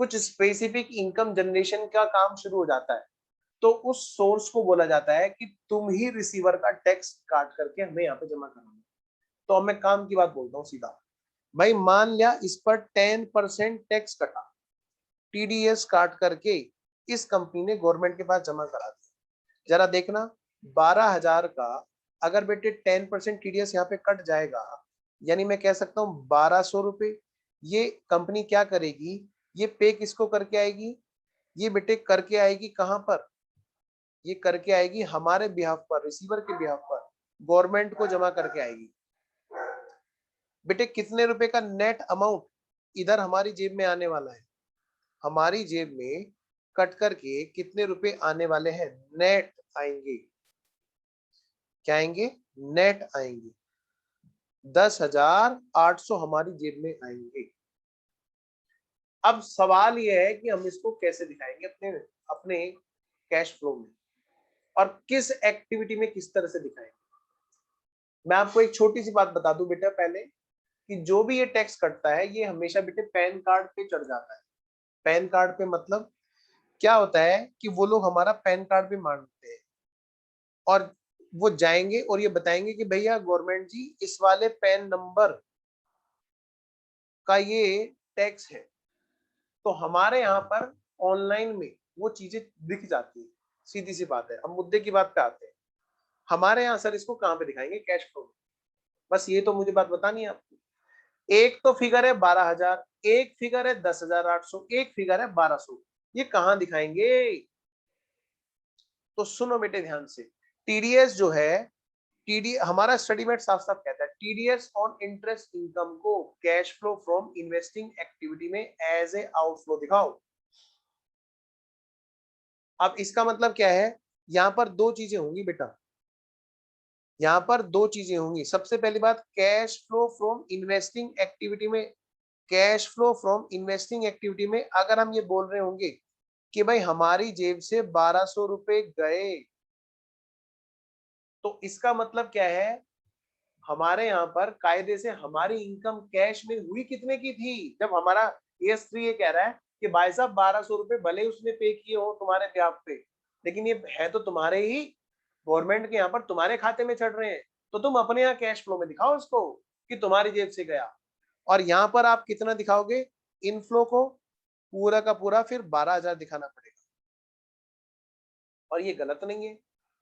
कुछ स्पेसिफिक इनकम जनरेशन का काम शुरू हो जाता है तो उस सोर्स को बोला जाता है कि तुम ही रिसीवर का टैक्स काट करके हमें यहाँ पे जमा करना है। तो अब मैं काम की बात बोलता हूँ सीधा, भाई मान लिया इस पर 10% टैक्स कटा, टीडीएस काट करके इस कंपनी ने गवर्नमेंट के पास जमा करा दिया। जरा देखना 12,000 का अगर बेटे 10% टीडीएस यहाँ पे कट जाएगा, यानी मैं कह सकता हूँ 1,200 रुपए। ये कंपनी क्या करेगी, ये पे किसको करके आएगी? ये बेटे करके आएगी कहां पर? ये करके आएगी हमारे बिहाफ पर, रिसीवर के बिहाफ पर, गवर्नमेंट को जमा करके आएगी। बेटे कितने रुपए का नेट अमाउंट इधर हमारी जेब में आने वाला है? हमारी जेब में कट करके कितने रुपए आने वाले हैं? नेट आएंगे। क्या आएंगे? नेट आएंगे। 10,800 हमारी जेब में आएंगे। अब सवाल यह है कि हम इसको कैसे दिखाएंगे अपने अपने कैश फ्लो में, और किस एक्टिविटी में किस तरह से दिखाएंगे। मैं आपको एक छोटी सी बात बता दूं बेटा पहले, कि जो भी ये टैक्स कटता है ये हमेशा बेटे पैन कार्ड पे चढ़ जाता है। पैन कार्ड पे मतलब क्या होता है कि वो लोग हमारा पैन कार्ड भी मांगते हैं और वो जाएंगे और ये बताएंगे कि भैया गवर्नमेंट जी इस वाले पैन नंबर का ये टैक्स है। तो हमारे यहाँ पर ऑनलाइन में वो चीजें दिख जाती है। सीधी सी बात है। अब मुद्दे की बात पे आते हैं, हमारे यहाँ सर इसको कहाँ पे दिखाएंगे? कैश फ्लो में। बस ये तो मुझे बात बतानी है आपको। एक तो फिगर है 12,000, एक फिगर है 10,800, एक फिगर है 1,200। ये कहाँ दिखाएंगे? तो सुनो बेटे ध्यान से, टीडीएस जो है, टीडी हमारा स्टडी मेट साफ साफ कहता है टीडीएस ऑन इंटरेस्ट इनकम को cash flow from investing activity में एज ए आउटफ्लो दिखाओ। अब इसका मतलब क्या है? यहां पर दो चीजें होंगी बेटा, यहां पर दो चीजें होंगी। सबसे पहली बात, cash flow from investing activity में, cash flow from investing activity में अगर हम ये बोल रहे होंगे कि भाई हमारी जेब से 1,200 रुपए गए, तो इसका मतलब क्या है? हमारे यहाँ पर कायदे से हमारी इनकम कैश में हुई कितने की थी? जब हमारा AS3 ये कह रहा है कि भाई साहब 1,200 रुपए भले उसने पे किए हो तुम्हारे ब्याह पे, लेकिन ये है तो तुम्हारे ही, गवर्नमेंट के यहाँ पर तुम्हारे खाते में चढ़ रहे हैं, तो तुम अपने यहाँ कैश फ्लो में दिखाओ उसको कि तुम्हारी जेब से गया। और यहाँ पर आप कितना दिखाओगे? इनफ्लो को पूरा का पूरा फिर 12,000 दिखाना पड़ेगा। और ये गलत नहीं है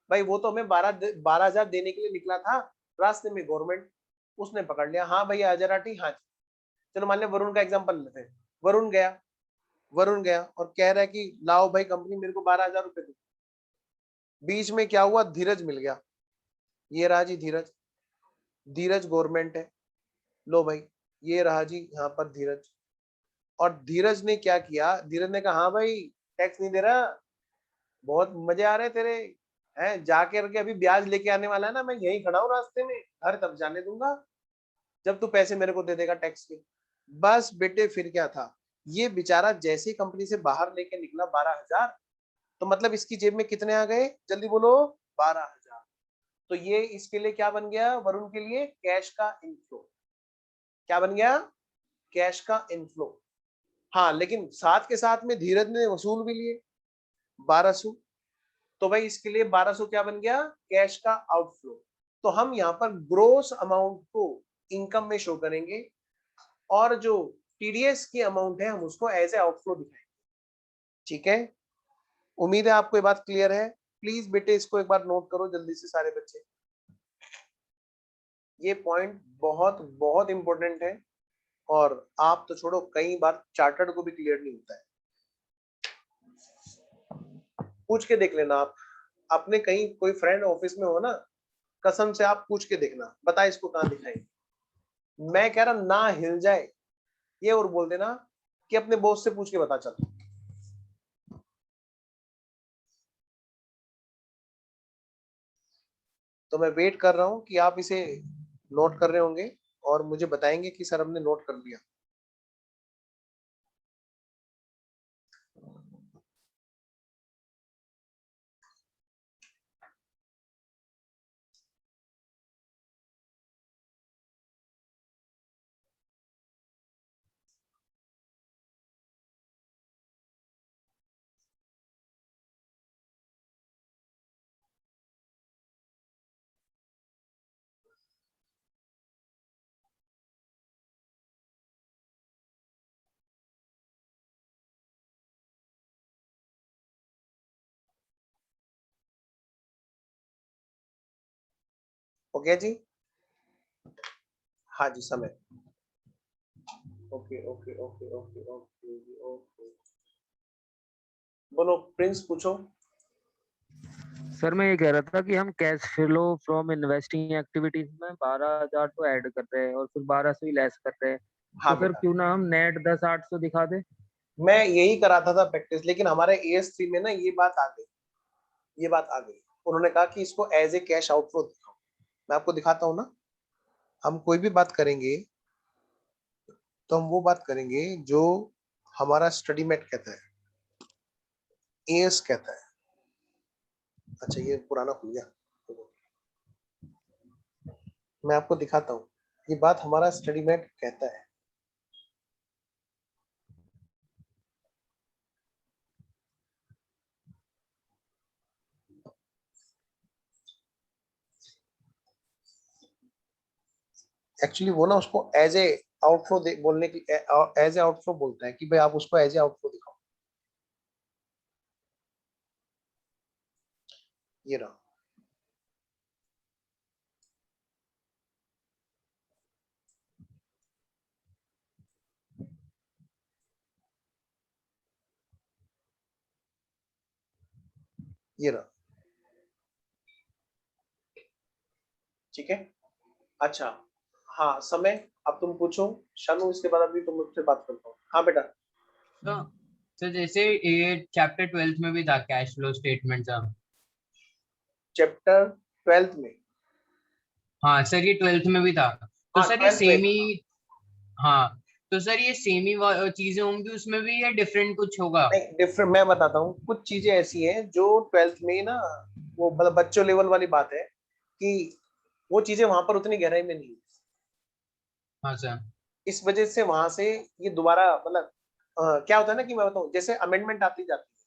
भाई, वो तो हमें 12,000 देने के लिए निकला था, रास्ते में गवर्नमेंट उसने पकड़ लिया, हाँ भैया अजराटी, हाँ जी। चलो मान लिया वरुण का एग्जांपल लेते हैं। वरुण गया और कह रहा है कि लाओ भाई कंपनी मेरे को 12,000 रुपए दो। बीच में क्या हुआ? धीरज मिल गया। ये रहा जी धीरज, धीरज गवर्नमेंट है, लो भाई ये रहा जी यहाँ पर धीरज। और धीरज ने क्या किया? धीरज ने कहा हाँ भाई टैक्स नहीं दे रहा, बहुत मजे आ रहे तेरे हैं, जाके करके अभी ब्याज लेके आने वाला है ना, मैं यहीं खड़ा हूँ रास्ते में, घर तब जाने दूंगा जब तू पैसे मेरे को दे देगा टैक्स के। बस बेटे फिर क्या था, ये बेचारा जैसे ही कंपनी से बाहर लेके निकला 12,000, तो मतलब इसकी जेब में कितने आ गए? जल्दी बोलो, 12,000। तो ये इसके लिए क्या बन गया? वरुण के लिए कैश का इनफ्लो। क्या बन गया? कैश का इनफ्लो। हाँ, लेकिन साथ के साथ में धीरज ने वसूल भी लिए 1200, तो भाई इसके लिए 1200 क्या बन गया, कैश का आउटफ्लो। तो हम यहाँ पर ग्रोस अमाउंट को इनकम में शो करेंगे और जो टीडीएस की अमाउंट है हम उसको एज ए आउटफ्लो दिखाएंगे। ठीक है, उम्मीद है आपको ये बात क्लियर है। प्लीज बेटे इसको एक बार नोट करो जल्दी से सारे बच्चे, ये पॉइंट बहुत बहुत इंपॉर्टेंट है और आप तो छोड़ो, कई बार चार्टर्ड को भी क्लियर नहीं होता है। पूछ के देख लेना आप अपने, कहीं कोई फ्रेंड ऑफिस में हो ना, कसम से आप पूछ के देखना, बता इसको कहां दिखाएंगे। मैं कह रहा ना हिल जाए ये और बोल देना कि अपने बॉस से पूछ के बता चल। तो मैं वेट कर रहा हूं कि आप इसे नोट कर रहे होंगे और मुझे बताएंगे कि सर हमने नोट कर लिया। ओके जी, हाँ जी समय। Okay okay okay okay okay okay, बोलो प्रिंस पूछो। सर मैं ये कह रहा था कि हम cash flow from investing activities में 12,000 तो ऐड कर रहे हैं और फिर 1200 ही लेस कर रहे हैं, हाँ तो सर बेटा, क्यों ना हम नेट 10,800 दिखा दे। मैं यही कराता था प्रैक्टिस, लेकिन हमारे AS3 में ना ये बात आ गई, ये बात आ गई। उन्होंने कहा कि इसको एज ए कैश आउटफ्लो दिखाओ। मैं आपको दिखाता हूँ ना, हम कोई भी बात करेंगे तो हम वो बात करेंगे जो हमारा स्टडी मेट कहता है, AS कहता है। अच्छा ये पुराना खुल गया, मैं आपको दिखाता हूँ, ये बात हमारा स्टडी मेट कहता है। एक्चुअली वो ना उसको एज ए आउटफ्लो बोलने की, एज ए आउटफ्लो बोलता है कि भाई आप उसको एज ए आउटफ्लो दिखाओ। ये रहा, ये रहा। ठीक है, अच्छा हाँ समय, अब तुम पूछो शानू, इसके बाद अभी तुम मुझसे बात करता हूँ। हाँ बेटा। तो जैसे ये चैप्टर 12th में भी था कैश फ्लो स्टेटमेंट का। चैप्टर 12th में, हाँ सर ये 12th में भी था, तो हाँ सर ये 12th में सेम ही, हाँ तो सर ये सेम ही चीजें होंगी उसमें भी या डिफरेंट कुछ होगा। नहीं डिफरेंट, मैं बताता हूँ। कुछ चीजें ऐसी हैं जो 12th में ना, वो मतलब बच्चों लेवल वाली बात है कि वो चीजें वहां पर उतनी गहराई में नहीं है। हाँ सर। इस वजह से वहां से ये दोबारा मतलब क्या होता है ना कि मैं बताऊं, जैसे अमेंडमेंट आती जाती है,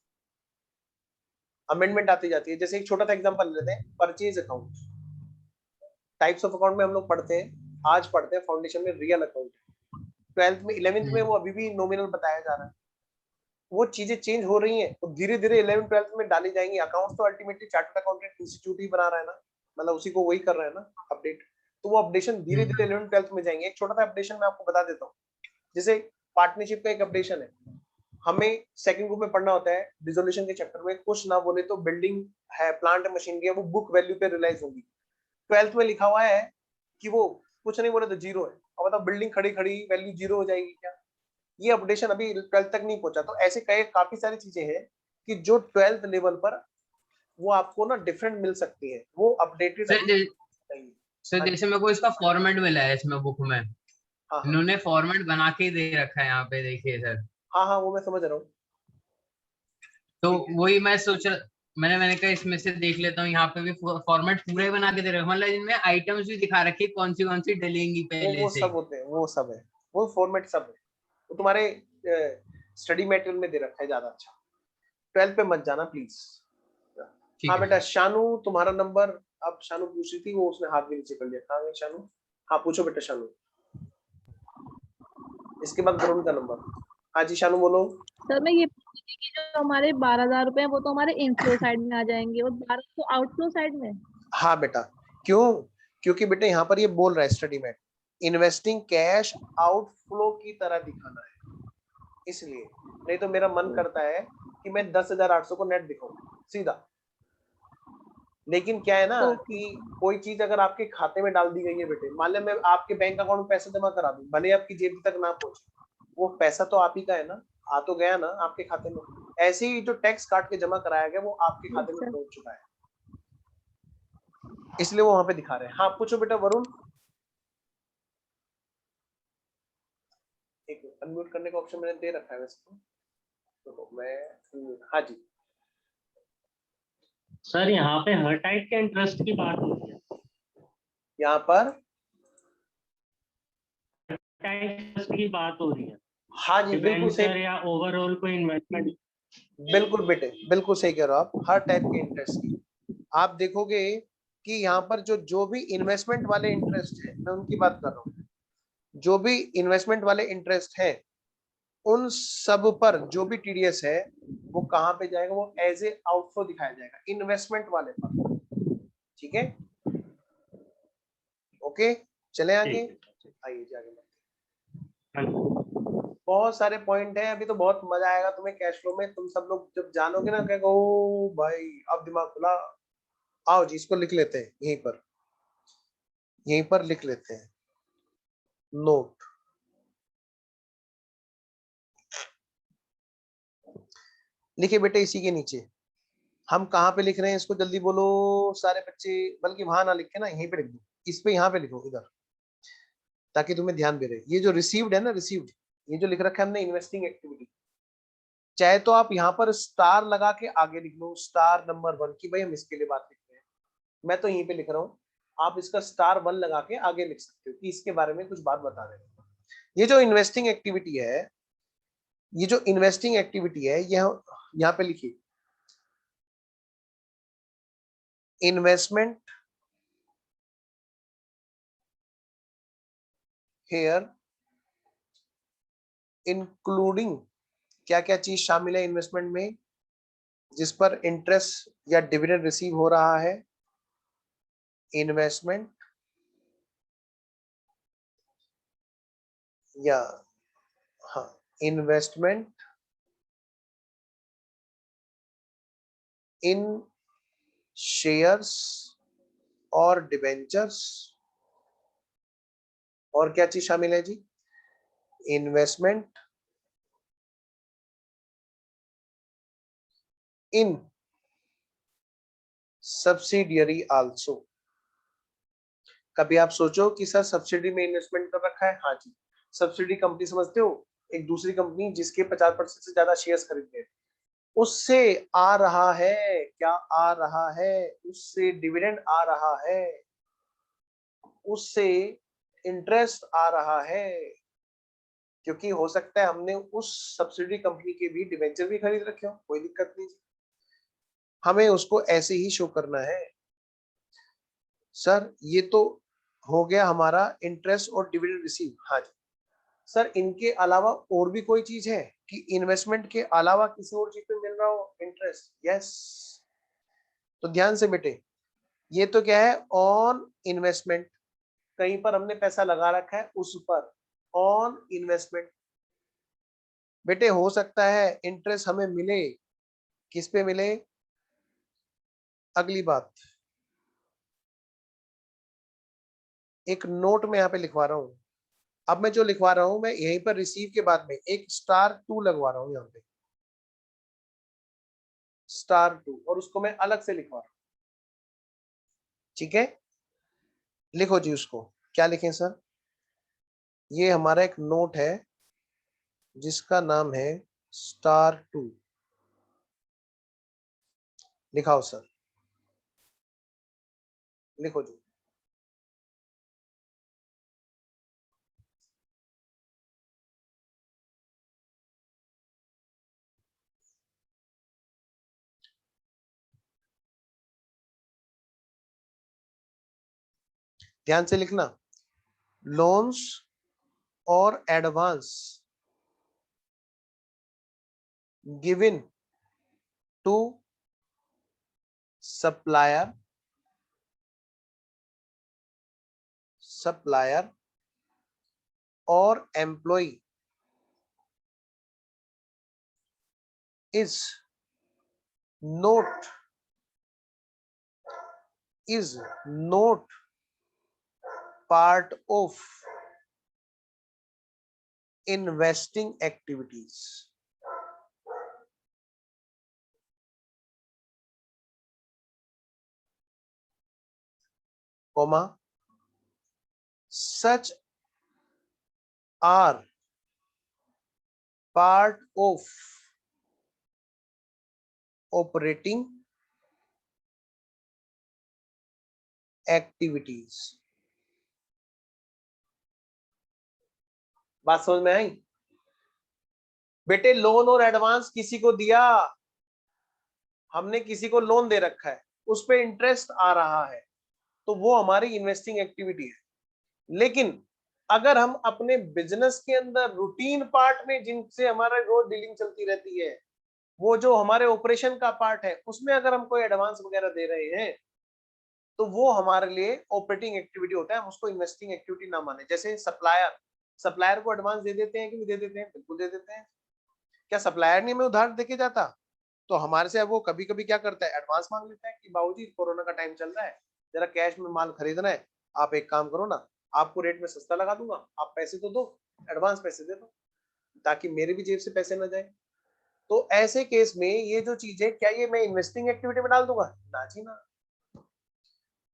अमेंडमेंट आती जाती है। जैसे एक छोटा सा एग्जांपल लेते हैं, purchase account. Types of account में हम लोग पढ़ते हैं, आज पढ़ते हैं फाउंडेशन में रियल अकाउंट। 12th में 11th में वो अभी भी नॉमिनल बताया जा रहा है। वो चीजें चेंज हो रही हैं, तो धीरे धीरे 11th 12th में डाली जाएंगी। अकाउंट्स तो अल्टीमेटली चार्टर्ड अकाउंटेंट इंस्टीट्यूट ही बना रहा है ना, मतलब उसी को वही कर रहा है ना अपडेट। तो वो अपडेशन धीरे धीरे 11th 12th में जाएंगे। एक छोटा सा अपडेशन मैं आपको बता देता हूँ, जैसे पार्टनरशिप का एक अपडेशन है, हमें सेकंड ग्रुप में पढ़ना होता है डिसोल्यूशन के चैप्टर में। कुछ ना बोले तो बिल्डिंग है, प्लांट मशीनरी है, वो बुक वैल्यू पे रिलाइज होगी। 12th में लिखा हुआ है कि वो कुछ नहीं बोले तो जीरो है। अब बताओ बिल्डिंग खड़ी खड़ी वैल्यू जीरो हो जाएगी क्या? ये अपडेशन अभी 12th तक नहीं पहुंचा। तो ऐसे कई काफी सारी चीजें हैं कि जो 12th लेवल पर वो आपको ना डिफरेंट मिल सकती है, वो अपडेटेड सर अभी नहीं। सर जैसे मेरे को इसका फॉर्मेट मिला है इसमें बुक में, हाँ हाँ इन्होंने फॉर्मेट बना के दे रखा है यहाँ पे देखिए सर। हाँ हाँ, वो मैं समझ रहा हूँ। तो ठीक है, वही मैं सोच रहा, मैंने कहा इसमें से देख लेता हूँ, यहाँ पे भी फॉर्मेट पूरा ही बना के दे रहे हैं, मतलब इनमें आइटम्स भी दिखा रखे कौन सी डलेंगी पहले वो से। सब होते हैं, वो सब है, वो फॉर्मेट सब है। वो तुम्हारे स्टडी मटेरियल में दे रखा है ज्यादा अच्छा। 12 पे मत जाना प्लीज। ठीक हाँ है बेटा शानू तुम्हारा नंबर, अब शानू पूछ रही थी, वो उसने हाथ भी नीचे कर लिया। कहाँ गई शानू? हाँ पूछो बेटा शानू। इसके बाद वरुण का नंबर। हाँ जी शानू बोलो। सर मैं ये पूछ रही थी कि जो हमारे 12,000 रुपए हैं वो तो हमारे इनफ्लो साइड में आ जाएंगे और 12 तो आउटफ्लो साइड में। हाँ बेटा क्यों? क्योंकि बेटा यहाँ पर ये बोल रहा है स्टडी में इन्वेस्टिंग कैश आउटफ्लो की तरह दिखाना है, इसलिए। नहीं तो मेरा मन करता है कि मैं 10,800 को नेट दिखाऊं सीधा, लेकिन क्या है ना ओके कि कोई चीज अगर आपके खाते में डाल दी गई है बेटे, मान लो मैं आपके बैंक अकाउंट में पैसा जमा करा दूं, भले आपकी जेब तक ना पहुंचे, वो पैसा तो आप ही का है ना, आ तो गया ना आपके खाते में। ऐसे ही जो टैक्स काट के जमा कराया गया वो आपके यस खाते में सर। पहुंच चुका है, इसलिए वो वहां पे दिखा रहे हैं। हाँ पूछो बेटा वरुण। एक अनम्यूट करने का ऑप्शन मैंने दे रखा है वैसे तो मैं हाँ जी। सर यहाँ पे हर टाइप के इंटरेस्ट की बात होती है, यहाँ पर टाइप इंटरेस्ट की बात हो रही है, हाँ जी बिल्कुल डिबेंचर सही, या ओवरऑल कोई इन्वेस्टमेंट। बिल्कुल बेटे बिल्कुल सही कह रहे हो आप, हर टाइप के इंटरेस्ट की। आप देखोगे कि यहाँ पर जो भी इन्वेस्टमेंट वाले इंटरेस्ट है, मैं उनकी बात कर रहा हूँ, जो भी इन्वेस्टमेंट वाले इंटरेस्ट है उन सब पर जो भी टीडीएस है वो कहाँ पे जाएगा, वो एज ए आउटफ्लो दिखाया जाएगा इन्वेस्टमेंट वाले पर। ठीक है ओके चले आगे। आइए जी आगे बहुत सारे पॉइंट हैं, अभी तो बहुत मजा आएगा तुम्हें कैश फ्लो में, तुम सब लोग जब जानोगे ना कहेगा ओ भाई अब दिमाग खुला। आओ जी इसको लिख लेते हैं यहीं पर लिख लेते हैं नोट। लिखे बेटे इसी के नीचे। हम कहाँ पे लिख रहे हैं इसको जल्दी बोलो सारे बच्चे, बल्कि वहां ना लिख के ना यहीं पे लिख दो, इस पे यहाँ पे लिखो इधर, ताकि तुम्हें ध्यान दे रहे। ये जो रिसीव्ड है ना, रिसीव्ड, ये जो लिख रखा है हमने इन्वेस्टिंग एक्टिविटी, चाहे तो आप यहाँ पर स्टार लगा के आगे लिख लो, स्टार नंबर 1 की भाई हम इसके लिए बात लिख रहे हैं, मैं तो यहीं पे लिख रहा हूँ, आप इसका स्टार 1 लगा के आगे लिख सकते हो कि इसके बारे में कुछ बात बता रहे हैं। ये जो इन्वेस्टिंग एक्टिविटी है, ये जो इन्वेस्टिंग एक्टिविटी है ये यहाँ पे लिखिए इन्वेस्टमेंट हेयर इंक्लूडिंग, क्या क्या चीज शामिल है इन्वेस्टमेंट में जिस पर इंटरेस्ट या डिविडेंड रिसीव हो रहा है। इन्वेस्टमेंट या हाँ इन्वेस्टमेंट इन शेयर्स और डिबेंचर्स, और क्या चीज शामिल है जी, इन्वेस्टमेंट इन सब्सिडियरी आल्सो। कभी आप सोचो कि सर सब्सिडी में इन्वेस्टमेंट कर रखा है, हाँ जी, सब्सिडी कंपनी समझते हो, एक दूसरी कंपनी जिसके 50% से ज्यादा शेयर्स खरीदते हैं, उससे आ रहा है, क्या आ रहा है, उससे डिविडेंड आ रहा है, उससे इंटरेस्ट आ रहा है, क्योंकि हो सकता है हमने उस सब्सिडी कंपनी के भी डिवेंचर भी खरीद रखे हो, कोई दिक्कत नहीं, हमें उसको ऐसे ही शो करना है। सर ये तो हो गया हमारा इंटरेस्ट और डिविडेंड रिसीव, हाँ जी सर इनके अलावा और भी कोई चीज है कि इन्वेस्टमेंट के अलावा किसी और चीज पे मिल रहा हो इंटरेस्ट, यस। तो ध्यान से बेटे, ये तो क्या है ऑन इन्वेस्टमेंट, कहीं पर हमने पैसा लगा रखा है उस पर ऑन इन्वेस्टमेंट। बेटे हो सकता है इंटरेस्ट हमें मिले, किस पे मिले, अगली बात, एक नोट में यहाँ पे लिखवा रहा हूं, अब मैं जो लिखवा रहा हूं मैं यहीं पर रिसीव के बाद में एक स्टार 2 लगवा रहा हूं यहाँ पे, स्टार 2, और उसको मैं अलग से लिखवा रहा हूं। ठीक है लिखो जी उसको, क्या लिखें सर, ये हमारा एक नोट है जिसका नाम है स्टार 2, लिखाओ सर, लिखो जी। ध्यान से लिखना, लोन्स और एडवांस गिवन टू सप्लायर और employ is not part of investing activities. Comma, such are part of operating activities. बात समझ में आई बेटे? लोन और एडवांस किसी को दिया, हमने किसी को लोन दे रखा है, उस पे इंटरेस्ट आ रहा है, तो वो हमारी इन्वेस्टिंग एक्टिविटी है। लेकिन अगर हम अपने बिजनेस के अंदर रूटीन पार्ट में जिनसे हमारा रोज डीलिंग चलती रहती है, वो जो हमारे ऑपरेशन का पार्ट है, उसमें अगर हम कोई एडवांस वगैरह दे रहे हैं तो वो हमारे लिए ऑपरेटिंग एक्टिविटी होता है, हम उसको इन्वेस्टिंग एक्टिविटी ना माने। जैसे सप्लायर को एडवांस दे देते हैं कि नहीं दे देते हैं? बिल्कुल दे देते हैं। क्या सप्लायर नहीं हमें उधार देके जाता? तो हमारे से वो कभी कभी क्या करता है, एडवांस मांग लेता है कि बाबूजी कोरोना का टाइम चल रहा है, जरा कैश में माल खरीदना है, आप एक काम करो ना, आपको रेट में सस्ता लगा दूंगा, आप पैसे तो दो, एडवांस पैसे दे दो, ताकि मेरे भी जेब से पैसे ना जाए। तो ऐसे केस में ये जो चीज है, क्या ये मैं इन्वेस्टिंग एक्टिविटी में डाल दूंगा? ना जी ना।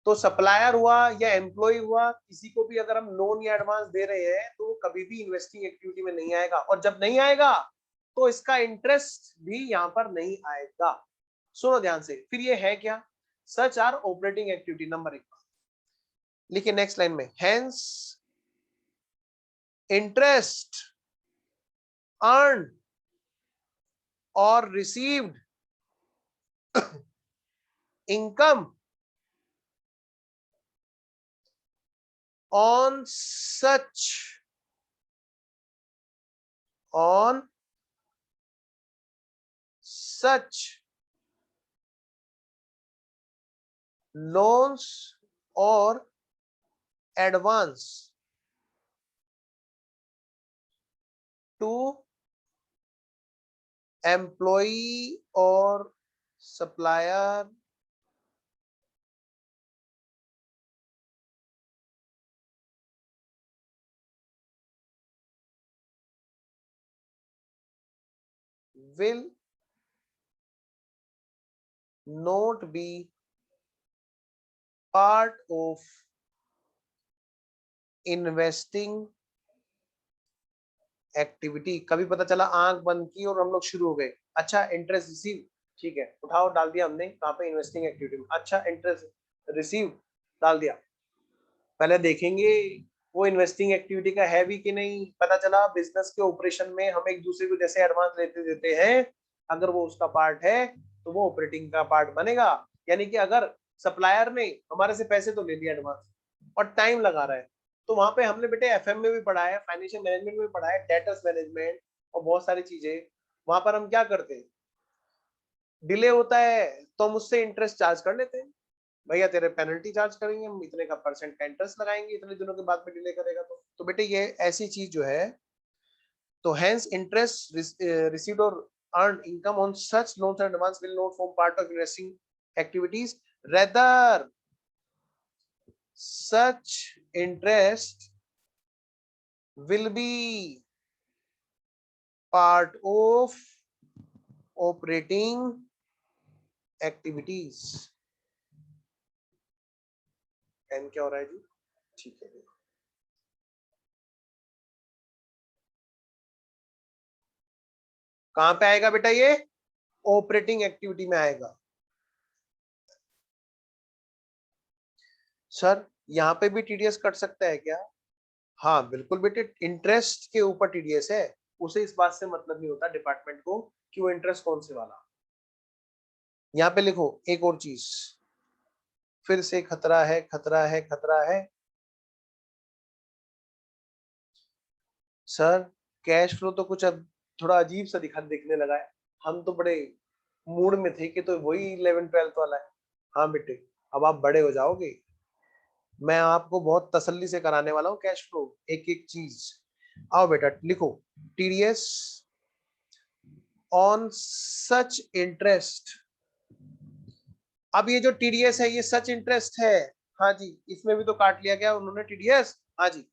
तो सप्लायर हुआ या एम्प्लॉय हुआ, किसी को भी अगर हम लोन या एडवांस दे रहे हैं तो कभी भी इन्वेस्टिंग एक्टिविटी में नहीं आएगा, और जब नहीं आएगा तो इसका इंटरेस्ट भी यहां पर नहीं आएगा। सुनो ध्यान से, फिर ये है क्या? Such are operating activity. Number 1 लिखिए नेक्स्ट लाइन में, हेंस इंटरेस्ट अर्न और received income on such loans or advance to employee or supplier will not be part of investing activity. कभी पता चला आंख बंद की और हम लोग शुरू हो गए, अच्छा इंटरेस्ट रिसीव, ठीक है, उठाओ डाल दिया हमने कहां पे, इन्वेस्टिंग एक्टिविटी में। अच्छा इंटरेस्ट रिसीव डाल दिया, पहले देखेंगे वो इन्वेस्टिंग एक्टिविटी का है भी कि नहीं। पता चला बिजनेस के ऑपरेशन में हम एक दूसरे को जैसे एडवांस लेते देते हैं, अगर वो उसका पार्ट है तो वो ऑपरेटिंग का पार्ट बनेगा। यानी कि अगर सप्लायर ने हमारे से पैसे तो ले लिया एडवांस और टाइम लगा रहा है, तो वहां पे हमने बेटे एफएम में भी पढ़ा है, फाइनेंशियल मैनेजमेंट में भी पढ़ा है, डेटर्स मैनेजमेंट और बहुत सारी चीजें, वहां पर हम क्या करते हैं, डिले होता है तो हम उससे इंटरेस्ट चार्ज कर लेते हैं, भैया तेरे पेनल्टी चार्ज करेंगे हम, इतने का परसेंट का इंटरेस्ट लगाएंगे, इतने दिनों के बाद में डिले करेगा तो बेटे ये ऐसी चीज जो है, तो hence interest received or earned income on such loans and advance will not form part of investing activities, rather such interest will be part of operating activities। एन क्या हो रहा है जी? ठीक है, कहां पे आएगा बेटा ये? ऑपरेटिंग एक्टिविटी में आएगा। सर यहाँ पे भी टीडीएस कट सकता है क्या? हाँ बिल्कुल बेटे, इंटरेस्ट के ऊपर टीडीएस है, उसे इस बात से मतलब नहीं होता डिपार्टमेंट को कि वो इंटरेस्ट कौन से वाला। यहाँ पे लिखो एक और चीज, फिर से खतरा है खतरा है खतरा है, सर कैश फ्लो तो कुछ अब थोड़ा अजीब सा दिखने लगा है, हम तो बड़े मूड में थे कि तो वही 11-12 वाला है। हाँ बेटे, अब आप बड़े हो जाओगे, मैं आपको बहुत तसल्ली से कराने वाला हूँ कैश फ्लो, एक एक चीज। आओ बेटा लिखो, टीडीएस ऑन सच इंटरेस्ट। अब ये जो टीडीएस है ये सच इंटरेस्ट है, हाँ जी, इसमें भी तो काट लिया गया उन्होंने टीडीएस, हाँ जी।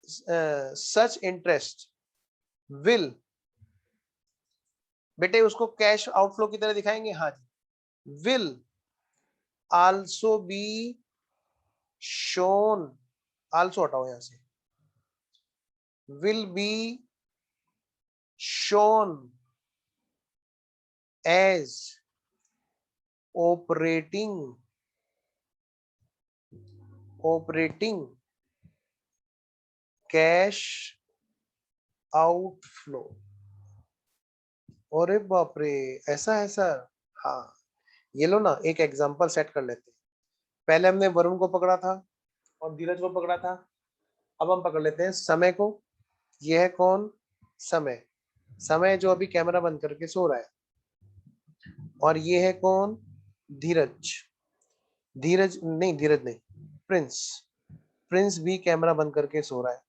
सच इंटरेस्ट विल, बेटे उसको कैश आउटफ्लो की तरह दिखाएंगे, हाँ जी। Will also be shown, also हटाओ यहां से, will be shown as operating cash outflow। अरे बाप रे, ऐसा है सर? हाँ, ये लो ना, एक एग्जांपल सेट कर लेते हैं। पहले हमने वरुण को पकड़ा था और धीरज को पकड़ा था, अब हम पकड़ लेते हैं समय को। ये है कौन? समय, समय जो अभी कैमरा बंद करके सो रहा है। और ये है कौन? धीरज, धीरज नहीं, धीरज नहीं, प्रिंस, प्रिंस भी कैमरा बंद करके सो रहा है।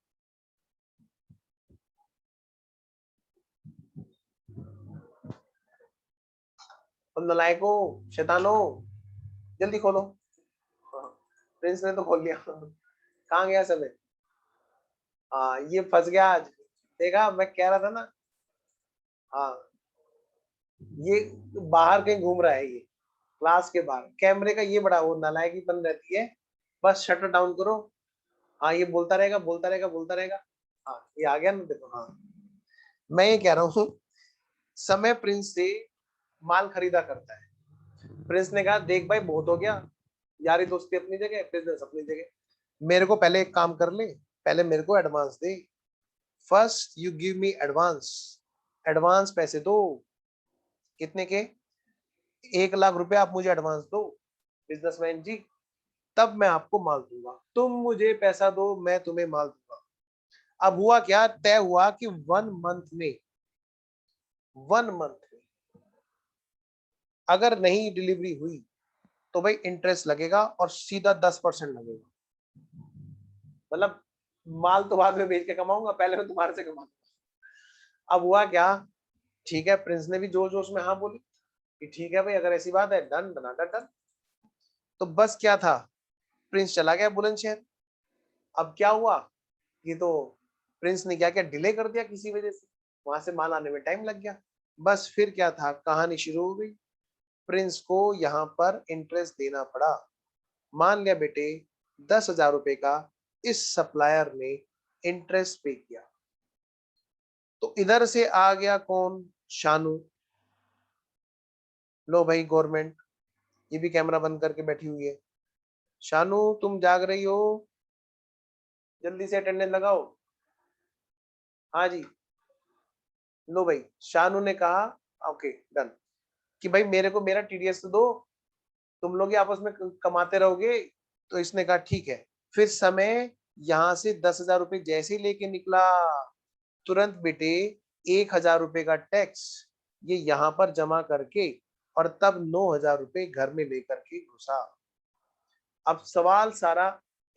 और नलायको, शैतानो, जल्दी खोलो। हाँ, प्रिंस ने तो खोल लिया। कहाँ गया समय? हाँ, ये फंस गया आज, देखा मैं कह रहा था ना। हाँ, ये बाहर कहीं घूम रहा है, ये क्लास के बाहर, कैमरे का ये बड़ा वो नालायकी बन रहती है, बस शटर डाउन करो। हाँ, ये बोलता रहेगा बोलता रहेगा बोलता रहेगा। हाँ, ये आ गया ना, देखो। हाँ, मैं ये कह रहा हूँ, समय प्रिंस से माल खरीदा करता है। प्रिंस ने कहा देख भाई बहुत हो गया, यारी दोस्ती अपनी जगह, बिजनेस अपनी जगह, मेरे को पहले एक काम कर ले, पहले मेरे को advance they, first you give me advance, advance पैसे दो। कितने के? 1 लाख रुपए आप मुझे एडवांस दो बिजनेसमैन जी, तब मैं आपको माल दूंगा। तुम मुझे पैसा दो, मैं तुम्हें माल दूंगा। अब हुआ क्या, तय हुआ कि 1 मंथ में, 1 मंथ में अगर नहीं डिलीवरी हुई तो भाई इंटरेस्ट लगेगा और सीधा 10% लगेगा। मतलब माल तो बाद में बेच के कमाऊंगा, पहले मैं तुम्हारे से कमाऊंगा। अब हुआ क्या, ठीक है, प्रिंस ने भी जोश जोश में हाँ बोली कि ठीक है भाई, अगर ऐसी बात है, डन, बनाकर डन। तो बस क्या था, प्रिंस चला गया बुलंदशहर। अब क्या हुआ, ये तो प्रिंस ने क्या क्या डिले कर दिया किसी वजह से, वहां से माल आने में टाइम लग गया। बस फिर क्या था, कहानी शुरू हो गई, प्रिंस को यहाँ पर इंटरेस्ट देना पड़ा। मान लिया बेटे 10,000 रुपए का इस सप्लायर ने इंटरेस्ट पे किया, तो इधर से आ गया कौन? शानू। लो भाई गवर्नमेंट, ये भी कैमरा बंद करके बैठी हुई है। शानू तुम जाग रही हो? जल्दी से अटेंडेंस लगाओ। हाँ जी, लो भाई, शानू ने कहा ओके डन, कि भाई मेरे को मेरा टीडीएस तो दो, तुम लोग ही आपस में कमाते रहोगे। तो इसने कहा ठीक है। फिर समय यहां से 10,000 रुपए जैसे ही लेके निकला, तुरंत बेटे 1,000 रुपए का टैक्स ये यहाँ पर जमा करके, और तब 9,000 रुपए घर में लेकर के घुसा। अब सवाल सारा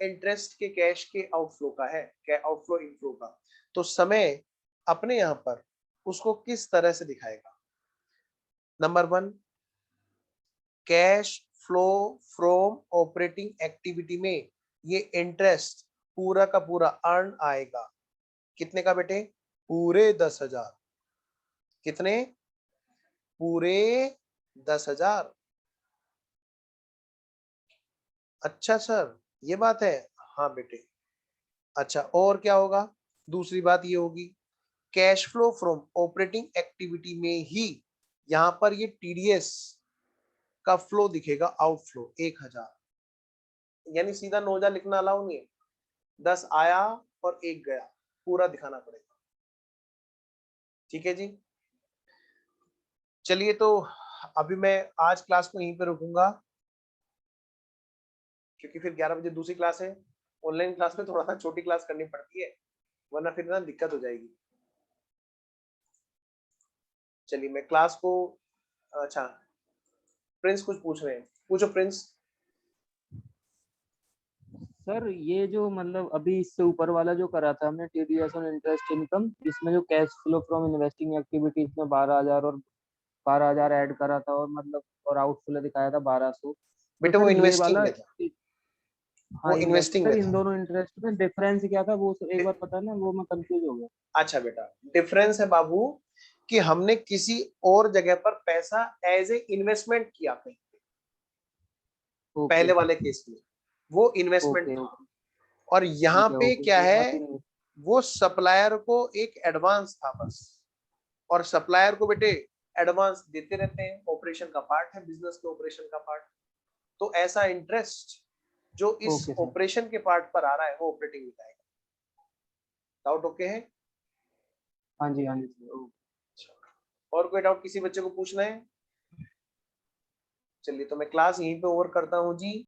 इंटरेस्ट के कैश के आउटफ्लो का है, क्या आउटफ्लो इनफ्लो का। तो समय अपने यहाँ पर उसको किस तरह से दिखाएगा? Number 1, cash flow from operating activity में ये इंटरेस्ट पूरा का पूरा अर्न आएगा। कितने का बेटे? पूरे 10,000। कितने? पूरे 10,000। अच्छा सर, ये बात है। हाँ बेटे। अच्छा, और क्या होगा? दूसरी बात ये होगी, cash flow from operating activity में ही यहां पर ये टीडीएस का फ्लो दिखेगा, आउटफ्लो 1,000। यानी सीधा 9,000 लिखना अलाउ नहीं है, 10 आया और 1 गया, पूरा दिखाना पड़ेगा। ठीक है जी, चलिए तो अभी मैं आज क्लास को यहीं पे रुकूंगा, क्योंकि फिर 11 बजे दूसरी क्लास है। ऑनलाइन क्लास में थोड़ा सा छोटी क्लास करनी पड़ती है, वरना फिर ना दिक्कत हो जाएगी। चलिए मैं क्लास को, अच्छा प्रिंस कुछ पूछ रहे हैं, पूछो प्रिंस। सर ये जो मतलब अभी इससे ऊपर वाला जो करा था हमने टीडीएस ऑन इंटरेस्ट इनकम, इसमें जो cash flow from investing activities में 12,000 और 12,000 ऐड करा था, और मतलब और आउटफ्लो दिखाया था 1,200। तो बेटा वो सर ये इन्वेस्टिंग वाला, में था, हाँ वो इन्वेस्ट, इन्वेस्टिंग सर में इन था। दोनों इंटरेस्ट में डिफरेंस क्या था वो एक बार पता ना, वो मैं कंफ्यूज हो गया। अच्छा बेटा, डिफरेंस है बाबू कि हमने किसी और जगह पर पैसा एज ए इन्वेस्टमेंट किया कहीं, ओके पहले वाले केस में वो इन्वेस्टमेंट ओके था। ओके, और यहाँ ठीक है पे ओके, क्या ये है, बात ही नहीं। वो सप्लायर को एक एडवांस था बस, और सप्लायर को बेटे एडवांस देते रहते हैं, ऑपरेशन का पार्ट है, बिजनेस के ऑपरेशन का पार्ट। तो ऐसा इंटरेस्ट जो इस ओके सर, ऑपरेशन के पार्ट पर आ रहा है वो ऑपरेटिंग में आएगा। डाउट ओके है? हाँ जी हाँ जी सर, ओके। और कोई डाउट किसी बच्चे को पूछना है? चलिए तो मैं क्लास यहीं पे ओवर करता हूँ जी।